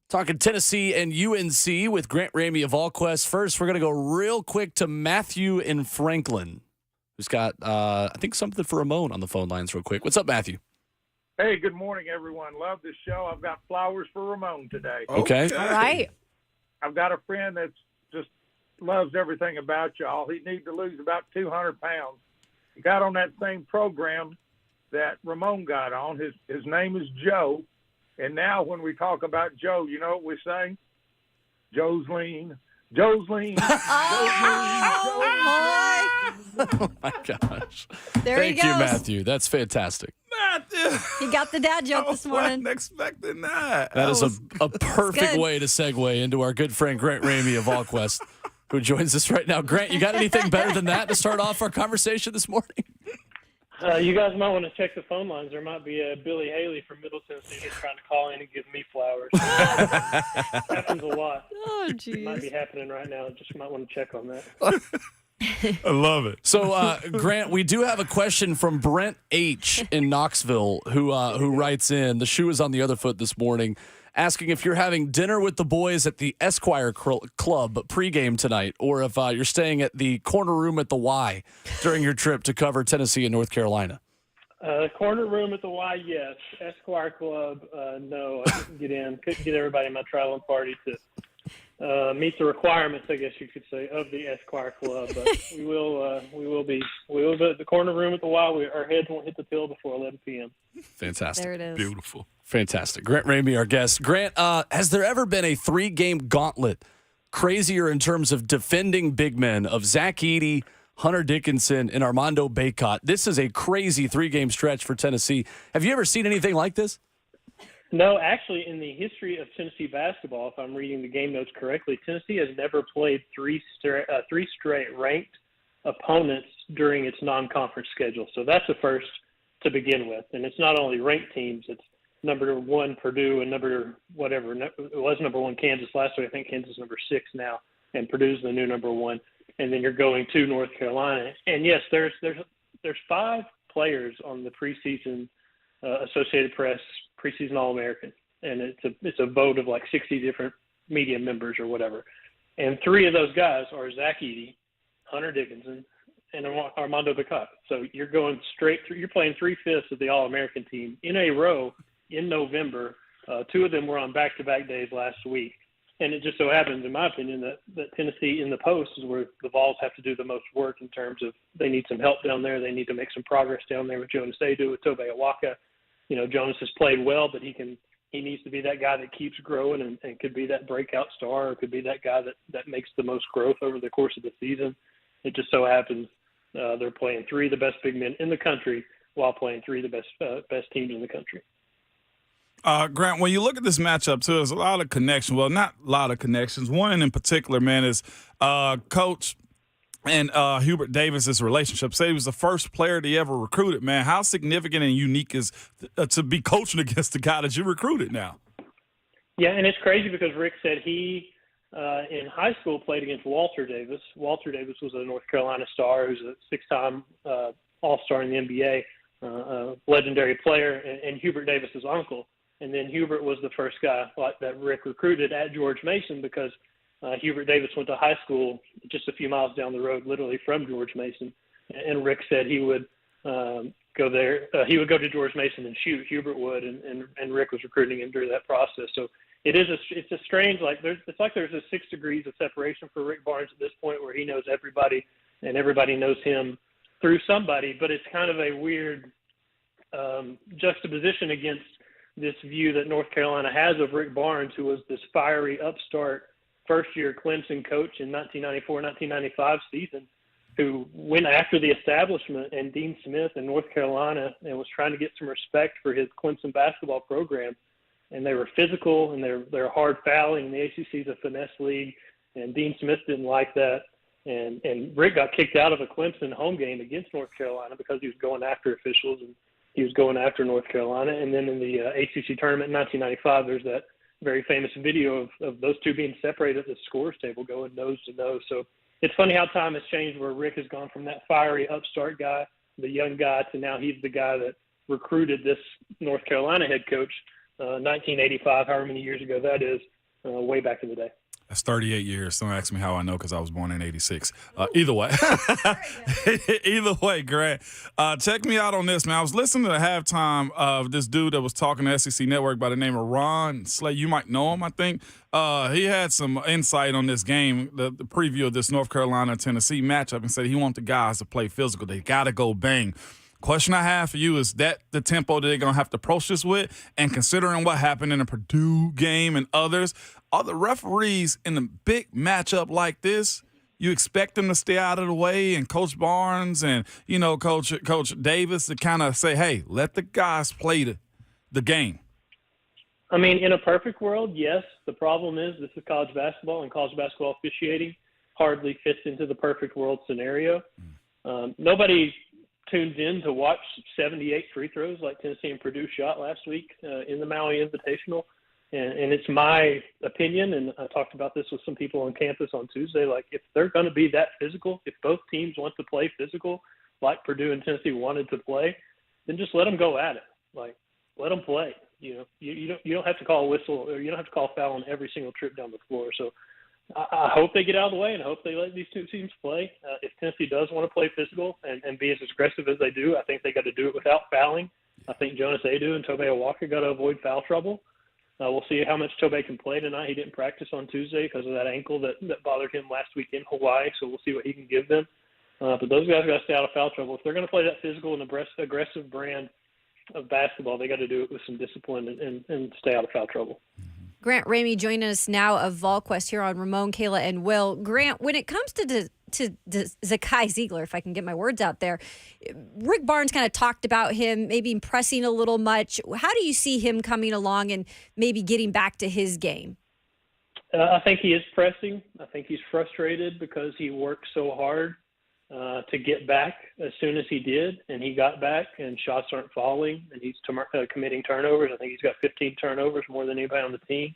Talking Tennessee and UNC with Grant Ramey of VolQuest. First, we're going to go real quick to Matthew in Franklin, who's got, I think, something for Ramon on the phone lines real quick. What's up, Matthew? Hey, good morning, everyone. Love this show. I've got flowers for Ramon today. Okay. All right. I've got a friend that just loves everything about y'all. He needs to lose about 200 pounds. He got on that same program that Ramon got on. His name is Joe. And now when we talk about Joe, you know what we say? Joe's lean. Joe's lean. Oh, my gosh. There he Thank you, goes. Matthew. That's fantastic. Matthew. He got the dad joke this I morning. wasn't expecting that. That is a perfect good. way to segue into our good friend Grant Ramey of VolQuest, who joins us right now. Grant, you got anything better than that to start off our conversation this morning? You guys might want to check the phone lines. There might be a Billy Haley from Middle Tennessee just trying to call in and give me flowers. Happens a lot. Oh, Might be jeez. happening right now. Just might want to check on that. I love it. So, Grant, we do have a question from Brent H. in Knoxville who writes in. The shoe is on the other foot this morning, asking if you're having dinner with the boys at the Esquire Club pregame tonight, or if you're staying at the corner room at the Y during your trip to cover Tennessee and North Carolina. Corner room at the Y, yes. Esquire Club, no. I couldn't get in. Couldn't get everybody in my traveling party to meet the requirements, I guess you could say, of the Esquire Club. But we will be at the corner room at the Y. Our heads won't hit the pill before 11 p.m. Fantastic. There it is. Beautiful. Fantastic. Grant Ramey, our guest. Grant, has there ever been a 3-game gauntlet crazier in terms of defending big men of Zach Edey, Hunter Dickinson, and Armando Bacot? This is a crazy 3-game stretch for Tennessee. Have you ever seen anything like this? No, actually, in the history of Tennessee basketball, if I'm reading the game notes correctly, Tennessee has never played three straight ranked opponents during its non-conference schedule. So that's a first to begin with. And it's not only ranked teams, it's number 1 Purdue and number 1 Kansas last week. I think Kansas is number 6 now, and Purdue's the new number 1. And then you're going to North Carolina. And yes, there's 5 players on the preseason Associated Press preseason All-American, and it's a vote of like 60 different media members or whatever. And 3 of those guys are Zach Edey, Hunter Dickinson, and Armando Bacot. So you're going straight through. You're playing 3/5 of the All-American team in a row in November. 2 of them were on back-to-back days last week. And it just so happens, in my opinion, that Tennessee in the post is where the Vols have to do the most work in terms of they need some help down there. They need to make some progress down there with Jonas Adu, with Tobe Awaka. You know, Jonas has played well, but he needs to be that guy that keeps growing and could be that breakout star, or could be that guy that makes the most growth over the course of the season. It just so happens they're playing 3 of the best big men in the country while playing 3 of the best teams in the country. Grant, when you look at this matchup, too, there's a lot of connections. Well, not a lot of connections. One in particular, man, is Coach and Hubert Davis's relationship. Say he was the first player that he ever recruited, man. How significant and unique is to be coaching against the guy that you recruited now? Yeah, and it's crazy because Rick said he, in high school, played against Walter Davis. Walter Davis was a North Carolina star who's a 6-time All-Star in the NBA, legendary player, and Hubert Davis's uncle. And then Hubert was the first guy that Rick recruited at George Mason because Hubert Davis went to high school just a few miles down the road, literally from George Mason. And Rick said he would go there. He would go to George Mason and shoot. Hubert would, and Rick was recruiting him during that process. So it's a strange, it's like there's a 6 degrees of separation for Rick Barnes at this point, where he knows everybody and everybody knows him through somebody. But it's kind of a weird juxtaposition against this view that North Carolina has of Rick Barnes, who was this fiery upstart first-year Clemson coach in 1994-1995 season, who went after the establishment and Dean Smith in North Carolina and was trying to get some respect for his Clemson basketball program. And they were physical, and they're hard fouling. The ACC is a finesse league, and Dean Smith didn't like that. And Rick got kicked out of a Clemson home game against North Carolina because he was going after officials, and he was going after North Carolina. And then in the ACC tournament in 1995, there's that very famous video of those two being separated at the scores table, going nose to nose. So it's funny how time has changed, where Rick has gone from that fiery upstart guy the young guy to now he's the guy that recruited this North Carolina head coach 1985, however many years ago that is, way back in the day. That's 38 years. Don't ask me how I know because I was born in 86. Either way. Either way, Grant. Check me out on this, man. I was listening to the halftime of this dude that was talking to SEC Network by the name of Ron Slay. You might know him, I think. He had some insight on this game, the preview of this North Carolina-Tennessee matchup, and said he wants the guys to play physical. They got to go bang. Question I have for you, is that the tempo that they're going to have to approach this with? And considering what happened in the Purdue game and others, are the referees in a big matchup like this, you expect them to stay out of the way, and Coach Barnes and, Coach Davis to kind of say, hey, let the guys play the game? I mean, in a perfect world, yes. The problem is this is college basketball, and college basketball officiating hardly fits into the perfect world scenario. Nobody tuned in to watch 78 free throws like Tennessee and Purdue shot last week in the Maui Invitational. And it's my opinion, and I talked about this with some people on campus on Tuesday, like if they're going to be that physical, if both teams want to play physical like Purdue and Tennessee wanted to play, then just let them go at it. Like, let them play. You don't have to call a whistle, or you don't have to call a foul on every single trip down the floor. So I hope they get out of the way, and I hope they let these two teams play. If Tennessee does want to play physical and be as aggressive as they do, I think they got to do it without fouling. I think Jonas Adu and Tobey Walker got to avoid foul trouble. We'll see how much Tobey can play tonight. He didn't practice on Tuesday because of that ankle that bothered him last week in Hawaii, so we'll see what he can give them. But those guys got to stay out of foul trouble. If they're going to play that physical and aggressive brand of basketball, they got to do it with some discipline and stay out of foul trouble. Grant Ramey joining us now of VolQuest here on Ramon, Kayla, and Will. Grant, when it comes to Zakai Ziegler, if I can get my words out there, Rick Barnes kind of talked about him maybe pressing a little much. How do you see him coming along and maybe getting back to his game? I think he is pressing. I think he's frustrated because he worked so hard to get back as soon as he did, and he got back, and shots aren't falling, and he's committing turnovers. I think he's got 15 turnovers, more than anybody on the team.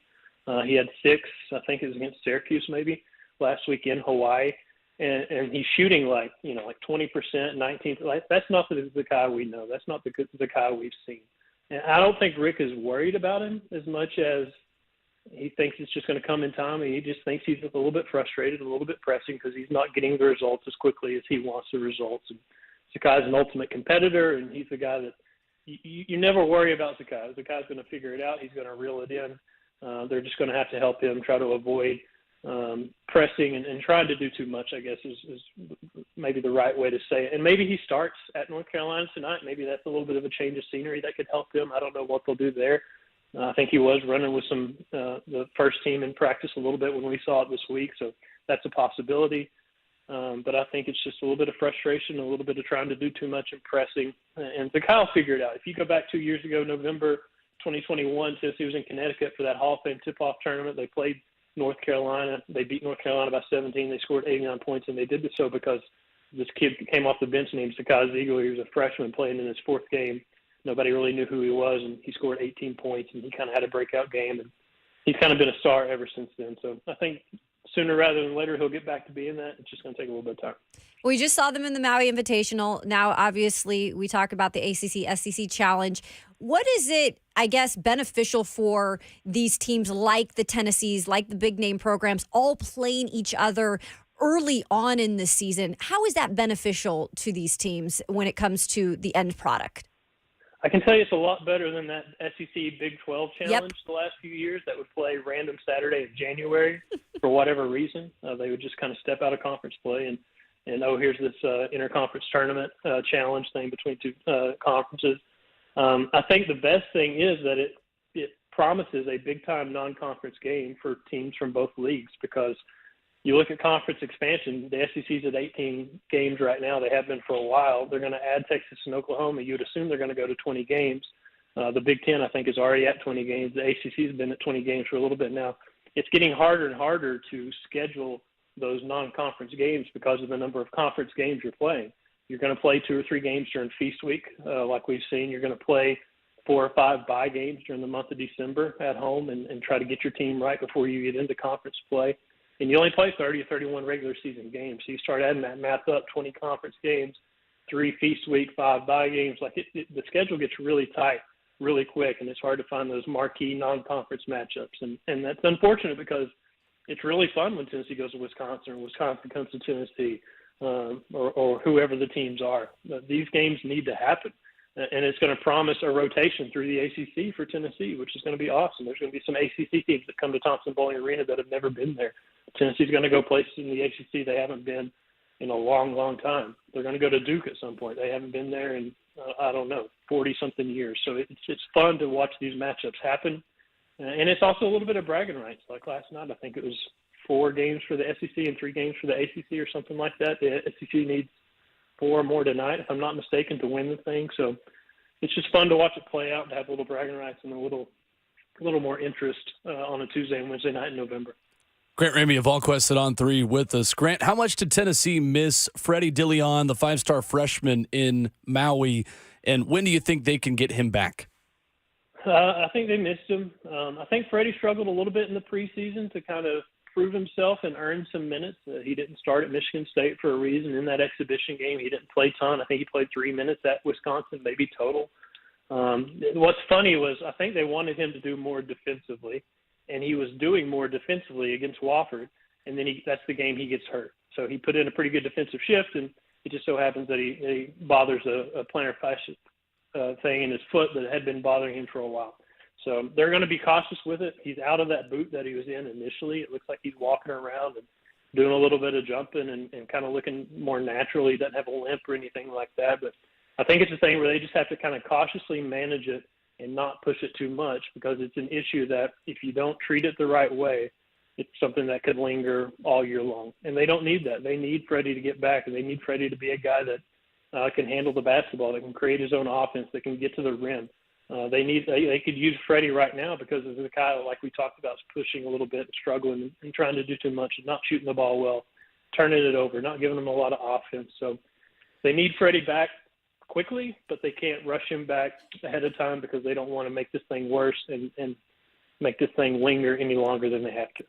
He had 6, I think it was against Syracuse maybe, last week in Hawaii, and he's shooting like 20%, 19%. Like, that's not the Zakai we know. That's not the Zakai we've seen. And I don't think Rick is worried about him as much as he thinks it's just going to come in time, and he just thinks he's a little bit frustrated, a little bit pressing because he's not getting the results as quickly as he wants the results. And Zakai's an ultimate competitor, and he's the guy that you never worry about Zakai. Zakai's going to figure it out. He's going to reel it in. They're just going to have to help him try to avoid pressing and trying to do too much, I guess, is maybe the right way to say it. And maybe he starts at North Carolina tonight. Maybe that's a little bit of a change of scenery that could help him. I don't know what they'll do there. I think he was running with the first team in practice a little bit when we saw it this week, so that's a possibility. But I think it's just a little bit of frustration, a little bit of trying to do too much and pressing. And Zakai will figure it out. If you go back 2 years ago, November 2021, Tennessee was in Connecticut for that Hall of Fame tip-off tournament. They played North Carolina. They beat North Carolina by 17. They scored 89 points, and they did so because this kid came off the bench named Zakai Ziegler. He was a freshman playing in his 4th game. Nobody really knew who he was, and he scored 18 points, and he kind of had a breakout game, and he's kind of been a star ever since then. So I think sooner rather than later he'll get back to being that. It's just going to take a little bit of time. We just saw them in the Maui Invitational. Now, obviously, we talk about the ACC-SEC Challenge. What is it, I guess, beneficial for these teams like the Tennessees, like the big-name programs, all playing each other early on in the season? How is that beneficial to these teams when it comes to the end product? I can tell you it's a lot better than that SEC Big 12 challenge the last few years that would play random Saturday in January for whatever reason. They would just kind of step out of conference play and here's this interconference tournament challenge thing between two conferences. I think the best thing is that it promises a big-time non-conference game for teams from both leagues because you look at conference expansion, the SEC's at 18 games right now. They have been for a while. They're going to add Texas and Oklahoma. You'd assume they're going to go to 20 games. The Big Ten, I think, is already at 20 games. The ACC's been at 20 games for a little bit now. It's getting harder and harder to schedule those non-conference games because of the number of conference games you're playing. You're going to play 2 or 3 games during Feast Week, like we've seen. You're going to play 4 or 5 bye games during the month of December at home and try to get your team right before you get into conference play. And you only play 30 or 31 regular season games. So you start adding that math up, 20 conference games, 3 feast week, 5 bye games. Like the schedule gets really tight really quick, and it's hard to find those marquee non-conference matchups. And that's unfortunate because it's really fun when Tennessee goes to Wisconsin or Wisconsin comes to Tennessee, or whoever the teams are. These games need to happen. And it's going to promise a rotation through the ACC for Tennessee, which is going to be awesome. There's going to be some ACC teams that come to Thompson-Boling Arena that have never been there. Tennessee's going to go places in the ACC they haven't been in a long, long time. They're going to go to Duke at some point. They haven't been there in, 40-something years. So it's fun to watch these matchups happen. And it's also a little bit of bragging rights. Like last night, I think it was 4 games for the SEC and 3 games for the ACC or something like that. The SEC needs 4 more tonight, if I'm not mistaken, to win the thing. So it's just fun to watch it play out, to have a little bragging rights and a little more interest on a Tuesday and Wednesday night in November. Grant Ramey of VolQuest on 3 with us. Grant, how much did Tennessee miss Freddie Dilion, the 5-star freshman in Maui, and when do you think they can get him back? I think they missed him. I think Freddie struggled a little bit in the preseason to kind of prove himself and earn some minutes. He didn't start at Michigan State for a reason. In that exhibition game, he didn't play a ton. I think he played 3 minutes at Wisconsin, maybe total. What's funny was I think they wanted him to do more defensively, and he was doing more defensively against Wofford, and then that's the game he gets hurt. So he put in a pretty good defensive shift, and it just so happens that he bothers a plantar fascia thing in his foot that had been bothering him for a while. So they're going to be cautious with it. He's out of that boot that he was in initially. It looks like he's walking around and doing a little bit of jumping and kind of looking more natural. He doesn't have a limp or anything like that. But I think it's a thing where they just have to kind of cautiously manage it and not push it too much, because it's an issue that if you don't treat it the right way, it's something that could linger all year long. And they don't need that. They need Freddie to get back, and they need Freddie to be a guy that can handle the basketball, that can create his own offense, that can get to the rim. They could use Freddie right now because of the guy, like we talked about, is pushing a little bit, struggling, and trying to do too much, and not shooting the ball well, turning it over, not giving them a lot of offense. So they need Freddie back quickly, but they can't rush him back ahead of time because they don't want to make this thing worse and make this thing linger any longer than they have to.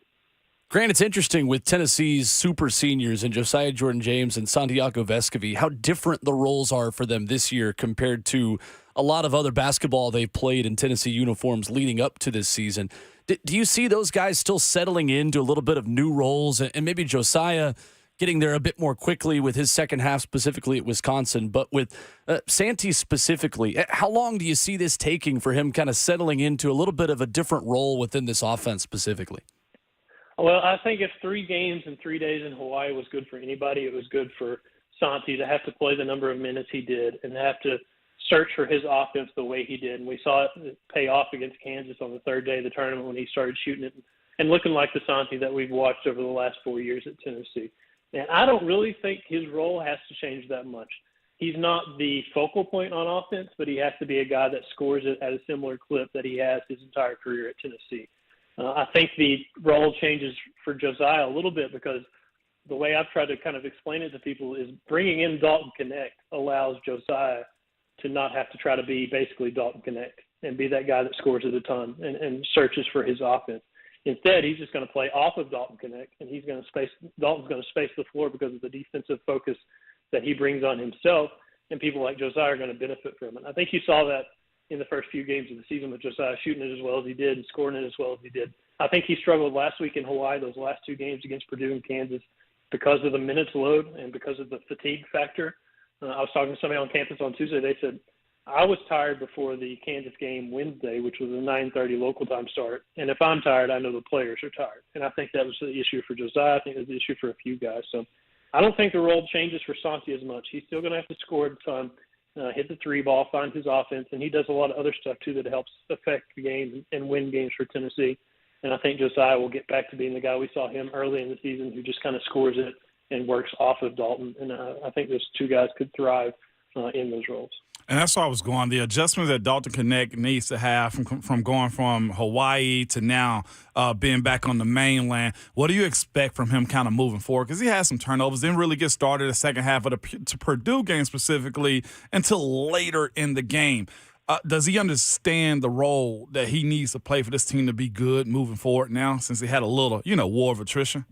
Grant, it's interesting with Tennessee's super seniors and Josiah Jordan-James and Santiago Vescovi, how different the roles are for them this year compared to a lot of other basketball they've played in Tennessee uniforms leading up to this season. Do you see those guys still settling into a little bit of new roles, and maybe Josiah getting there a bit more quickly with his second half, specifically at Wisconsin, but with Santi specifically, how long do you see this taking for him kind of settling into a little bit of a different role within this offense specifically? Well, I think if 3 games in 3 days in Hawaii was good for anybody, it was good for Santi to have to play the number of minutes he did and have to search for his offense the way he did. And we saw it pay off against Kansas on the 3rd day of the tournament when he started shooting it and looking like the Santi that we've watched over the last 4 years at Tennessee. And I don't really think his role has to change that much. He's not the focal point on offense, but he has to be a guy that scores it at a similar clip that he has his entire career at Tennessee. I think the role changes for Josiah a little bit because the way I've tried to kind of explain it to people is bringing in Dalton Connect allows Josiah to not have to try to be basically Dalton Connect and be that guy that scores it a ton and searches for his offense. Instead, he's just going to play off of Dalton Connect, and Dalton's going to space the floor because of the defensive focus that he brings on himself, and people like Josiah are going to benefit from it. I think you saw that in the first few games of the season with Josiah shooting it as well as he did and scoring it as well as he did. I think he struggled last week in Hawaii, those last 2 games against Purdue and Kansas, because of the minutes load and because of the fatigue factor. I was talking to somebody on campus on Tuesday. They said, I was tired before the Kansas game Wednesday, which was a 9:30 local time start. And if I'm tired, I know the players are tired. And I think that was the issue for Josiah. I think it was the issue for a few guys. So I don't think the role changes for Santi as much. He's still going to have to score a ton, hit the 3 ball, find his offense, and he does a lot of other stuff too that helps affect the game and win games for Tennessee. And I think Josiah will get back to being the guy we saw him early in the season who just kind of scores it and works off of Dalton. And I think those 2 guys could thrive in those roles. And that's why I was going. The adjustments that Dalton Connect needs to have from going from Hawaii to now being back on the mainland. What do you expect from him kind of moving forward? Because he had some turnovers, didn't really get started the second half of the Purdue game specifically until later in the game. Does he understand the role that he needs to play for this team to be good moving forward now since he had a little, war of attrition?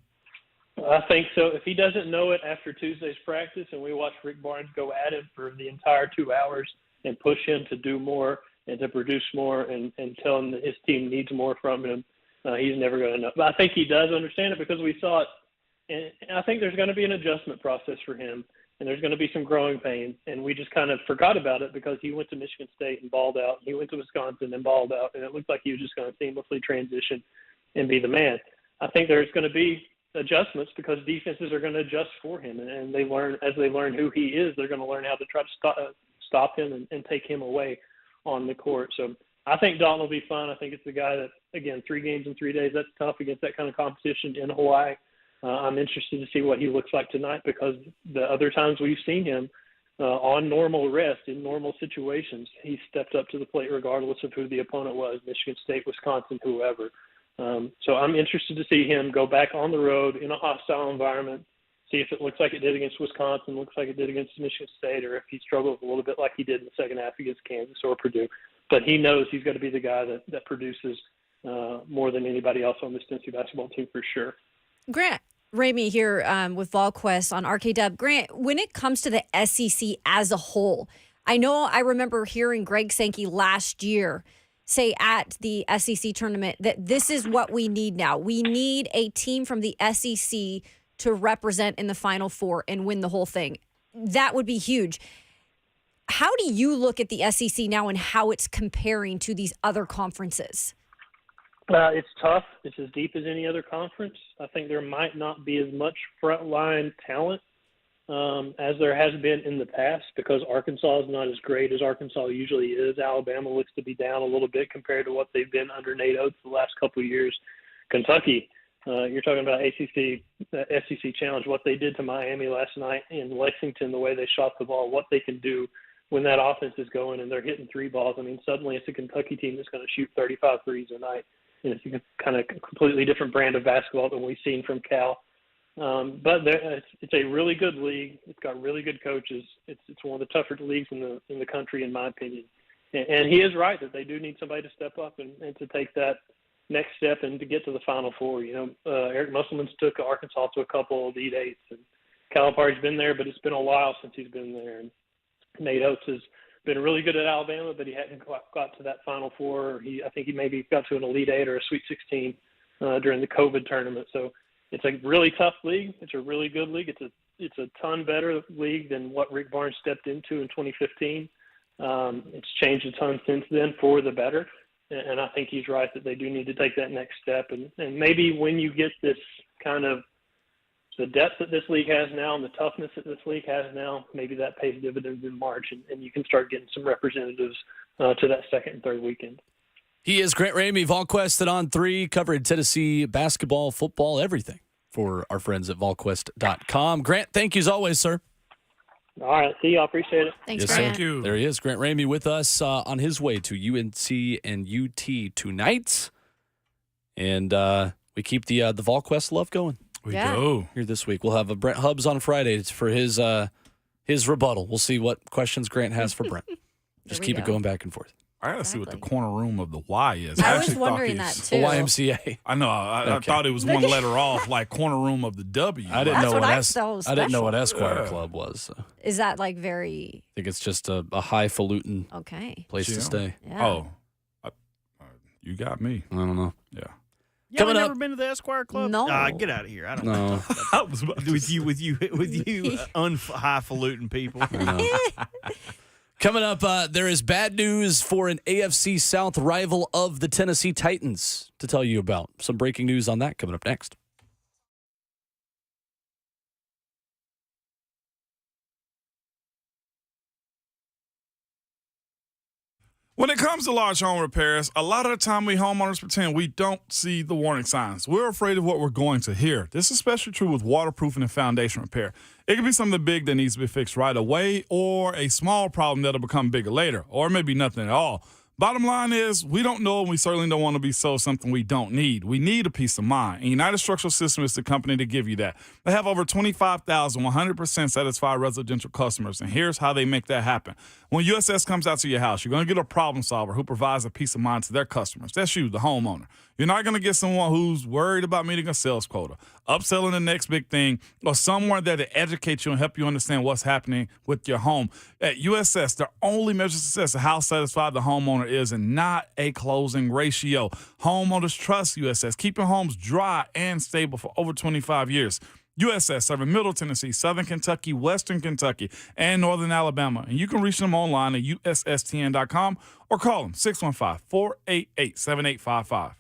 I think so. If he doesn't know it after Tuesday's practice and we watch Rick Barnes go at him for the entire 2 hours and push him to do more and to produce more and tell him that his team needs more from him, he's never going to know. But I think he does understand it because we saw it. And I think there's going to be an adjustment process for him, and there's going to be some growing pains. And we just kind of forgot about it because he went to Michigan State and balled out. He went to Wisconsin and balled out, and it looked like he was just going to seamlessly transition and be the man. I think there's going to be adjustments because defenses are going to adjust for him, and they learn as they learn who he is. They're going to learn how to try to stop him and take him away on the court. So I think Dalton will be fun. I think it's the guy that, again, 3 games in 3 days, that's tough against that kind of competition in Hawaii. I'm interested to see what he looks like tonight because the other times we've seen him on normal rest in normal situations, he stepped up to the plate regardless of who the opponent was, Michigan State, Wisconsin, whoever. So I'm interested to see him go back on the road in a hostile environment, see if it looks like it did against Wisconsin, looks like it did against Michigan State, or if he struggles a little bit like he did in the second half against Kansas or Purdue. But he knows he's got to be the guy that produces more than anybody else on this Tennessee basketball team for sure. Grant Ramey here with VolQuest on RKW. Grant, when it comes to the SEC as a whole, I remember hearing Greg Sankey last year say at the SEC tournament that this is what we need now. We need a team from the SEC to represent in the Final Four and win the whole thing. That would be huge. How do you look at the SEC now and how it's comparing to these other conferences? It's tough. It's as deep as any other conference. I think there might not be as much frontline talent as there has been in the past because Arkansas is not as great as Arkansas usually is. Alabama looks to be down a little bit compared to what they've been under Nate Oates the last couple of years. Kentucky, you're talking about SEC Challenge, what they did to Miami last night in Lexington, the way they shot the ball, what they can do when that offense is going and they're hitting 3 balls. I mean, suddenly it's a Kentucky team that's going to shoot 35 threes a night. And it's a kind of completely different brand of basketball than we've seen from Cal. But it's a really good league. It's got really good coaches. It's one of the tougher leagues in the country, in my opinion. And he is right that they do need somebody to step up and to take that next step and to get to the Final Four. Eric Musselman's took Arkansas to a couple of Elite Eights, and Calipari's been there, but it's been a while since he's been there. And Nate Oates has been really good at Alabama, but he hadn't got to that Final Four. I think he maybe got to an Elite Eight or a Sweet 16 during the COVID tournament. So it's a really tough league. It's a really good league. It's a ton better league than what Rick Barnes stepped into in 2015. It's changed a ton since then for the better. And I think he's right that they do need to take that next step. And maybe when you get this kind of the depth that this league has now and the toughness that this league has now, maybe that pays dividends in March and you can start getting some representatives to that second and third weekend. He is Grant Ramey, VolQuest and On3, covering Tennessee basketball, football, everything for our friends at VolQuest.com. Grant, thank you as always, sir. All right. See y'all. Appreciate it. Thanks, yes, Grant. Thank you. There he is, Grant Ramey with us on his way to UNC and UT tonight. And we keep the VolQuest love going. We go. Here this week. We'll have a Brent Hubbs on Friday for his rebuttal. We'll see what questions Grant has for Brent. Just keep it going back and forth. I gotta see what the corner room of the Y is. I was wondering that too. The YMCA. I know. I thought it was one letter off, like corner room of the W. I didn't know I didn't know what Esquire Club was. So. Is that like very? I think it's just a highfalutin place to stay. Yeah. Oh, you got me. I don't know. Yeah. Y'all never been to the Esquire Club? No. Get out of here. I don't No. know. I was about to with you highfalutin people. Coming up, there is bad news for an AFC South rival of the Tennessee Titans to tell you about. Some breaking news on that coming up next. When it comes to large home repairs, a lot of the time we homeowners pretend we don't see the warning signs. We're afraid of what we're going to hear. This is especially true with waterproofing and foundation repair. It can be something big that needs to be fixed right away or a small problem that'll become bigger later or maybe nothing at all. Bottom line is, we don't know, and we certainly don't want to be sold something we don't need. We need a peace of mind. And United Structural Systems is the company to give you that. They have over 25,000 100% satisfied residential customers, and here's how they make that happen. When USS comes out to your house, you're going to get a problem solver who provides a peace of mind to their customers. That's you, the homeowner. You're not going to get someone who's worried about meeting a sales quota, upselling the next big thing, or someone there to educate you and help you understand what's happening with your home. At USS, their only measure of success is how satisfied the homeowner is and not a closing ratio. Homeowners trust USS, keeping homes dry and stable for over 25 years. USS serving Middle Tennessee, Southern Kentucky, Western Kentucky, and Northern Alabama. And you can reach them online at USSTN.com or call them 615-488-7855.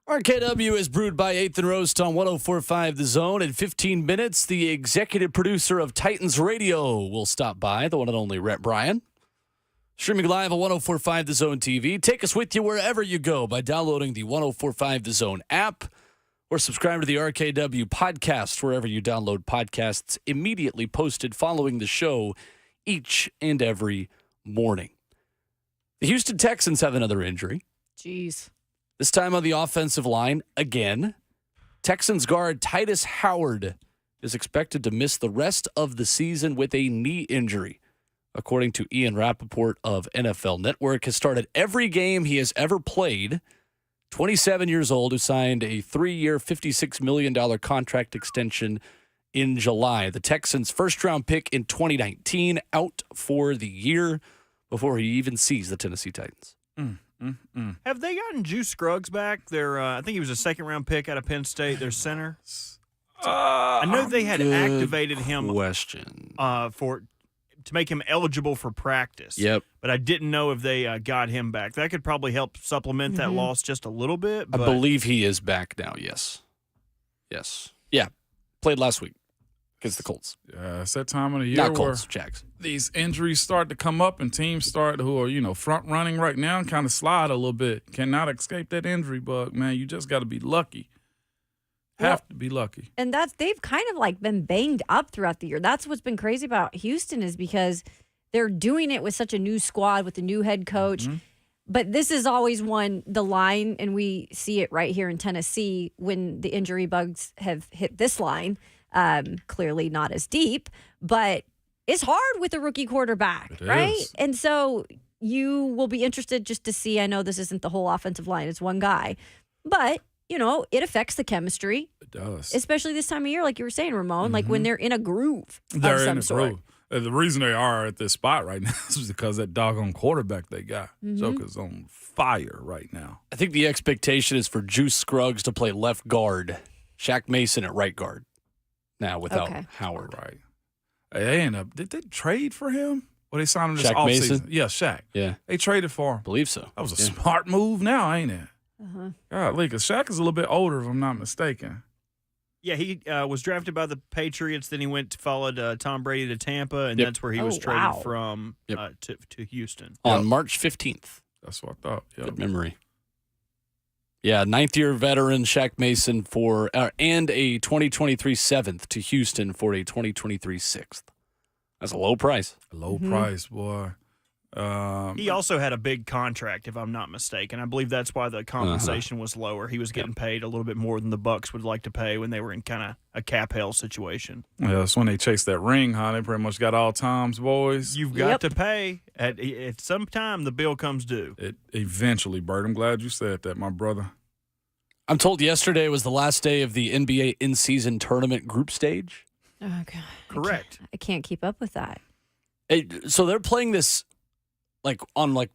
RKW is brewed by 8th and Roast on 104.5 The Zone. In 15 minutes, the executive producer of Titans Radio will stop by, the one and only Rhett Bryan. Streaming live on 104.5 The Zone TV. Take us with you wherever you go by downloading the 104.5 The Zone app or subscribe to the RKW podcast wherever you download podcasts, immediately posted following the show each and every morning. The Houston Texans have another injury. Jeez. This time on the offensive line, again, Texans guard Titus Howard is expected to miss the rest of the season with a knee injury. According to Ian Rappaport of NFL Network, has started every game he has ever played. 27 years old, who signed a 3-year, $56 million contract extension in July. The Texans' first-round pick in 2019 out for the year before he even sees the Tennessee Titans. Have they gotten Juice Scruggs back? Their, I think he was a second-round pick out of Penn State. Their center. I know they had activated him to make him eligible for practice. Yep. But I didn't know if they got him back. That could probably help supplement that loss just a little bit. I believe he is back now. Yes. Yeah. Played last week against the Colts. It's that time of the year Not where Colts, Jags. these injuries start to come up and teams start who are, front running right now and kind of slide a little bit. Cannot escape that injury bug, man. You just got to be lucky. Have to be lucky. And they've kind of like been banged up throughout the year. That's what's been crazy about Houston is because they're doing it with such a new squad with a new head coach. Mm-hmm. But this is always the line, and we see it right here in Tennessee when the injury bugs have hit this line. Clearly not as deep, but it's hard with a rookie quarterback, right? And so you will be interested just to see. I know this isn't the whole offensive line, it's one guy, but it affects the chemistry. It does. Especially this time of year, like you were saying, Ramon, like when they're in a groove they're of some in a sort. groove. The reason they are at this spot right now is because that doggone quarterback they got. Joker's on fire right now. I think the expectation is for Juice Scruggs to play left guard, Shaq Mason at right guard. Now without Howard. Right. Did they trade for him? Or they signed him this Shaq offseason? Mason? Yeah, Shaq. Yeah. They traded for him. Believe so. That was a smart move now, ain't it? Golly, because Shaq is a little bit older, if I'm not mistaken. Yeah, he was drafted by the Patriots. Then he followed Tom Brady to Tampa, and that's where he was traded from to Houston. On March 15th. That's what I thought. Yep. Good memory. Yeah, ninth-year veteran Shaq Mason and a 2023 seventh to Houston for a 2023 sixth. That's a low price. A low price, boy. He also had a big contract, if I'm not mistaken. I believe that's why the compensation was lower. He was getting paid a little bit more than the Bucs would like to pay when they were in kind of a cap hell situation. Yeah, that's when they chased that ring, huh? They pretty much got all Tom's boys. You've got to pay. At some time, the bill comes due. It eventually, Bert. I'm glad you said that, my brother. I'm told yesterday was the last day of the NBA in-season tournament group stage. Oh, God. Correct. I can't keep up with that. So they're playing this on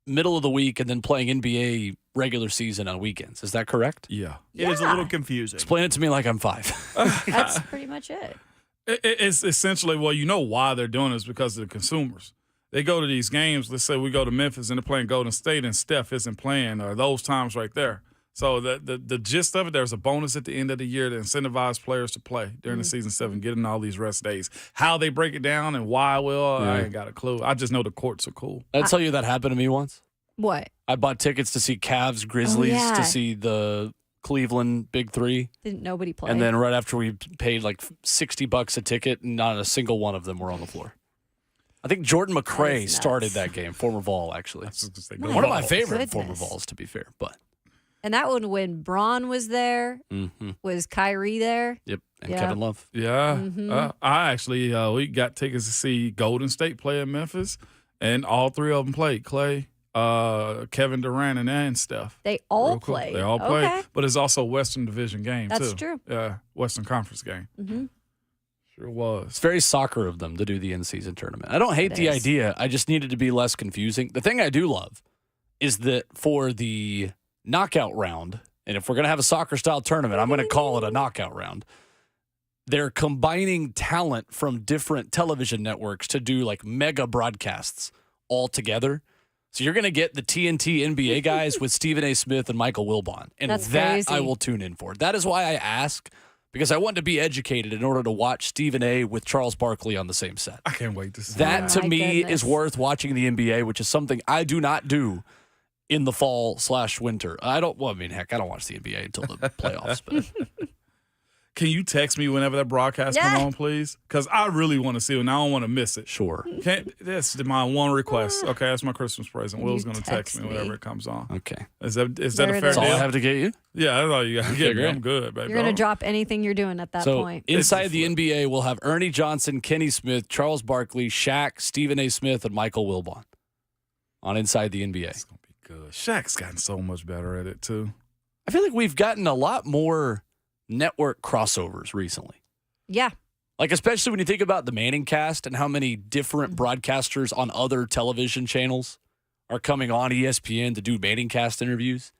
middle of the week and then playing NBA regular season on weekends. Is that correct? Yeah. It is a little confusing. Explain it to me like I'm 5. That's pretty much it. It's essentially, why they're doing this because of the consumers. They go to these games. Let's say we go to Memphis and they're playing Golden State and Steph isn't playing, or those times right there. So the gist of it, there's a bonus at the end of the year to incentivize players to play during the season 7, getting all these rest days. How they break it down and why, I ain't got a clue. I just know the courts are cool. Did I tell you that happened to me once? What? I bought tickets to see Cavs, Grizzlies, to see the Cleveland Big Three. Didn't nobody play? And then right after we paid like $60 a ticket, not a single one of them were on the floor. I think Jordan McRae started that game, former Vol, actually. One of my favorite former Vols, to be fair, but. And that one when Braun was there, was Kyrie there? Yep, and Kevin Love. Yeah. I actually, we got tickets to see Golden State play in Memphis, and all three of them played. Clay, Kevin Durant, and Steph. They all played. They all played. But it's also a Western Division game, too. That's true. Yeah, Western Conference game. Sure was. It's very soccer of them to do the in-season tournament. I don't hate the idea. I just need it to be less confusing. The thing I do love is that for the knockout round, and if we're going to have a soccer-style tournament, I'm going to call it a knockout round. They're combining talent from different television networks to do like mega broadcasts all together. So you're going to get the TNT NBA guys with Stephen A. Smith and Michael Wilbon. And That's that crazy. I will tune in for. That is why I ask, because I want to be educated in order to watch Stephen A. with Charles Barkley on the same set. I can't wait to see That, Oh, to my me, goodness. is worth watching the NBA, which is something I do not do in the fall/winter. I don't watch the NBA until the playoffs. But Can you text me whenever that broadcast Yeah. come on, please? Because I really want to see it, and I don't want to miss it. sure. That's my one request. Okay, that's my Christmas present. Will's You going to text me text whenever me. it comes on. Okay. Is that There a it fair is. That's all deal? I have to get you. Yeah, that's all you got to get me. great. I'm good, baby. You're going to drop anything you're doing at that So point. inside the NBA, we'll have Ernie Johnson, Kenny Smith, Charles Barkley, Shaq, Stephen A. Smith, and Michael Wilbon on Inside the NBA. It's going to be good. Shaq's gotten so much better at it, too. I feel like we've gotten a lot more network crossovers recently. Yeah. Like, especially when you think about the Manning cast and how many different broadcasters on other television channels are coming on ESPN to do Manning cast interviews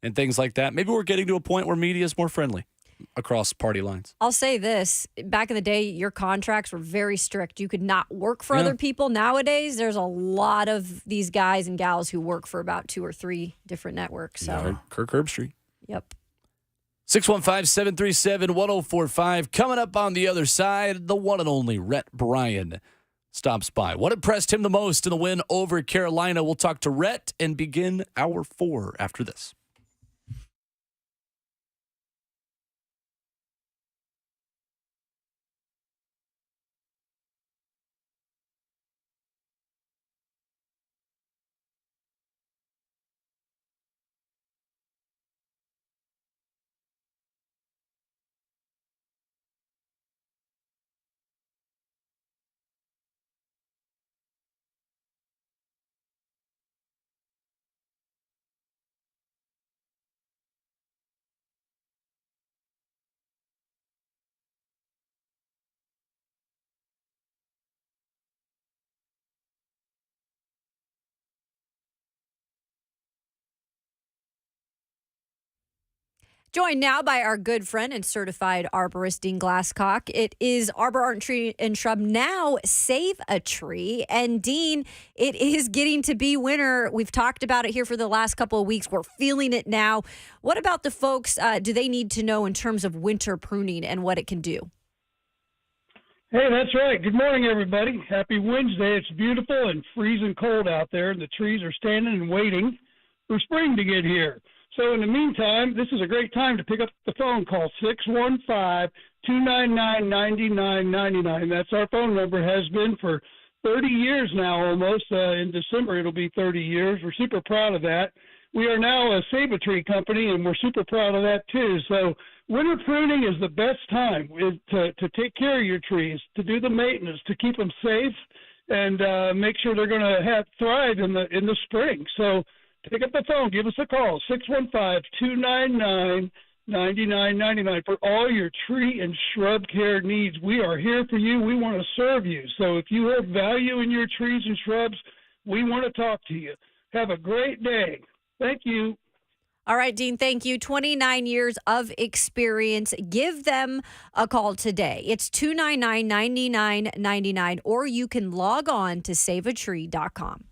and things like that. Maybe we're getting to a point where media is more friendly across party lines. I'll say this. Back in the day, your contracts were very strict. You could not work for Yeah. other people. Nowadays, there's a lot of these guys and gals who work for about 2 or 3 different networks. So, Kirk Herbstreit. yep. 615-737-1045. Coming up on the other side, the one and only Rhett Bryan stops by. What impressed him the most in the win over Carolina? We'll talk to Rhett and begin hour 4 after this. Joined now by our good friend and certified arborist, Dean Glasscock. It is Arbor Art and Tree and Shrub now Save a Tree. And Dean, it is getting to be winter. We've talked about it here for the last couple of weeks. We're feeling it now. What about the folks do they need to know in terms of winter pruning and what it can do? Hey, that's right. Good morning, everybody. Happy Wednesday. It's beautiful and freezing cold out there, and the trees are standing and waiting for spring to get here. So in the meantime, this is a great time to pick up the phone call, 615-299-9999. That's our phone number, has been for 30 years now almost. In December, it'll be 30 years. We're super proud of that. We are now a Save a Tree company, and we're super proud of that too. So winter pruning is the best time to take care of your trees, to do the maintenance, to keep them safe, and make sure they're going to thrive in the spring. So pick up the phone, give us a call, 615-299-9999 for all your tree and shrub care needs. We are here for you. We want to serve you. So if you have value in your trees and shrubs, we want to talk to you. Have a great day. Thank you. All right, Dean, thank you. 29 years of experience. Give them a call today. It's 299-9999, or you can log on to saveatree.com.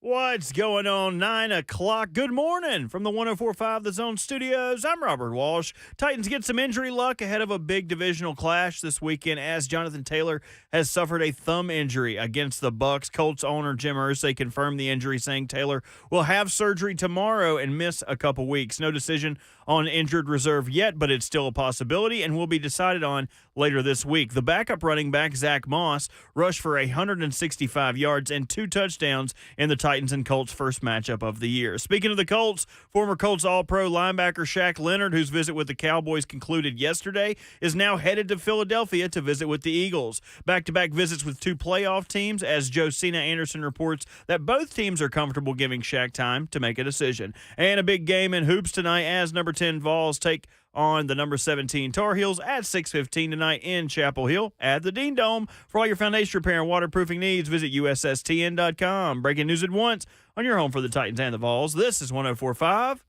What's going on? 9 o'clock. Good morning from the 104.5 The Zone Studios. I'm Robert Walsh. Titans get some injury luck ahead of a big divisional clash this weekend as Jonathan Taylor has suffered a thumb injury against the Bucs. Colts owner Jim Irsay confirmed the injury, saying Taylor will have surgery tomorrow and miss a couple weeks. No decision on injured reserve yet, but it's still a possibility and will be decided on later this week. The backup running back, Zach Moss, rushed for 165 yards and 2 touchdowns in the Titans and Colts' first matchup of the year. Speaking of the Colts, former Colts All-Pro linebacker Shaq Leonard, whose visit with the Cowboys concluded yesterday, is now headed to Philadelphia to visit with the Eagles. Back-to-back visits with 2 playoff teams, as Josina Anderson reports that both teams are comfortable giving Shaq time to make a decision. And a big game in hoops tonight as number 10 Vols take on the number 17 Tar Heels at 6:15 tonight in Chapel Hill at the Dean Dome. For all your foundation repair and waterproofing needs, visit USSTN.com. Breaking news at once on your home for the Titans and the Vols. This is 104.5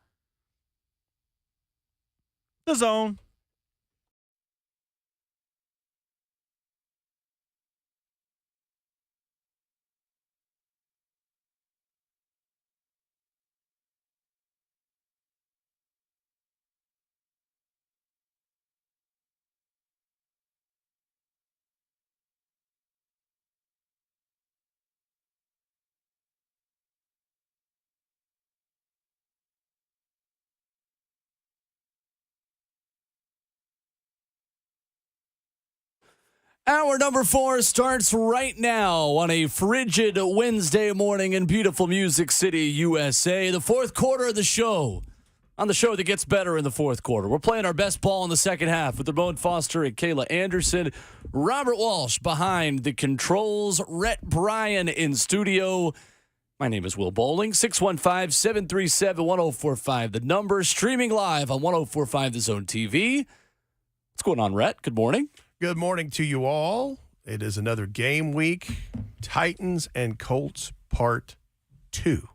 The Zone. Hour number 4 starts right now on a frigid Wednesday morning in beautiful Music City, USA. The fourth quarter of the show. On the show that gets better in the fourth quarter. We're playing our best ball in the second half with Ramon Foster and Kayla Anderson. Robert Walsh behind the controls. Rhett Bryan in studio. My name is Will Bowling. 615-737-1045. The number, streaming live on 1045 The Zone TV. What's going on, Rhett? Good morning. Good morning to you all. It is another game week. Titans and Colts part 2.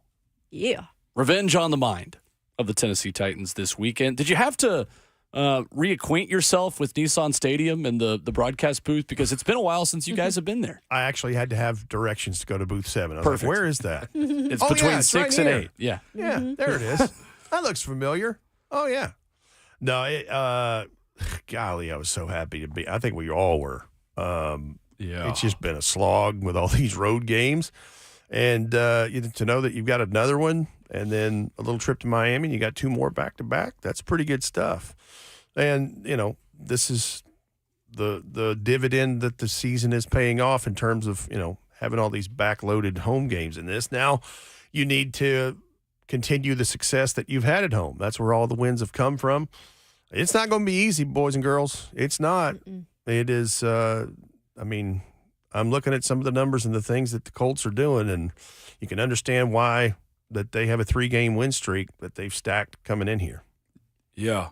Yeah. Revenge on the mind of the Tennessee Titans this weekend. Did you have to reacquaint yourself with Nissan Stadium and the broadcast booth? Because it's been a while since you guys have been there. I actually had to have directions to go to booth 7. I was Perfect. like, where is that? It's between it's 6 right and here. 8. Yeah. Yeah, there it is. That looks familiar. Oh, yeah. No, golly, I was so happy to be. I think we all were. It's just been a slog with all these road games. And to know that you've got another one and then a little trip to Miami and you got 2 more back-to-back, that's pretty good stuff. And, this is the dividend that the season is paying off in terms of, having all these backloaded home games in this. Now you need to continue the success that you've had at home. That's where all the wins have come from. It's not going to be easy, boys and girls. It's not. It is, I'm looking at some of the numbers and the things that the Colts are doing, and you can understand why that they have a 3-game win streak that they've stacked coming in here. Yeah,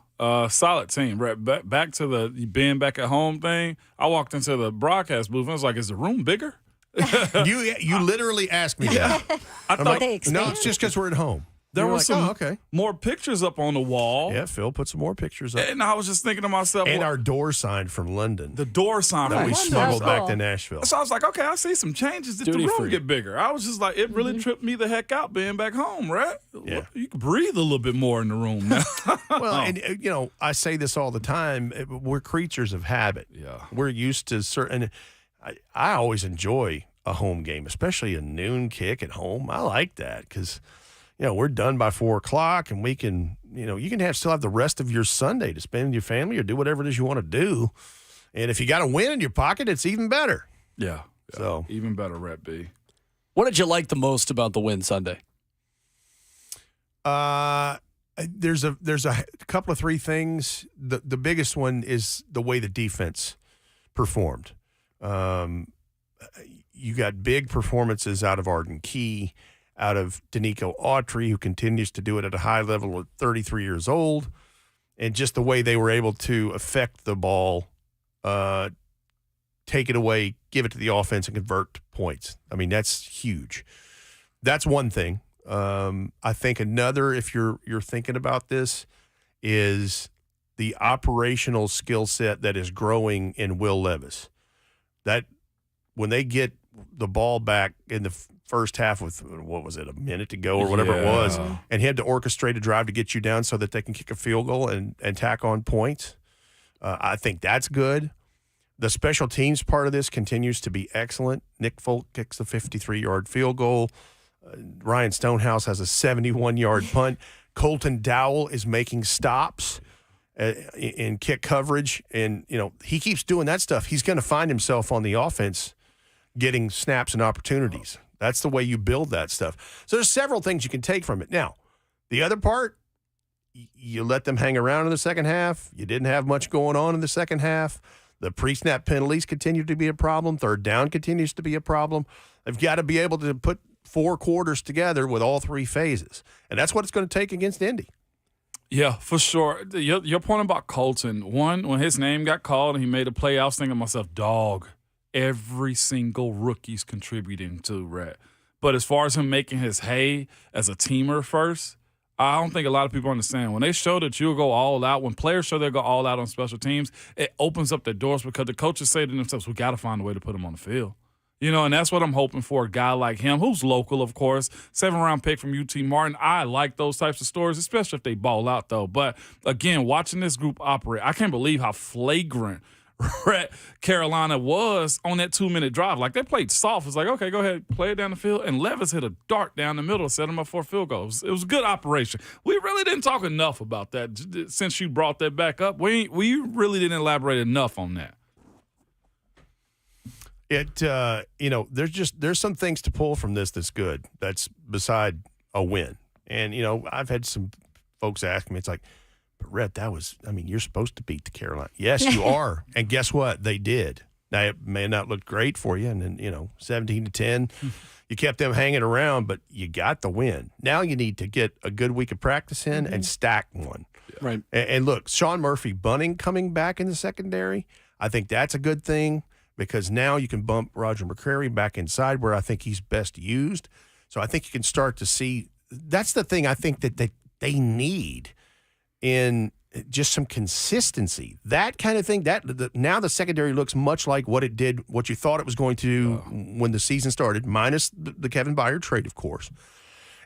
solid team. Right, back to the being back at home thing. I walked into the broadcast booth and I was like, "Is the room bigger?" You literally asked me that. I thought no, it's just because we're at home. There You're were like, some okay. more pictures up on the wall. Yeah, Phil put some more pictures up. And I was just thinking to myself, and our door sign from London. The door sign that from we London. smuggled back to Nashville. So I was like, okay, I see some changes. Did the room get bigger? I was just like, it really tripped me the heck out being back home, right? Yeah. You can breathe a little bit more in the room now. Well, and I say this all the time. We're creatures of habit. Yeah. We're used to certain. I always enjoy a home game, especially a noon kick at home. I like that because, we're done by 4:00 and we can, you can still have the rest of your Sunday to spend with your family or do whatever it is you want to do. And if you got a win in your pocket, it's even better. Yeah. So even better, Rhett B. What did you like the most about the win Sunday? There's a couple of 3 things. The biggest one is the way the defense performed. You got big performances out of Arden Key, out of Danico Autry, who continues to do it at a high level at 33 years old, and just the way they were able to affect the ball, take it away, give it to the offense, and convert points. I mean, that's huge. That's one thing. I think another, if you're thinking about this, is the operational skill set that is growing in Will Levis. That when they get the ball back in the first half with, what was it, a minute to go or whatever it was, and he had to orchestrate a drive to get you down so that they can kick a field goal and tack on points. I think that's good. The special teams part of this continues to be excellent. Nick Folk kicks the 53-yard field goal. Ryan Stonehouse has a 71-yard punt. Colton Dowell is making stops in kick coverage. And, he keeps doing that stuff. He's going to find himself on the offense getting snaps and opportunities. That's the way you build that stuff. So there's several things you can take from it. Now, the other part, you let them hang around in the second half. You didn't have much going on in the second half. The pre-snap penalties continue to be a problem. Third down continues to be a problem. They've got to be able to put 4 quarters together with all 3 phases. And that's what it's going to take against Indy. Yeah, for sure. Your point about Colton, when his name got called and he made a play, I was thinking to myself, dog, every single rookie's contributing to Rhett. But as far as him making his hay as a teamer first, I don't think a lot of people understand. When they show that you'll go all out, when players show they'll go all out on special teams, it opens up their doors because the coaches say to themselves, we got to find a way to put them on the field. And that's what I'm hoping for, a guy like him, who's local, of course, 7th-round pick from UT Martin. I like those types of stories, especially if they ball out, though. But, again, watching this group operate, I can't believe how flagrant Carolina was on that 2-minute drive. Like, they played soft. It's like, okay, go ahead, play it down the field. And Levis hit a dart down the middle, set him up for a field goal. It was a good operation. We really didn't talk enough about that since you brought that back up. We really didn't elaborate enough on that. There's some things to pull from this that's good. That's beside a win. And, I've had some folks ask me, it's like, but Rhett, you're supposed to beat the Carolina. Yes, you are. And guess what? They did. Now, it may not look great for you. And then, 17-10, you kept them hanging around, but you got the win. Now you need to get a good week of practice in and stack one. Right. And look, Sean Murphy Bunting coming back in the secondary, I think that's a good thing because now you can bump Roger McCrary back inside where I think he's best used. So I think you can start to see – that's the thing I think that they need in just some consistency. That kind of thing, now the secondary looks much like what you thought it was going to when the season started, minus the Kevin Byard trade, of course.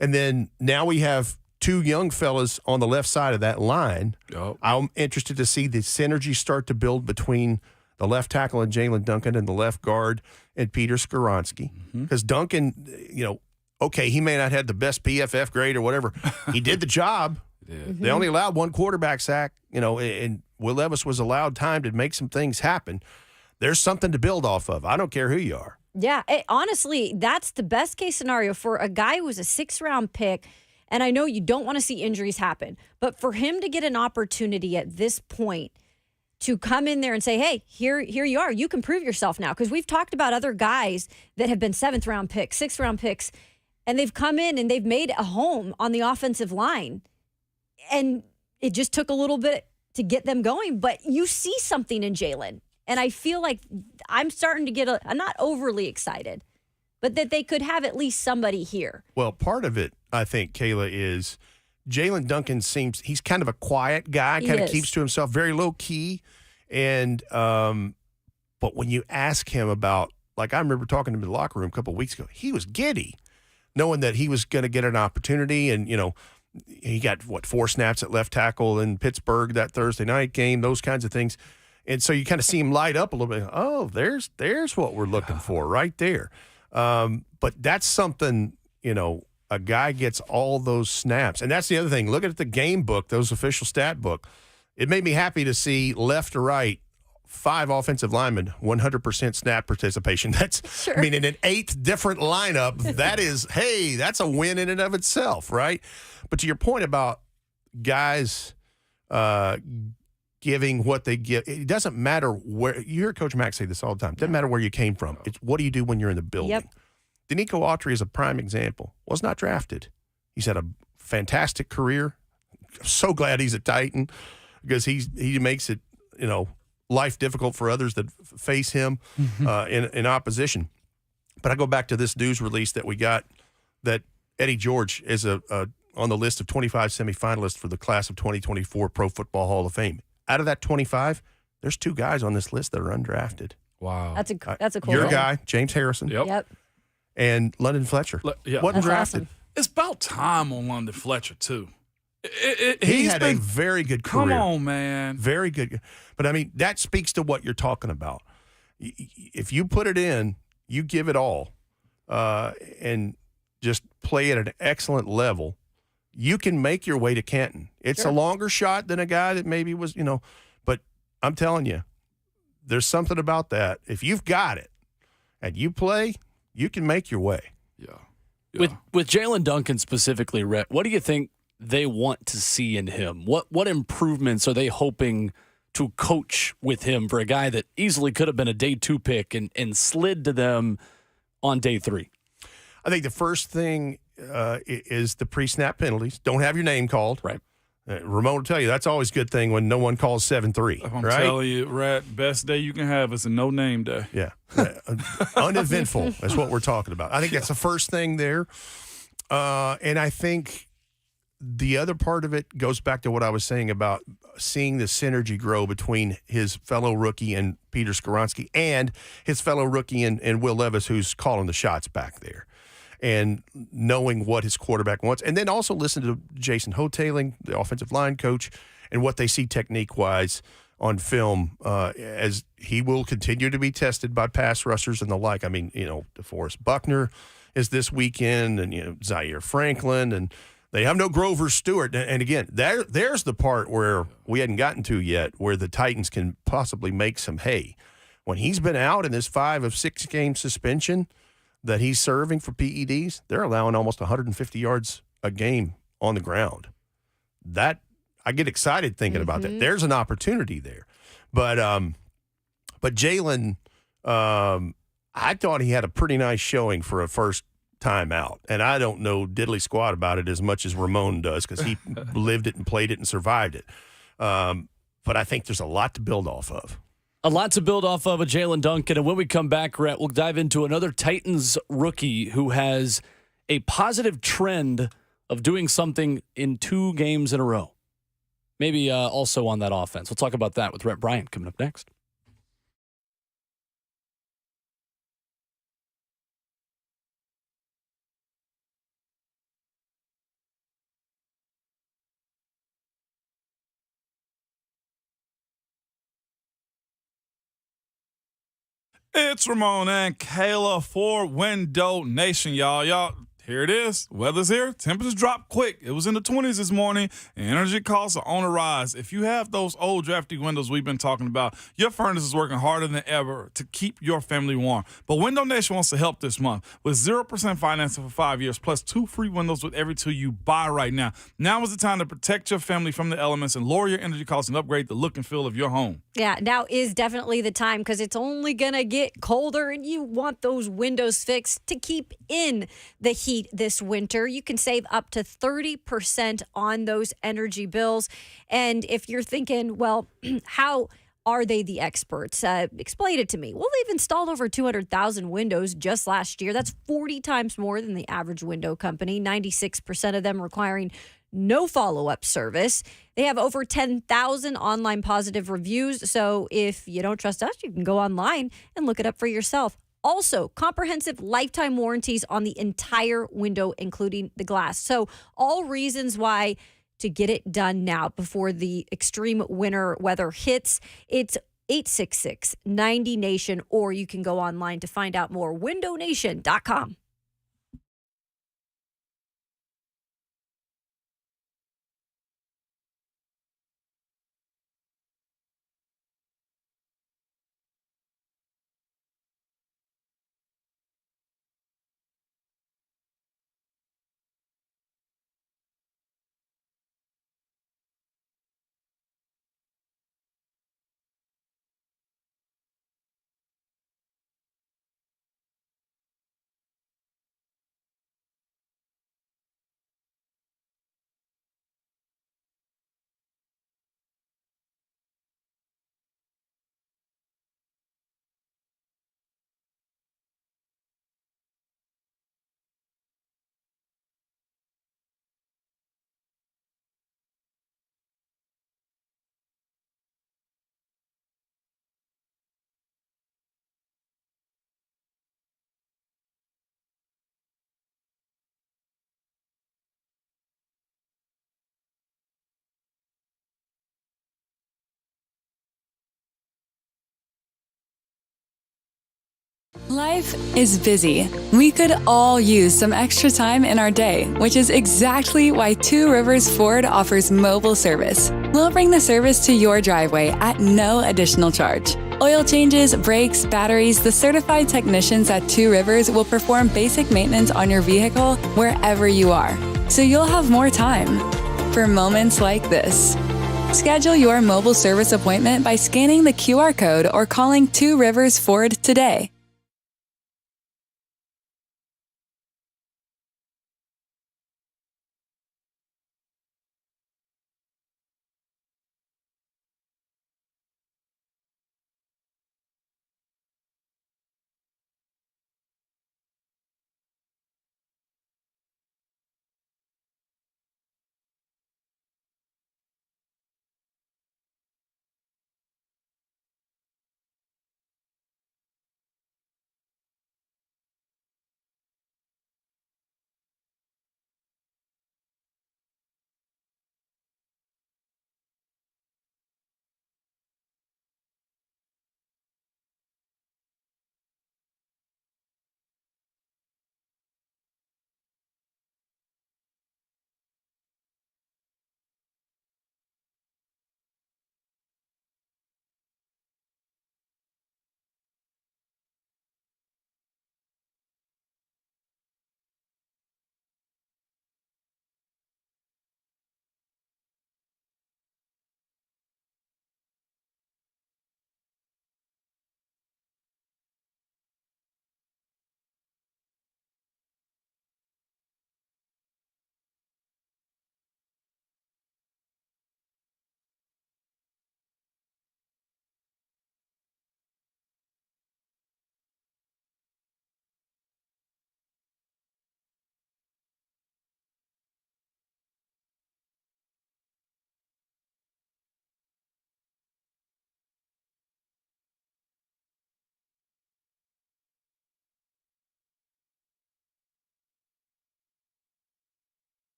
And then now we have 2 young fellas on the left side of that line. Yep. I'm interested to see the synergy start to build between the left tackle and Jalen Duncan and the left guard and Peter Skoronski. Because Duncan, okay, he may not have the best PFF grade or whatever. He did the job. They only allowed 1 quarterback sack, and Will Levis was allowed time to make some things happen. There's something to build off of. I don't care who you are. Yeah, honestly, that's the best case scenario for a guy who was a 6th-round pick. And I know you don't want to see injuries happen, but for him to get an opportunity at this point to come in there and say, hey, here you are. You can prove yourself now. Because we've talked about other guys that have been 7th-round picks, 6th-round picks, and they've come in and they've made a home on the offensive line. And it just took a little bit to get them going. But you see something in Jalen. And I feel like I'm starting to get I'm not overly excited, but that they could have at least somebody here. Well, part of it, I think, Kayla, is Jalen Duncan he's kind of a quiet guy, kind of keeps to himself, very low key. And, but when you ask him about, like I remember talking to him in the locker room a couple of weeks ago, he was giddy knowing that he was going to get an opportunity. And, he got 4 snaps at left tackle in Pittsburgh that Thursday night game, those kinds of things. And so you kind of see him light up a little bit. Oh, there's what we're looking for right there. But that's something, a guy gets all those snaps. And that's the other thing. Look at the game book, those official stat book. It made me happy to see left to right, 5 offensive linemen, 100% snap participation. That's, sure. in an 8 different lineup, that is, hey, that's a win in and of itself, right? But to your point about guys giving what they give, it doesn't matter where. You hear Coach Mack say this all the time. It doesn't matter where you came from. It's what do you do when you're in the building. Yep. Danico Autry is a prime example. Was not drafted. He's had a fantastic career. I'm so glad he's a Titan because he makes it, life difficult for others that face him in opposition. But I go back to this news release that we got that Eddie George is on the list of 25 semifinalists for the class of 2024 Pro Football Hall of Fame. Out of that 25, there's 2 guys on this list that are undrafted. Wow. That's a cool Your thing. guy, James Harrison. Yep. And London Fletcher. Yeah. Wasn't That's drafted. awesome. It's about time on London Fletcher, too. He had a very good career. Come on, man. Very good. But, I mean, that speaks to what you're talking about. If you put it in, you give it all, and just play at an excellent level, you can make your way to Canton. It's a longer shot than a guy that maybe was, but I'm telling you, there's something about that. If you've got it and you play, you can make your way. Yeah. With Jalen Duncan specifically, Rhett, what do you think they want to see in him? What improvements are they hoping to coach with him for a guy that easily could have been a day 2 pick and slid to them on day 3? I think the first thing is the pre-snap penalties. Don't have your name called. Right. Ramon will tell you that's always a good thing when no one calls 7-3. I'm right? telling you, Rhett, best day you can have is a no-name day. Yeah. Uneventful is what we're talking about. I think that's the first thing there. And I think the other part of it goes back to what I was saying about seeing the synergy grow between his fellow rookie and Peter Skoronski and his fellow rookie and Will Levis, who's calling the shots back there, and knowing what his quarterback wants. And then also listen to Jason Hoteling, the offensive line coach, and what they see technique-wise on film, as he will continue to be tested by pass rushers and the like. I mean, DeForest Buckner is this weekend, and, Zaire Franklin, and they have no Grover Stewart. And again, there's the part where we hadn't gotten to yet, where the Titans can possibly make some hay. When he's been out in this 5 of 6 game suspension that he's serving for PEDs, they're allowing almost 150 yards a game on the ground. That I get excited thinking about that. There's an opportunity there. But Jalen, I thought he had a pretty nice showing for a first time out. And I don't know diddly squat about it as much as Ramon does because he lived it and played it and survived it. But I think there's a lot to build off of. A lot to build off of a Jalen Duncan. And when we come back, Rhett, we'll dive into another Titans rookie who has a positive trend of doing something in 2 games in a row. Maybe also on that offense. We'll talk about that with Rhett Bryan coming up next. It's Ramon and Kayla for Window Nation, y'all. Here it is. Weather's here. Temperatures dropped quick. It was in the 20s this morning, and energy costs are on the rise. If you have those old drafty windows we've been talking about, your furnace is working harder than ever to keep your family warm. But Window Nation wants to help this month with 0% financing for 5 years, plus 2 free windows with every 2 you buy right now. Now is the time to protect your family from the elements and lower your energy costs and upgrade the look and feel of your home. Yeah, now is definitely the time because it's only going to get colder and you want those windows fixed to keep in the heat this winter. You can save up to 30% on those energy bills. And if you're thinking, well, how are they the experts? Explain it to me. Well, they've installed over 200,000 windows just last year. That's 40 times more than the average window company, 96% of them requiring no follow-up service. They have over 10,000 online positive reviews. So if you don't trust us, you can go online and look it up for yourself. Also, comprehensive lifetime warranties on the entire window, including the glass. So all reasons why to get it done now before the extreme winter weather hits. It's 866-90-NATION, or you can go online to find out more. WindowNation.com. Life is busy. We could all use some extra time in our day, which is exactly why Two Rivers Ford offers mobile service. We'll bring the service to your driveway at no additional charge. Oil changes, brakes, batteries, the certified technicians at Two Rivers will perform basic maintenance on your vehicle wherever you are, so you'll have more time for moments like this. Schedule your mobile service appointment by scanning the QR code or calling Two Rivers Ford today.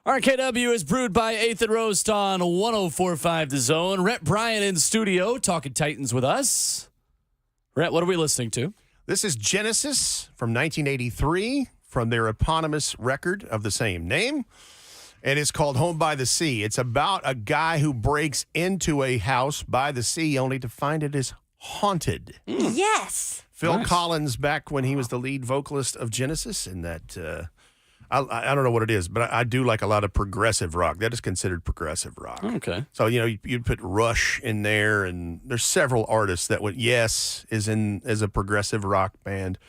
RKW is brewed by 8th and Roast on 104.5 The Zone. Rhett Bryan in studio talking Titans with us. Rhett, what are we listening to? This is Genesis from 1983 from their eponymous record of the same name. And it's called Home by the Sea. It's about a guy who breaks into a house by the sea only to find it is haunted. Yes. Phil Collins, back when he was the lead vocalist of Genesis, and that I don't know what it is, but I do like a lot of progressive rock. That is considered progressive rock. Okay. So, you'd put Rush in there, and there's several artists that would, Yes is as a progressive rock band.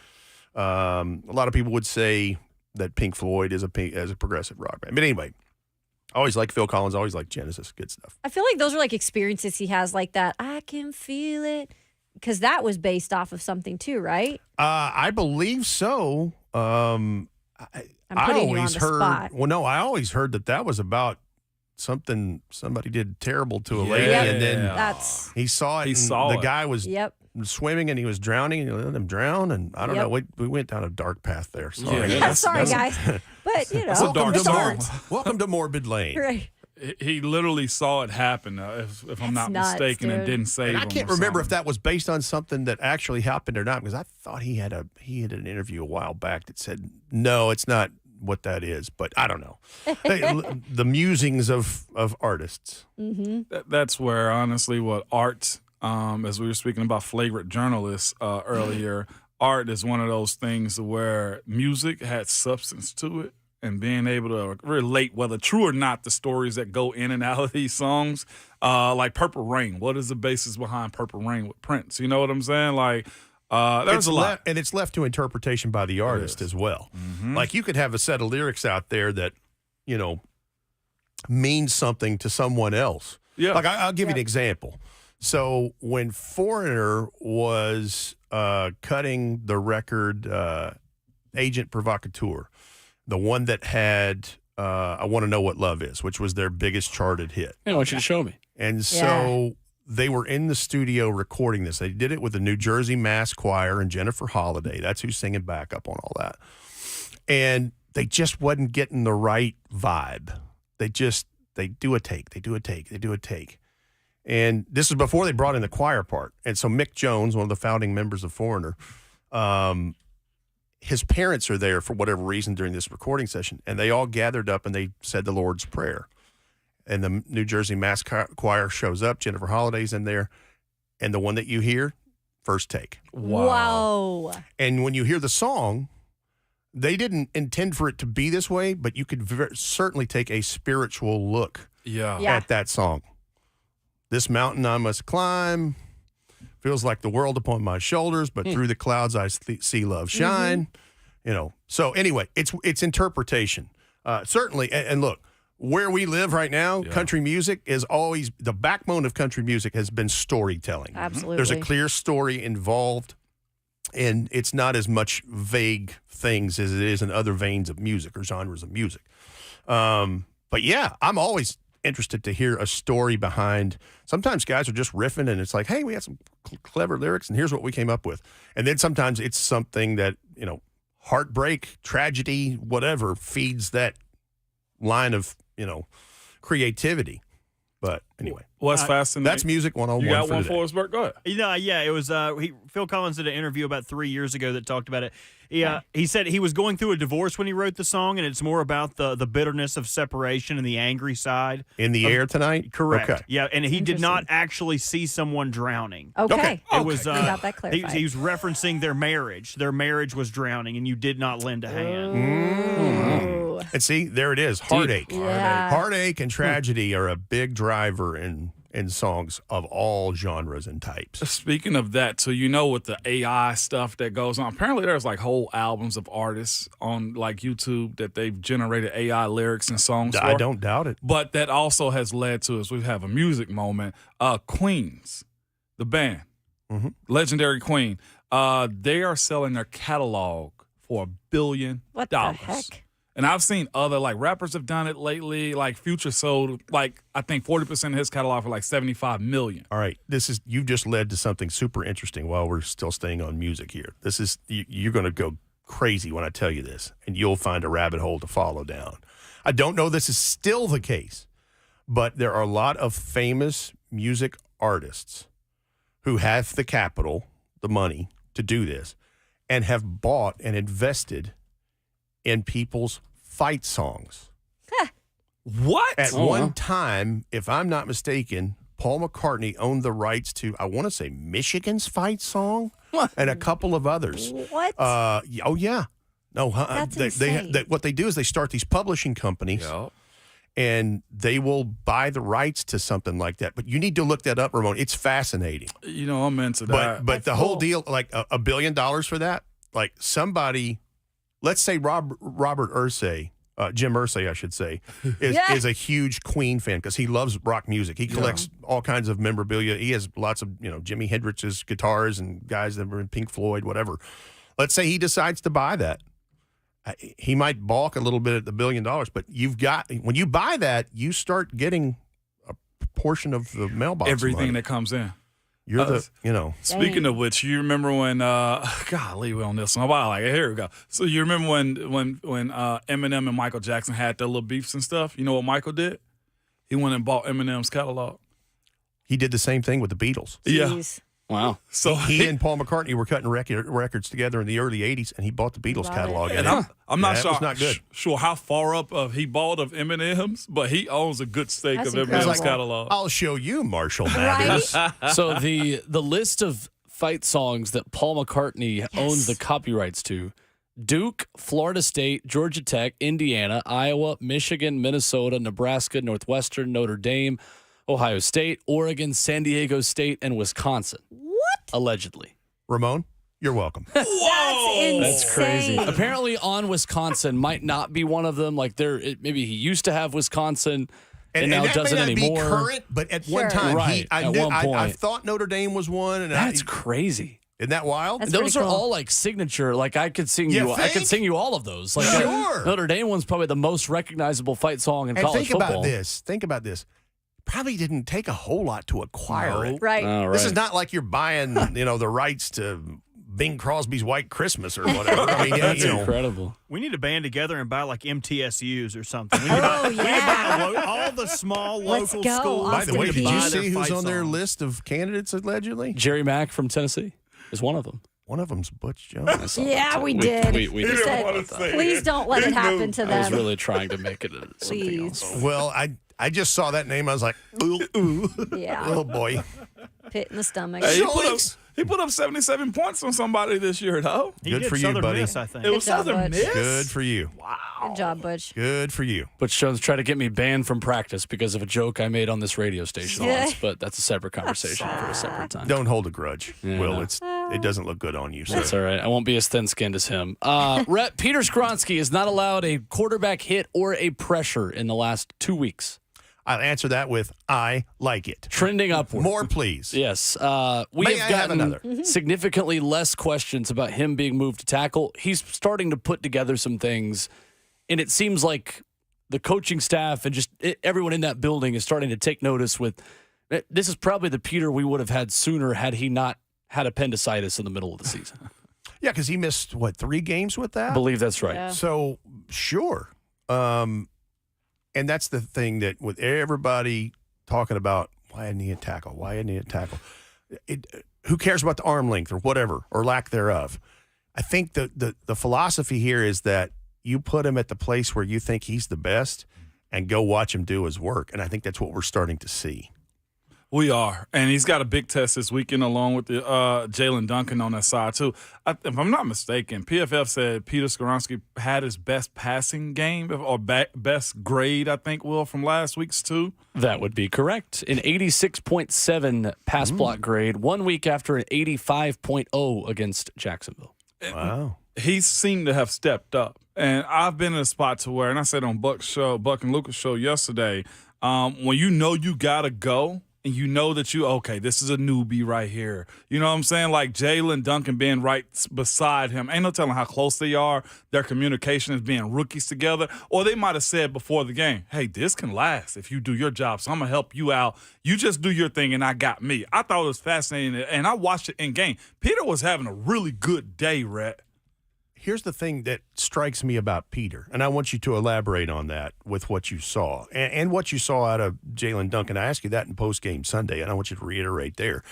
A lot of people would say that Pink Floyd is a progressive rock band. But anyway, I always like Phil Collins, always like Genesis. Good stuff. I feel like those are like experiences he has like that. I can feel it. Because that was based off of something too, right? I believe so. I'm putting you on the spot. Well, no, I always heard that was about something somebody did terrible to a lady, Yep. and then That's he saw it. The guy was swimming, and he was drowning, and he let him drown. And I don't know. We went down a dark path there. Sorry, sorry, guys. But welcome to Morbid Lane. Right. He literally saw it happen, if I'm not nuts, mistaken, dude. and didn't save him. I can't remember if that was based on something that actually happened or not, because I thought he had an interview a while back that said, no, it's not what that is, but I don't know. The musings of artists. Mm-hmm. That's where, honestly, what art, as we were speaking about flagrant journalists earlier, art is one of those things where music had substance to it. And being able to relate, whether true or not, the stories that go in and out of these songs, like Purple Rain. What is the basis behind Purple Rain with Prince? You know what I'm saying? Like, there's a lot. And it's left to interpretation by the artist as well. Mm-hmm. Like, you could have a set of lyrics out there that, means something to someone else. Yeah. Like, I'll give you an example. So when Foreigner was cutting the record Agent Provocateur, the one that had I Want to Know What Love Is, which was their biggest charted hit. I want you to show me. And so they were in the studio recording this. They did it with the New Jersey Mass Choir and Jennifer Holliday. That's who's singing backup on all that. And they just wasn't getting the right vibe. They do a take. And this is before they brought in the choir part. And so Mick Jones, one of the founding members of Foreigner, his parents are there for whatever reason during this recording session, and they all gathered up and they said the Lord's Prayer. And the New Jersey Mass Choir shows up. Jennifer Holliday's in there, and the one that you hear, first take. Wow. And when you hear the song, they didn't intend for it to be this way, but you could certainly take a spiritual look at that song. This mountain I must climb. Feels like the world upon my shoulders, but through the clouds I see love shine. So anyway, it's interpretation. Certainly, and look, where we live right now, country music is always, the backbone of country music has been storytelling. Absolutely. There's a clear story involved, and it's not as much vague things as it is in other veins of music or genres of music. But yeah, I'm always interested to hear a story behind. Sometimes guys are just riffing and it's like, hey, we had some clever lyrics and here's what we came up with. And then sometimes it's something that, heartbreak, tragedy, whatever feeds that line of, creativity. But anyway, what's fascinating? That's music 101. You got one for us, Bert? Go ahead. It was Phil Collins did an interview about 3 years ago that talked about it. He said he was going through a divorce when he wrote the song, and it's more about the bitterness of separation and the angry side. In the Air Tonight? Correct. Okay. Yeah, and he did not actually see someone drowning. Okay. It was we got that clarified. he was referencing their marriage. Their marriage was drowning, and you did not lend a hand. And see, there it is. Heartache. Yeah. Heartache and tragedy are a big driver in songs of all genres and types. Speaking of that, so with the AI stuff that goes on, apparently there's like whole albums of artists on like YouTube that they've generated AI lyrics and songs for. I don't doubt it. But that also has led to, as we have a music moment, Queens, the band, legendary Queen, they are selling their catalog for $1 billion. What the heck? And I've seen other rappers have done it lately. Like Future sold I think 40% of his catalog for like $75 million. All right, you've just led to something super interesting. While we're still staying on music here, this is you're going to go crazy when I tell you this, and you'll find a rabbit hole to follow down. I don't know this is still the case, but there are a lot of famous music artists who have the capital, the money to do this, and have bought and invested in people's fight songs. What? At one time, if I'm not mistaken, Paul McCartney owned the rights to, I want to say, Michigan's fight song and a couple of others. What? Oh, yeah. No, That's insane. what they do is they start these publishing companies, and they will buy the rights to something like that. But you need to look that up, Ramon. It's fascinating. You know, I'm into that. But the whole deal, like $1 billion for that, like somebody, let's say Robert Irsay, Jim Irsay, I should say, is a huge Queen fan because he loves rock music. He collects all kinds of memorabilia. He has lots of, Jimi Hendrix's guitars and guys that were in Pink Floyd, whatever. Let's say he decides to buy that. He might balk a little bit at the $1 billion, but when you buy that, you start getting a portion of the mailbox everything money. that comes in. You're Speaking of which, you remember when golly, we're on this one. Wow, here we go. So you remember when Eminem and Michael Jackson had their little beefs and stuff? You know what Michael did? He went and bought Eminem's catalog. He did the same thing with the Beatles. Jeez. Yeah. Wow. So he and Paul McCartney were cutting records together in the early 80s, and he bought the Beatles catalog. And I'm not sure, was not good. Sure how far up he bought of Eminem's, but he owns a good stake of Eminem's catalog. I'll show you, Marshall Mathers. So the list of fight songs that Paul McCartney owns the copyrights to: Duke, Florida State, Georgia Tech, Indiana, Iowa, Michigan, Minnesota, Nebraska, Northwestern, Notre Dame, Ohio State, Oregon, San Diego State, and Wisconsin. What? Allegedly. Ramon, you're welcome. Whoa! That's crazy. Apparently on Wisconsin might not be one of them. Like maybe he used to have Wisconsin and now that doesn't may not anymore. Be current, but at one time, right. I thought Notre Dame was one. And that's crazy. Isn't that wild? Those are all like signature. Like I could sing you. I could sing you all of those. Like sure. Notre Dame one's probably the most recognizable fight song in college football. Think about this. Probably didn't take a whole lot to acquire it. Right. This is not like you're buying, the rights to Bing Crosby's White Christmas or whatever. I mean, that's incredible. We need to band together and buy like MTSUs or something. We need to buy all the small local schools. By the way, did you see who's on songs. their list of candidates allegedly? Jerry Mack from Tennessee is one of them. One of them's Butch Jones. Yeah, we did. We just said, please don't let it happen to them. I was really trying to make it something else. Well, I just saw that name. I was like, ooh. Yeah. Oh, boy. Pit in the stomach. Hey, he put up 77 points on somebody this year, though. Good for you, buddy. Miss, I think. It was Southern Miss. Good for you. Wow. Good job, Butch. Good for you. Butch Jones tried to get me banned from practice because of a joke I made on this radio station once, but that's a separate conversation for a separate time. Don't hold a grudge, Will. It doesn't look good on you. That's all right. I won't be as thin-skinned as him. Rhett, Peter Skronsky is not allowed a quarterback hit or a pressure in the last 2 weeks. I'll answer that with, I like it. Trending upward. More, please. Yes. We May have I have another? significantly less questions about him being moved to tackle. He's starting to put together some things, and it seems like the coaching staff and just everyone in that building is starting to take notice with, this is probably the Peter we would have had sooner had he not had appendicitis in the middle of the season. Yeah, because he missed, 3 games with that? I believe that's right. Yeah. So, sure. And that's the thing that with everybody talking about, why didn't he tackle? Why didn't he tackle? Who cares about the arm length or whatever, or lack thereof? I think the philosophy here is that you put him at the place where you think he's the best and go watch him do his work. And I think that's what we're starting to see. We are. And he's got a big test this weekend along with the Jalen Duncan on that side, too. If I'm not mistaken, PFF said Peter Skronsky had his best passing game or best grade, I think, Will, from last week's, too. That would be correct. An 86.7 pass block grade 1 week after an 85.0 against Jacksonville. Wow. He seemed to have stepped up. And I've been in a spot to where, and I said on Buck and Lucas show yesterday, when you know you got to go, and you know that this is a newbie right here. You know what I'm saying? Like Jalen Duncan being right beside him. Ain't no telling how close they are. Their communication is being rookies together. Or they might have said before the game, hey, this can last if you do your job. So I'm going to help you out. You just do your thing and I got me. I thought it was fascinating. And I watched it in game. Peter was having a really good day, Rhett. Here's the thing that strikes me about Peter, and I want you to elaborate on that with what you saw and what you saw out of Jalen Duncan. I asked you that in postgame Sunday, and I want you to reiterate there.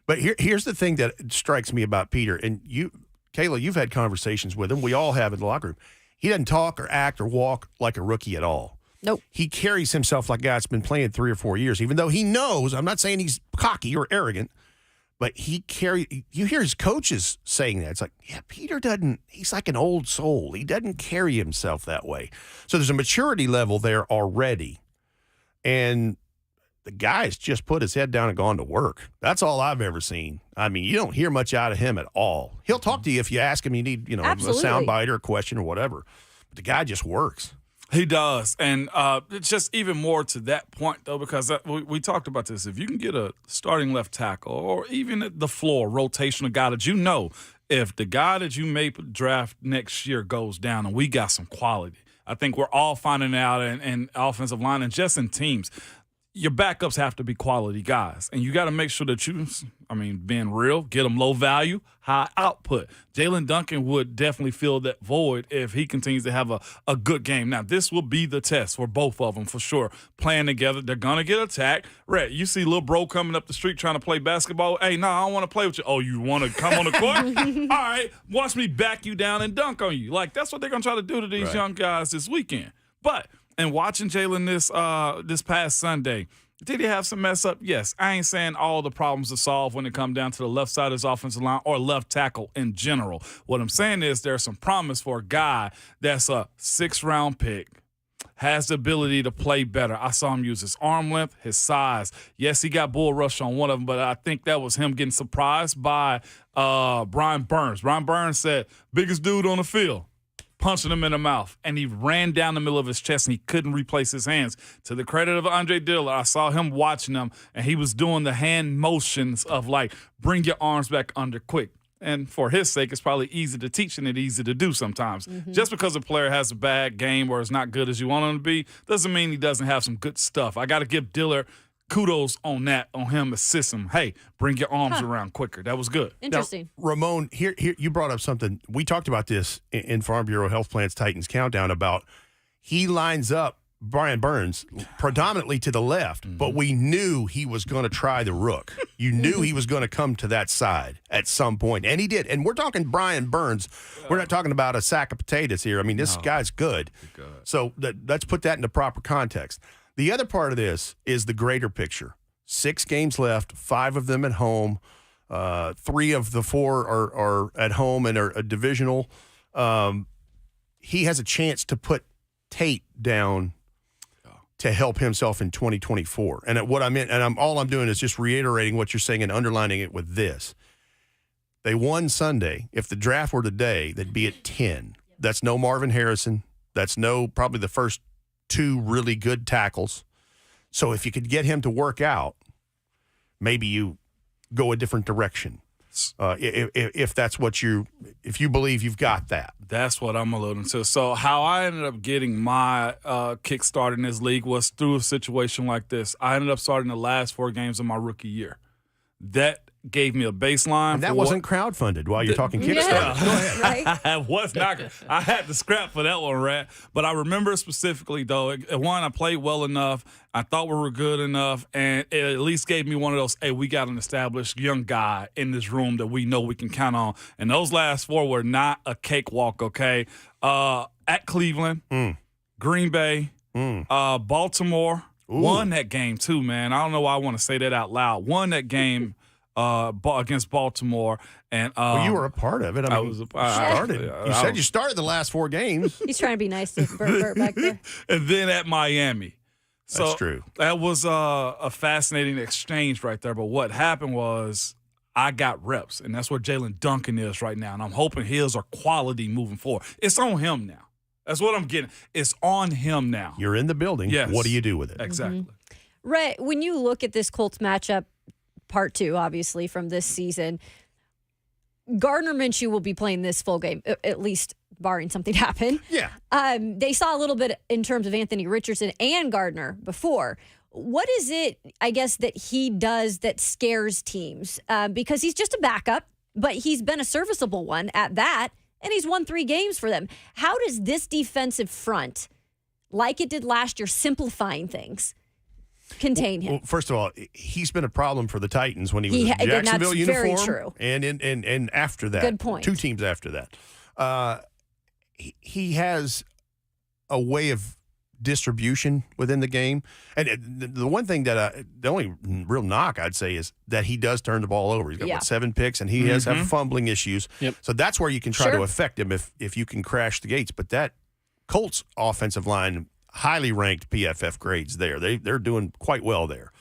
But here's the thing that strikes me about Peter, and you, Kayla, you've had conversations with him. We all have in the locker room. He doesn't talk or act or walk like a rookie at all. Nope. He carries himself like a guy that's been playing 3 or 4 years, even though he knows, I'm not saying he's cocky or arrogant, but you hear his coaches saying that. It's like, yeah, Peter he's like an old soul. He doesn't carry himself that way. So there's a maturity level there already. And the guy's just put his head down and gone to work. That's all I've ever seen. I mean, you don't hear much out of him at all. He'll talk to you if you ask him you need, Absolutely. a sound bite or a question or whatever. But the guy just works. He does. And it's just even more to that point, though, because we talked about this. If you can get a starting left tackle or even at the floor, rotational guy that you know, if the guy that you may draft next year goes down and we got some quality, I think we're all finding out in offensive line and just in teams, your backups have to be quality guys. And you got to make sure that being real, get them low value, high output. Jalen Duncan would definitely fill that void if he continues to have a good game. Now, this will be the test for both of them for sure. Playing together, they're going to get attacked. Rhett, you see little bro coming up the street trying to play basketball. Hey, no, I don't want to play with you. Oh, you want to come on the court? All right, watch me back you down and dunk on you. Like, that's what they're going to try to do to these young guys this weekend. But and watching Jalen this past Sunday, did he have some mess up? Yes. I ain't saying all the problems are solved when it comes down to the left side of his offensive line or left tackle in general. What I'm saying is there's some promise for a guy that's a 6th-round pick, has the ability to play better. I saw him use his arm length, his size. Yes, he got bull rush on one of them, but I think that was him getting surprised by Brian Burns. Brian Burns said, biggest dude on the field. Punching him in the mouth, and he ran down the middle of his chest, and he couldn't replace his hands. To the credit of Andre Dillard, I saw him watching him, and he was doing the hand motions of, like, bring your arms back under quick. And for his sake, it's probably easy to teach and it's easy to do sometimes. Mm-hmm. Just because a player has a bad game or is not good as you want him to be doesn't mean he doesn't have some good stuff. I got to give Dillard kudos on him assist him. Hey, bring your arms around quicker. That was good. Interesting. Now, Ramon, here you brought up something. We talked about this in Farm Bureau Health Plan's Titans Countdown about he lines up Brian Burns predominantly to the left, but we knew he was going to try the rook. You knew he was going to come to that side at some point, and he did. And we're talking Brian Burns. We're not talking about a sack of potatoes here. I mean, this guy's good. So let's put that into proper context. The other part of this is the greater picture. 6 games left, 5 of them at home. 3 of the 4 are at home and are divisional. He has a chance to put Tate down to help himself in 2024. And what I meant, and all I'm doing is just reiterating what you're saying and underlining it with this. They won Sunday. If the draft were today, they'd be at 10. That's no Marvin Harrison. That's no probably the first 2 really good tackles. So if you could get him to work out, maybe you go a different direction. If that's if you believe you've got that. That's what I'm alluding to. So how I ended up getting my kickstart in this league was through a situation like this. I ended up starting the last 4 games of my rookie year. That gave me a baseline. And that wasn't crowdfunded while you're talking Kickstarter. Yeah, Go ahead. right? I was not. I had to scrap for that one, Rhett. But I remember specifically, though, one, I played well enough. I thought we were good enough. And it at least gave me one of those, hey, we got an established young guy in this room that we know we can count on. And those last 4 were not a cakewalk, okay? At Cleveland, Green Bay, Baltimore. Won that game, too, man. I don't know why I want to say that out loud. Won that game. Against Baltimore, and well, you were a part of it. I mean, you said you started the last 4 games. He's trying to be nice to Bert back there. And then at Miami. So that's true. That was a fascinating exchange right there. But what happened was I got reps, and that's where Jalen Duncan is right now. And I'm hoping his are quality moving forward. It's on him now. That's what I'm getting. It's on him now. You're in the building. Yes. What do you do with it? Exactly. Mm-hmm. Rhett, when you look at this Colts matchup, part 2, obviously, from this season, Gardner Minshew will be playing this full game, at least barring something happen. Yeah. They saw a little bit in terms of Anthony Richardson and Gardner before. What is it, I guess, that he does that scares teams? Because he's just a backup, but he's been a serviceable one at that, and he's won 3 games for them. How does this defensive front, like it did last year, simplifying things, contain him? Well, first of all, he's been a problem for the Titans when he was in Jacksonville that's uniform. very true. And after that. Good point. 2 teams after that. He has a way of distribution within the game. And the one thing that the only real knock I'd say is that he does turn the ball over. He's got 7 picks, and he has have fumbling issues. Yep. So that's where you can try to affect him if you can crash the gates. But that Colts offensive line, highly ranked PFF grades there. They're doing quite well there,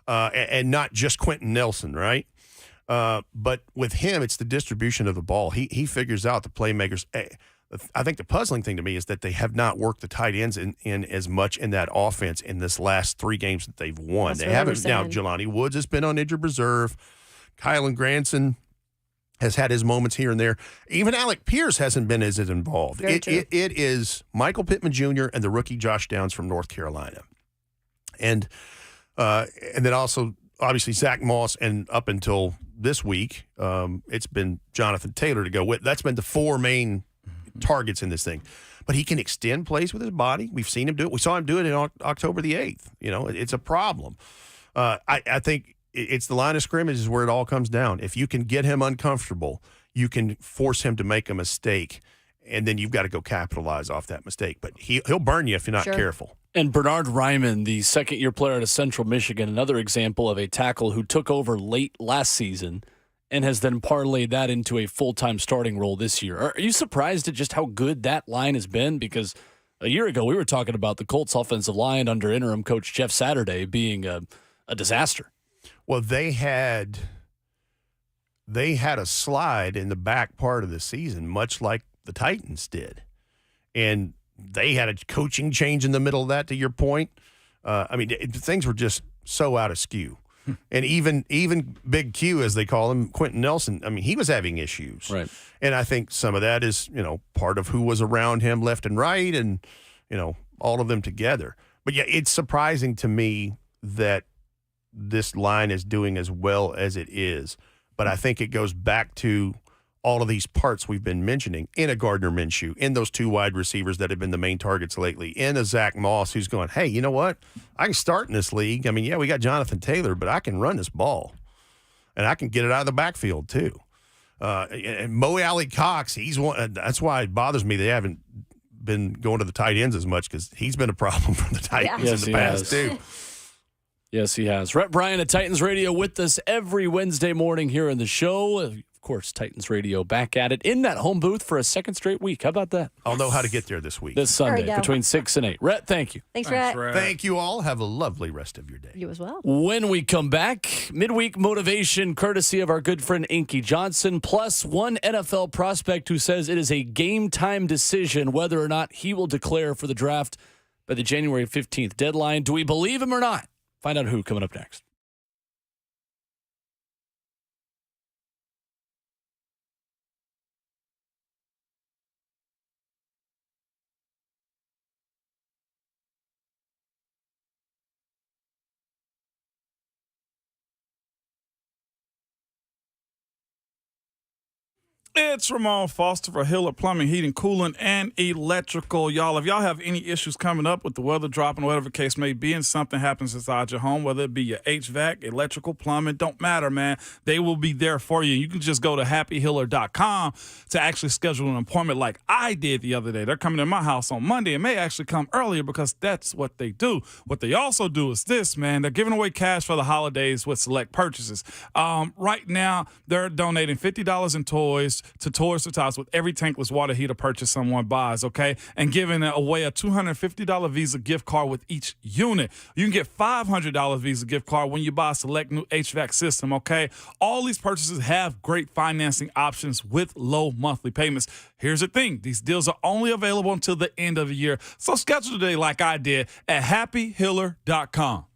and not just Quentin Nelson, right? But with him, it's the distribution of the ball. He figures out the playmakers. I think the puzzling thing to me is that they have not worked the tight ends in as much in that offense in this last 3 games that they've won. That's they what haven't. we're Now, saying. Jelani Woods has been on injured reserve. Kylan Granson has had his moments here and there. Even Alec Pierce hasn't been as involved. Very true. It is Michael Pittman Jr. and the rookie Josh Downs from North Carolina. And then also, obviously, Zach Moss, and up until this week, it's been Jonathan Taylor to go with. That's been the 4 main targets in this thing. But he can extend plays with his body. We've seen him do it. We saw him do it on October the 8th. You know, it's a problem. I think it's the line of scrimmage is where it all comes down. If you can get him uncomfortable, you can force him to make a mistake, and then you've got to go capitalize off that mistake. But he'll burn you if you're not careful. And Bernard Ryman, the second-year player out of Central Michigan, another example of a tackle who took over late last season and has then parlayed that into a full-time starting role this year. Are you surprised at just how good that line has been? Because a year ago, we were talking about the Colts offensive line under interim coach Jeff Saturday being a disaster. Well, they had a slide in the back part of the season, much like the Titans did. And they had a coaching change in the middle of that, to your point. Things were just so out of skew. And even Big Q, as they call him, Quentin Nelson, he was having issues. Right. And I think some of that is, part of who was around him left and right and, all of them together. But, yeah, it's surprising to me that this line is doing as well as it is. But I think it goes back to all of these parts we've been mentioning in a Gardner Minshew, in those 2 wide receivers that have been the main targets lately, in a Zach Moss who's going, hey, you know what? I can start in this league. We got Jonathan Taylor, but I can run this ball, and I can get it out of the backfield too. And Mo Alley Cox, he's one. That's why it bothers me they haven't been going to the tight ends as much, because he's been a problem for the Titans in the past too. Yes, he has. Rhett Bryan at Titans Radio with us every Wednesday morning here on the show. Of course, Titans Radio back at it in that home booth for a second straight week. How about that? I'll know how to get there this week. This Sunday between 6 and 8. Rhett, thank you. Thanks, Rhett. Thank you all. Have a lovely rest of your day. You as well. When we come back, midweek motivation courtesy of our good friend Inky Johnson, plus one NFL prospect who says it is a game-time decision whether or not he will declare for the draft by the January 15th deadline. Do we believe him or not? Find out who coming up next. It's Ramon Foster for Hiller Plumbing, Heating, Cooling, and Electrical. Y'all, if y'all have any issues coming up with the weather dropping, whatever the case may be, and something happens inside your home, whether it be your HVAC, electrical, plumbing, don't matter, man. They will be there for you. You can just go to happyhiller.com to actually schedule an appointment like I did the other day. They're coming to my house on Monday and may actually come earlier because that's what they do. What they also do is this, man. They're giving away cash for the holidays with select purchases. Right now, they're donating $50 in toys to Toys for Tots with every tankless water heater purchase someone buys, okay? And giving away a $250 Visa gift card with each unit. You can get $500 Visa gift card when you buy a select new HVAC system, okay? All these purchases have great financing options with low monthly payments. Here's the thing. These deals are only available until the end of the year. So schedule today like I did at happyhiller.com.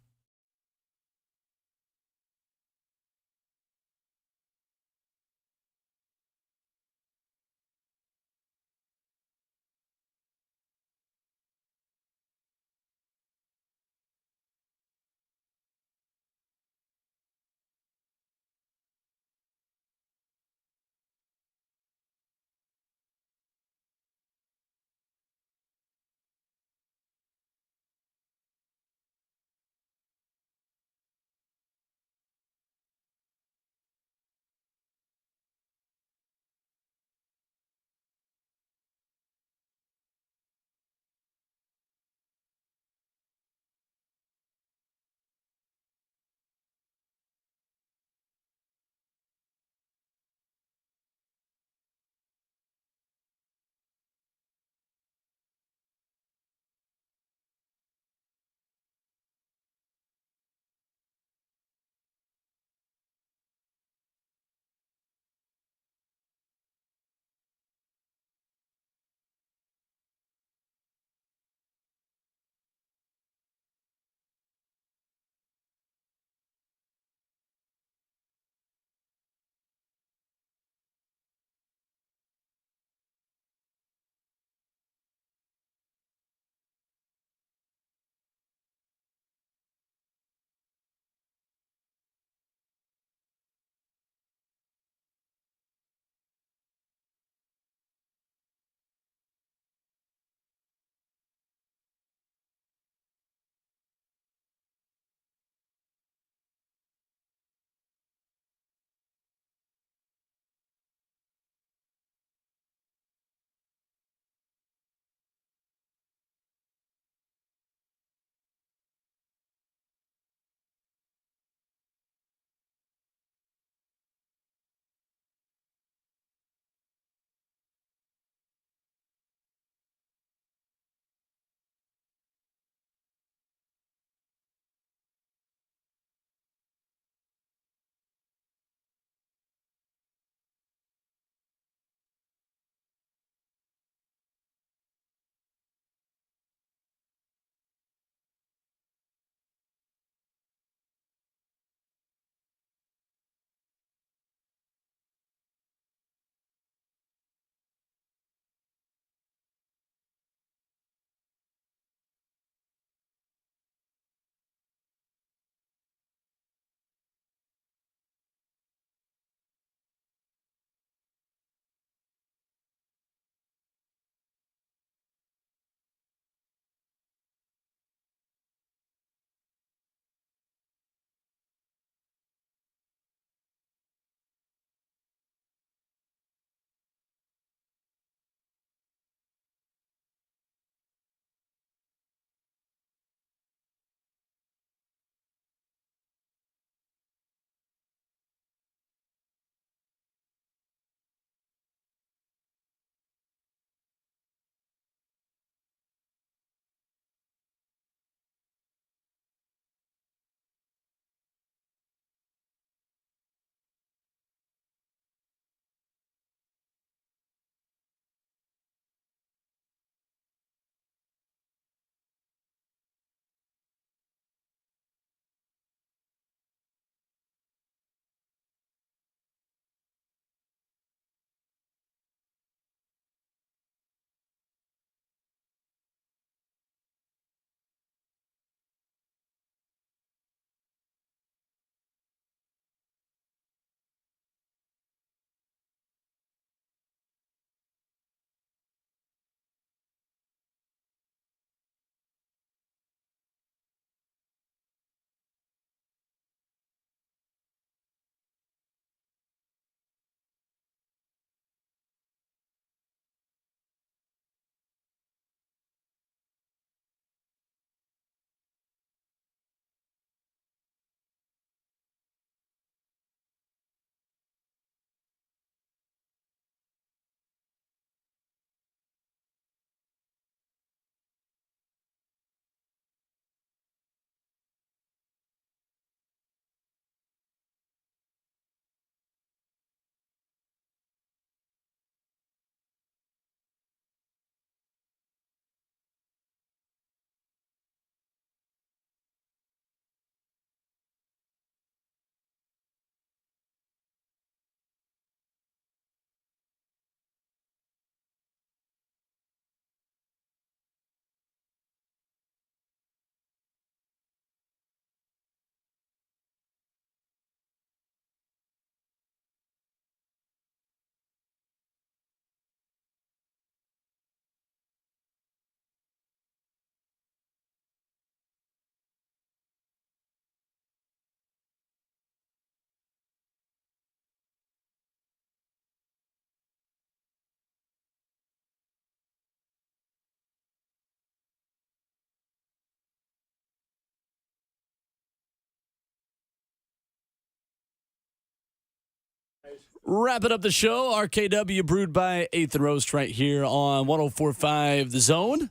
Wrapping up the show, RKW brewed by 8th and Roast right here on 104.5 The Zone.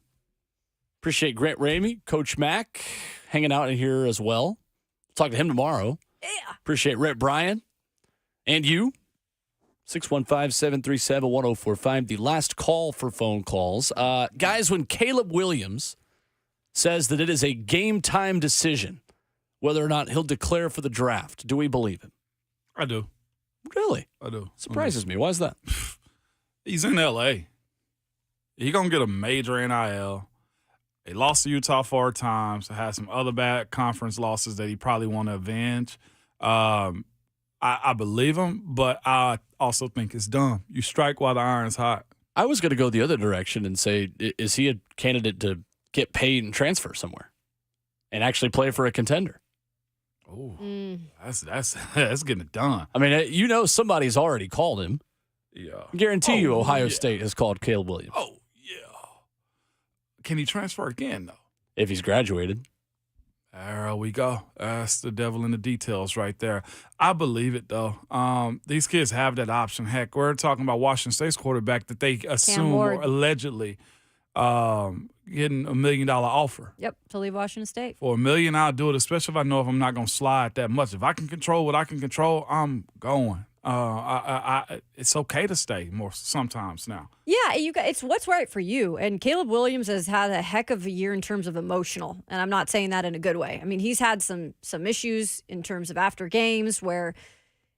Appreciate Grant Ramey, Coach Mack, hanging out in here as well. Talk to him tomorrow. Yeah. Appreciate Rhett Bryan and you. 615-737-1045, the last call for phone calls. Guys, when Caleb Williams says that it is a game-time decision whether or not he'll declare for the draft, do we believe him? I do. Really? I do. Surprises me. Why is that? He's in L.A. He going to get a major NIL. He lost to Utah 4 times. Had some other bad conference losses that he probably want to avenge. I believe him, but I also think it's dumb. You strike while the iron's hot. I was going to go the other direction and say, is he a candidate to get paid and transfer somewhere and actually play for a contender? Oh, that's getting it done. I mean, somebody's already called him. Yeah. I guarantee you Ohio State has called Caleb Williams. Oh, yeah. Can he transfer again, though? If he's graduated. There we go. That's the devil in the details right there. I believe it, though. These kids have that option. Heck, we're talking about Washington State's quarterback that they assume or allegedly getting $1 million offer. Yep, to leave Washington State. For $1 million, I'll do it, especially if I know if I'm not going to slide that much. If I can control what I can control, I'm going. It's okay to stay more sometimes now. Yeah, it's what's right for you. And Caleb Williams has had a heck of a year in terms of emotional, and I'm not saying that in a good way. I mean, he's had some issues in terms of after games where,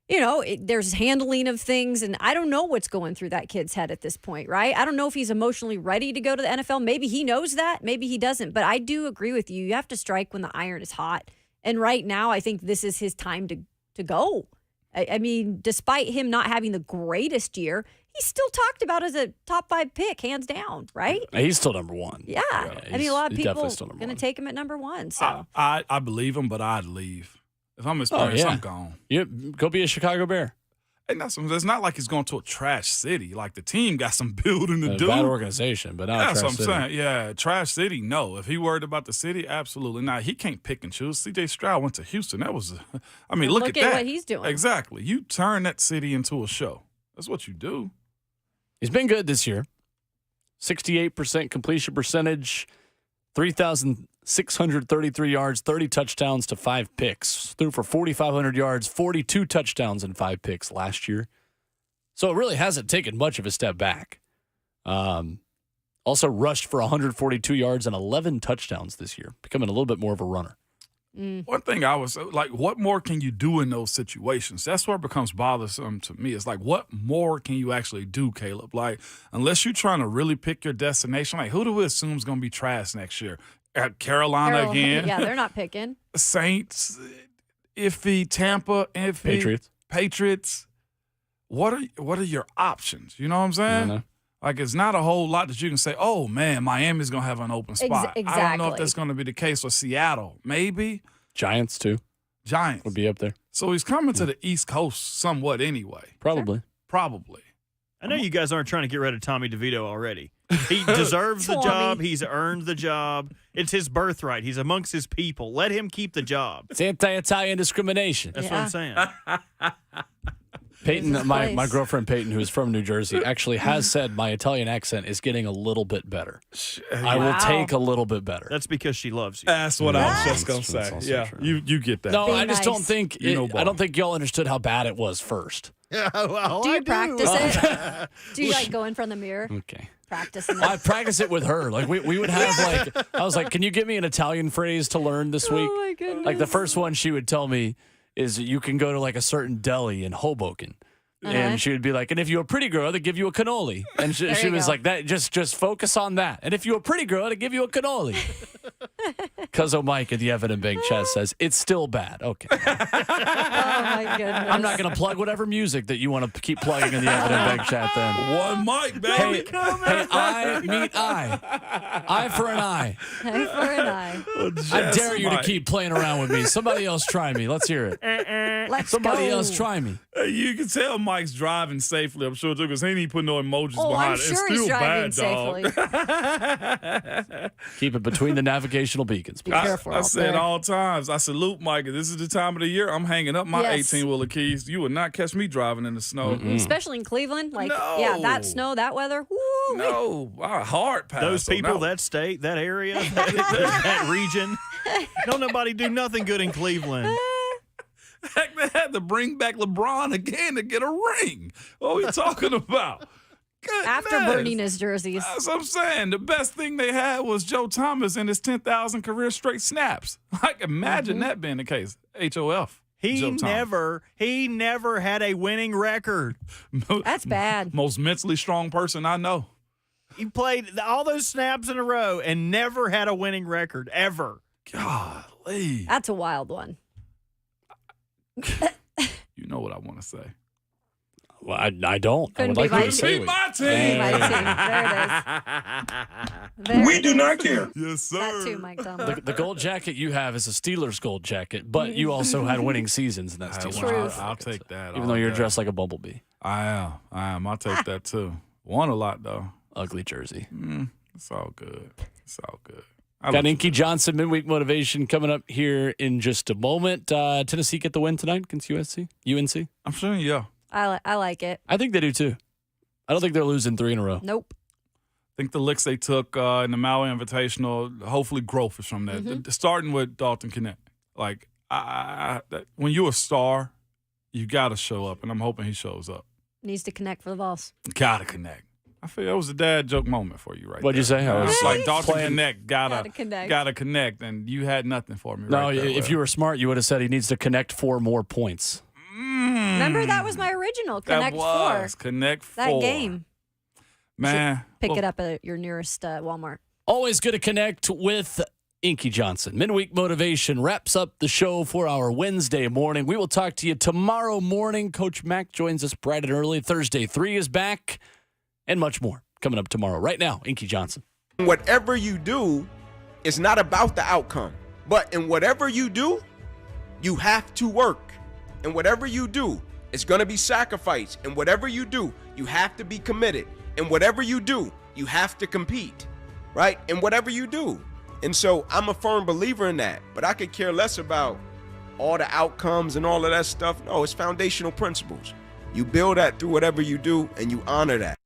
there's handling of things, and I don't know what's going through that kid's head at this point, right? I don't know if he's emotionally ready to go to the NFL. Maybe he knows that, maybe he doesn't. But I do agree with you. You have to strike when the iron is hot. And right now, I think this is his time to go. I mean, despite him not having the greatest year, he's still talked about as a top 5 pick, hands down, right? He's still number 1. Yeah. I mean, a lot of people are going to take him at number 1. So I believe him, but I'd leave. If I'm his parents, I'm gone. You go be a Chicago Bear. And it's not like he's going to a trash city. Like, the team got some building to do. Bad organization, but not that's a trash what I'm city. saying. Yeah, trash city, no. If he worried about the city, absolutely not. He can't pick and choose. C.J. Stroud went to Houston. That was, look at that. What he's doing. Exactly. You turn that city into a show. That's what you do. He's been good this year. 68% completion percentage, 3,633 yards, 30 touchdowns to 5 picks. Threw for 4,500 yards, 42 touchdowns and 5 picks last year. So it really hasn't taken much of a step back. Also rushed for 142 yards and 11 touchdowns this year, becoming a little bit more of a runner. One thing I was like, what more can you do in those situations? That's where it becomes bothersome to me. It's like, what more can you actually do, Caleb? Like, unless you're trying to really pick your destination, like, who do we assume is going to be trash next year? At Carolina again? Yeah, they're not picking. Saints, iffy. Tampa, iffy. Patriots. What are your options? You know what I'm saying? Like, it's not a whole lot that you can say, oh, man, Miami's going to have an open spot. Exactly. I don't know if that's going to be the case. Or Seattle, maybe. Giants, too. Giants. Would be up there. So he's coming to the East Coast somewhat anyway. Probably. Probably. I know you guys aren't trying to get rid of Tommy DeVito already. He deserves the job. He's earned the job. It's his birthright. He's amongst his people. Let him keep the job. It's anti-Italian discrimination. That's what I'm saying. Peyton, my girlfriend Peyton, who is from New Jersey, actually has said my Italian accent is getting a little bit better. I will take a little bit better. That's because she loves you. That's what I was just going to say. Yeah, you get that. No, I just don't think I don't think y'all understood how bad it was first. Do you practice it? Do you go in front of the mirror? Okay. Practicing I practice it with her. Like we would have I was like, can you give me an Italian phrase to learn this week? Oh my goodness. Like the first one she would tell me is you can go to like a certain deli in Hoboken. And she would be like, and if you're a pretty girl, they give you a cannoli. And she was like, that just focus on that. And if you're a pretty girl, they give you a cannoli. Cuzzo Mike in the Evan Bank chat says, it's still bad. Okay. Oh, my goodness. I'm not going to plug whatever music that you want to keep plugging in the Evan Bank chat then. One mic, baby. Hey, I meet I. Eye for an eye. Eye for an eye. I dare you to keep playing around with me. Somebody else try me. Let's hear it. Let's Somebody go. else try me. You can tell Mike's driving safely, I'm sure, too, because he ain't put no emojis Oh, behind I'm it. sure It's he's still driving bad, safely. Keep it between the navigational beacons. Be careful I out said there. all times, I salute Mike. This is the time of the year I'm hanging up my Yes. 18-wheeler keys. You will not catch me driving in the snow. Especially in Cleveland. Like, No. yeah, that snow, that weather. Woo. No, hard pass. Those So people, no. that state, that area, that region, don't nobody do nothing good in Cleveland. Heck, they had to bring back LeBron again to get a ring. What are we talking about? After Goodness. burning his jerseys. That's what I'm saying. The best thing they had was Joe Thomas and his 10,000 career straight snaps. Like, imagine that being the case. HOF. He Joe Thomas. never had a winning record. That's bad. Most mentally strong person I know. He played all those snaps in a row and never had a winning record, ever. Golly. That's a wild one. You know what I want to say. Well, I don't. I Couldn't would be like my you to team. say Be it. my Be team. my team. There it is. We do not care. Yes, sir. That too, Mike Dunlap. The gold jacket you have is a Steelers gold jacket, but you also had winning seasons in that Steelers True. jacket. I'll take that. Even all though you're day. dressed like a bumblebee. I am. I'll take that too. Won a lot though. Ugly jersey. It's all good. It's all good. Got Inky Johnson midweek motivation coming up here in just a moment. Tennessee get the win tonight against UNC? I'm sure, yeah. I like it. I think they do too. I don't think they're losing 3 in a row. Nope. I think the licks they took in the Maui Invitational, hopefully growth is from that. Starting with Dalton Knecht. Like, when you're a star, you got to show up, and I'm hoping he shows up. Needs to connect for the Vols. Got to connect. I feel that was a dad joke moment for you right What'd you there. say? I was It's like Dalton playing- Knecht Gotta connect. gotta connect, and you had nothing for me No, right there. if you were smart, you would have said he needs to connect 4 more points. Remember, that was my original. Connect that was 4. Connect 4. That game. Man. Pick it up at your nearest Walmart. Always good to connect with Inky Johnson. Midweek Motivation wraps up the show for our Wednesday morning. We will talk to you tomorrow morning. Coach Mack joins us bright and early. Thursday 3 is back, and much more coming up tomorrow. Right now, Inky Johnson. Whatever you do is not about the outcome, but in whatever you do, you have to work. And whatever you do, it's going to be sacrifice. And whatever you do, you have to be committed. And whatever you do, you have to compete, right? And whatever you do. And so I'm a firm believer in that, but I could care less about all the outcomes and all of that stuff. No, it's foundational principles. You build that through whatever you do, and you honor that.